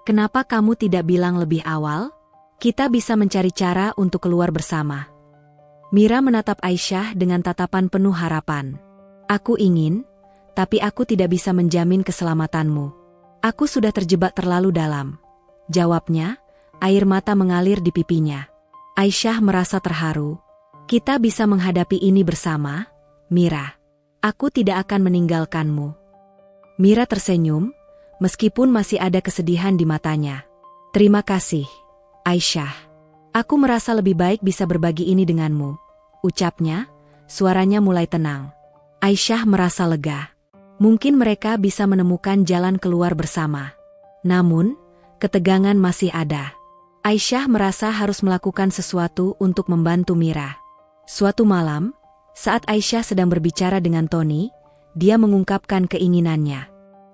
Speaker 1: Kenapa kamu tidak bilang lebih awal? Kita bisa mencari cara untuk keluar bersama. Mira menatap Aisyah dengan tatapan penuh harapan. Aku ingin, tapi aku tidak bisa menjamin keselamatanmu. Aku sudah terjebak terlalu dalam, jawabnya, air mata mengalir di pipinya. Aisyah merasa terharu. Kita bisa menghadapi ini bersama, Mira. Aku tidak akan meninggalkanmu. Mira tersenyum, meskipun masih ada kesedihan di matanya. Terima kasih, Aisyah. Aku merasa lebih baik bisa berbagi ini denganmu, ucapnya, suaranya mulai tenang. Aisyah merasa lega. Mungkin mereka bisa menemukan jalan keluar bersama. Namun, ketegangan masih ada. Aisyah merasa harus melakukan sesuatu untuk membantu Mira. Suatu malam, saat Aisyah sedang berbicara dengan Tony, dia mengungkapkan keinginannya.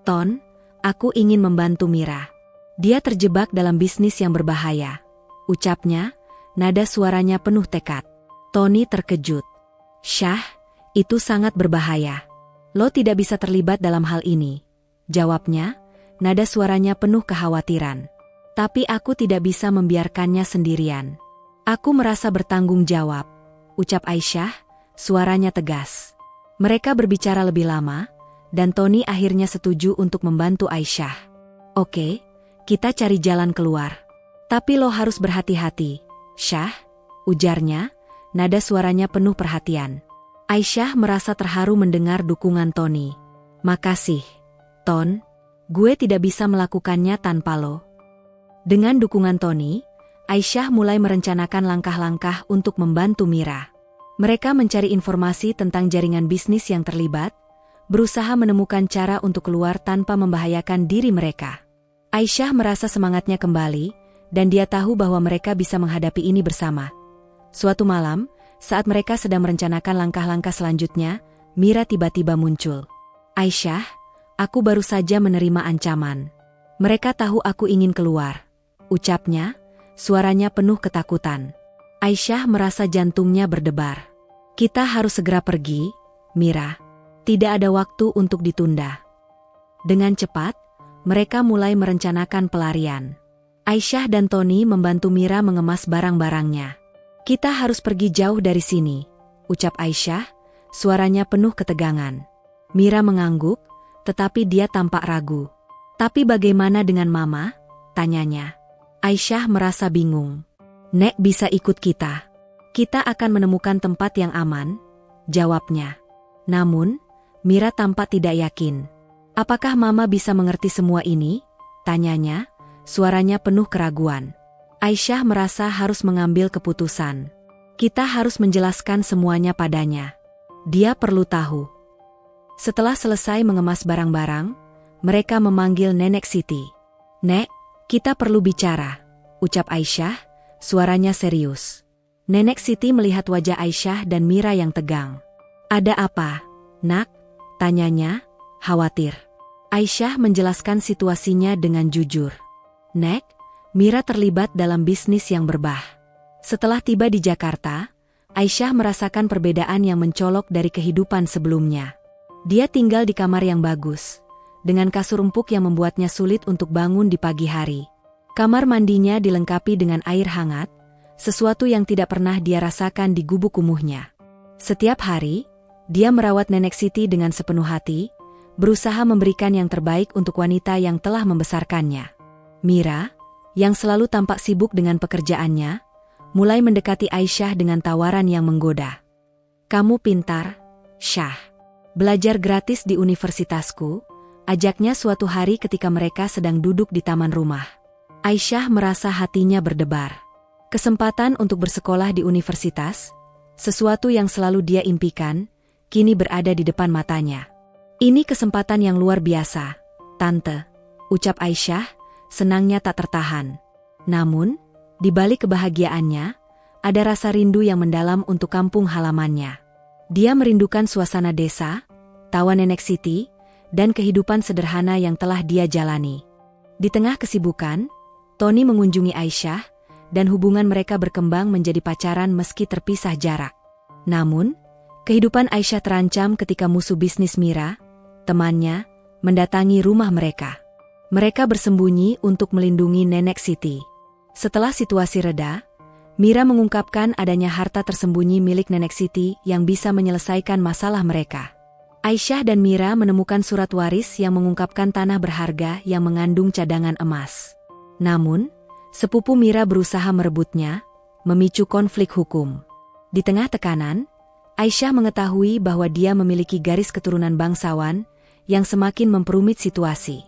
Speaker 1: Ton, aku ingin membantu Mira. Dia terjebak dalam bisnis yang berbahaya, ucapnya, nada suaranya penuh tekad. Tony terkejut. Syah, itu sangat berbahaya. Lo tidak bisa terlibat dalam hal ini, jawabnya, nada suaranya penuh kekhawatiran. Tapi aku tidak bisa membiarkannya sendirian. Aku merasa bertanggung jawab, ucap Aisyah, suaranya tegas. Mereka berbicara lebih lama, dan Tony akhirnya setuju untuk membantu Aisyah. Oke, kita cari jalan keluar. Tapi lo harus berhati-hati, Syah, ujarnya, nada suaranya penuh perhatian. Aisyah merasa terharu mendengar dukungan Tony. Makasih, Ton. Gue tidak bisa melakukannya tanpa lo. Dengan dukungan Tony, Aisyah mulai merencanakan langkah-langkah untuk membantu Mira. Mereka mencari informasi tentang jaringan bisnis yang terlibat, berusaha menemukan cara untuk keluar tanpa membahayakan diri mereka. Aisyah merasa semangatnya kembali, dan dia tahu bahwa mereka bisa menghadapi ini bersama. Suatu malam, saat mereka sedang merencanakan langkah-langkah selanjutnya, Mira tiba-tiba muncul. Aisyah, aku baru saja menerima ancaman. Mereka tahu aku ingin keluar, ucapnya, suaranya penuh ketakutan. Aisyah merasa jantungnya berdebar. Kita harus segera pergi, Mira. Tidak ada waktu untuk ditunda. Dengan cepat, mereka mulai merencanakan pelarian. Aisyah dan Tony membantu Mira mengemas barang-barangnya. "Kita harus pergi jauh dari sini," ucap Aisyah, suaranya penuh ketegangan. Mira mengangguk, tetapi dia tampak ragu. "Tapi bagaimana dengan Mama?" tanyanya. Aisyah merasa bingung. "Nek bisa ikut kita. Kita akan menemukan tempat yang aman," jawabnya. Namun, Mira tampak tidak yakin. "Apakah Mama bisa mengerti semua ini?" tanyanya, suaranya penuh keraguan. Aisyah merasa harus mengambil keputusan. "Kita harus menjelaskan semuanya padanya. Dia perlu tahu." Setelah selesai mengemas barang-barang, mereka memanggil Nenek Siti. "Nek, kita perlu bicara," ucap Aisyah, suaranya serius. Nenek Siti melihat wajah Aisyah dan Mira yang tegang. "Ada apa, Nak?" tanyanya, khawatir. Aisyah menjelaskan situasinya dengan jujur. "Nek, Mira terlibat dalam bisnis yang berbah." Setelah tiba di Jakarta, Aisyah merasakan perbedaan yang mencolok dari kehidupan sebelumnya. Dia tinggal di kamar yang bagus, dengan kasur empuk yang membuatnya sulit untuk bangun di pagi hari. Kamar mandinya dilengkapi dengan air hangat, sesuatu yang tidak pernah dia rasakan di gubuk kumuhnya. Setiap hari, dia merawat Nenek Siti dengan sepenuh hati, berusaha memberikan yang terbaik untuk wanita yang telah membesarkannya. Mira, yang selalu tampak sibuk dengan pekerjaannya, mulai mendekati Aisyah dengan tawaran yang menggoda. "Kamu pintar, Syah. Belajar gratis di universitasku," ajaknya suatu hari ketika mereka sedang duduk di taman rumah. Aisyah merasa hatinya berdebar. Kesempatan untuk bersekolah di universitas, sesuatu yang selalu dia impikan, kini berada di depan matanya. "Ini kesempatan yang luar biasa, Tante," ucap Aisyah, senangnya tak tertahan. Namun, di balik kebahagiaannya, ada rasa rindu yang mendalam untuk kampung halamannya. Dia merindukan suasana desa, tawa Nenek Siti, dan kehidupan sederhana yang telah dia jalani. Di tengah kesibukan, Tony mengunjungi Aisyah, dan hubungan mereka berkembang menjadi pacaran meski terpisah jarak. Namun, kehidupan Aisyah terancam ketika musuh bisnis Mira, temannya, mendatangi rumah mereka. Mereka bersembunyi untuk melindungi Nenek Siti. Setelah situasi reda, Mira mengungkapkan adanya harta tersembunyi milik Nenek Siti yang bisa menyelesaikan masalah mereka. Aisyah dan Mira menemukan surat waris yang mengungkapkan tanah berharga yang mengandung cadangan emas. Namun, sepupu Mira berusaha merebutnya, memicu konflik hukum. Di tengah tekanan, Aisyah mengetahui bahwa dia memiliki garis keturunan bangsawan yang semakin memperumit situasi.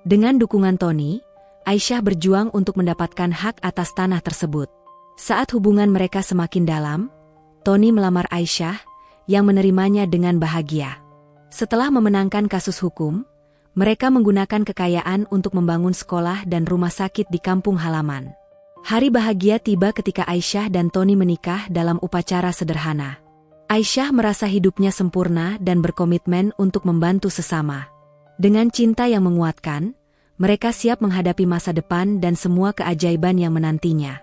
Speaker 1: Dengan dukungan Tony, Aisyah berjuang untuk mendapatkan hak atas tanah tersebut. Saat hubungan mereka semakin dalam, Tony melamar Aisyah, yang menerimanya dengan bahagia. Setelah memenangkan kasus hukum, mereka menggunakan kekayaan untuk membangun sekolah dan rumah sakit di kampung halaman. Hari bahagia tiba ketika Aisyah dan Tony menikah dalam upacara sederhana. Aisyah merasa hidupnya sempurna dan berkomitmen untuk membantu sesama. Dengan cinta yang menguatkan, mereka siap menghadapi masa depan dan semua keajaiban yang menantinya.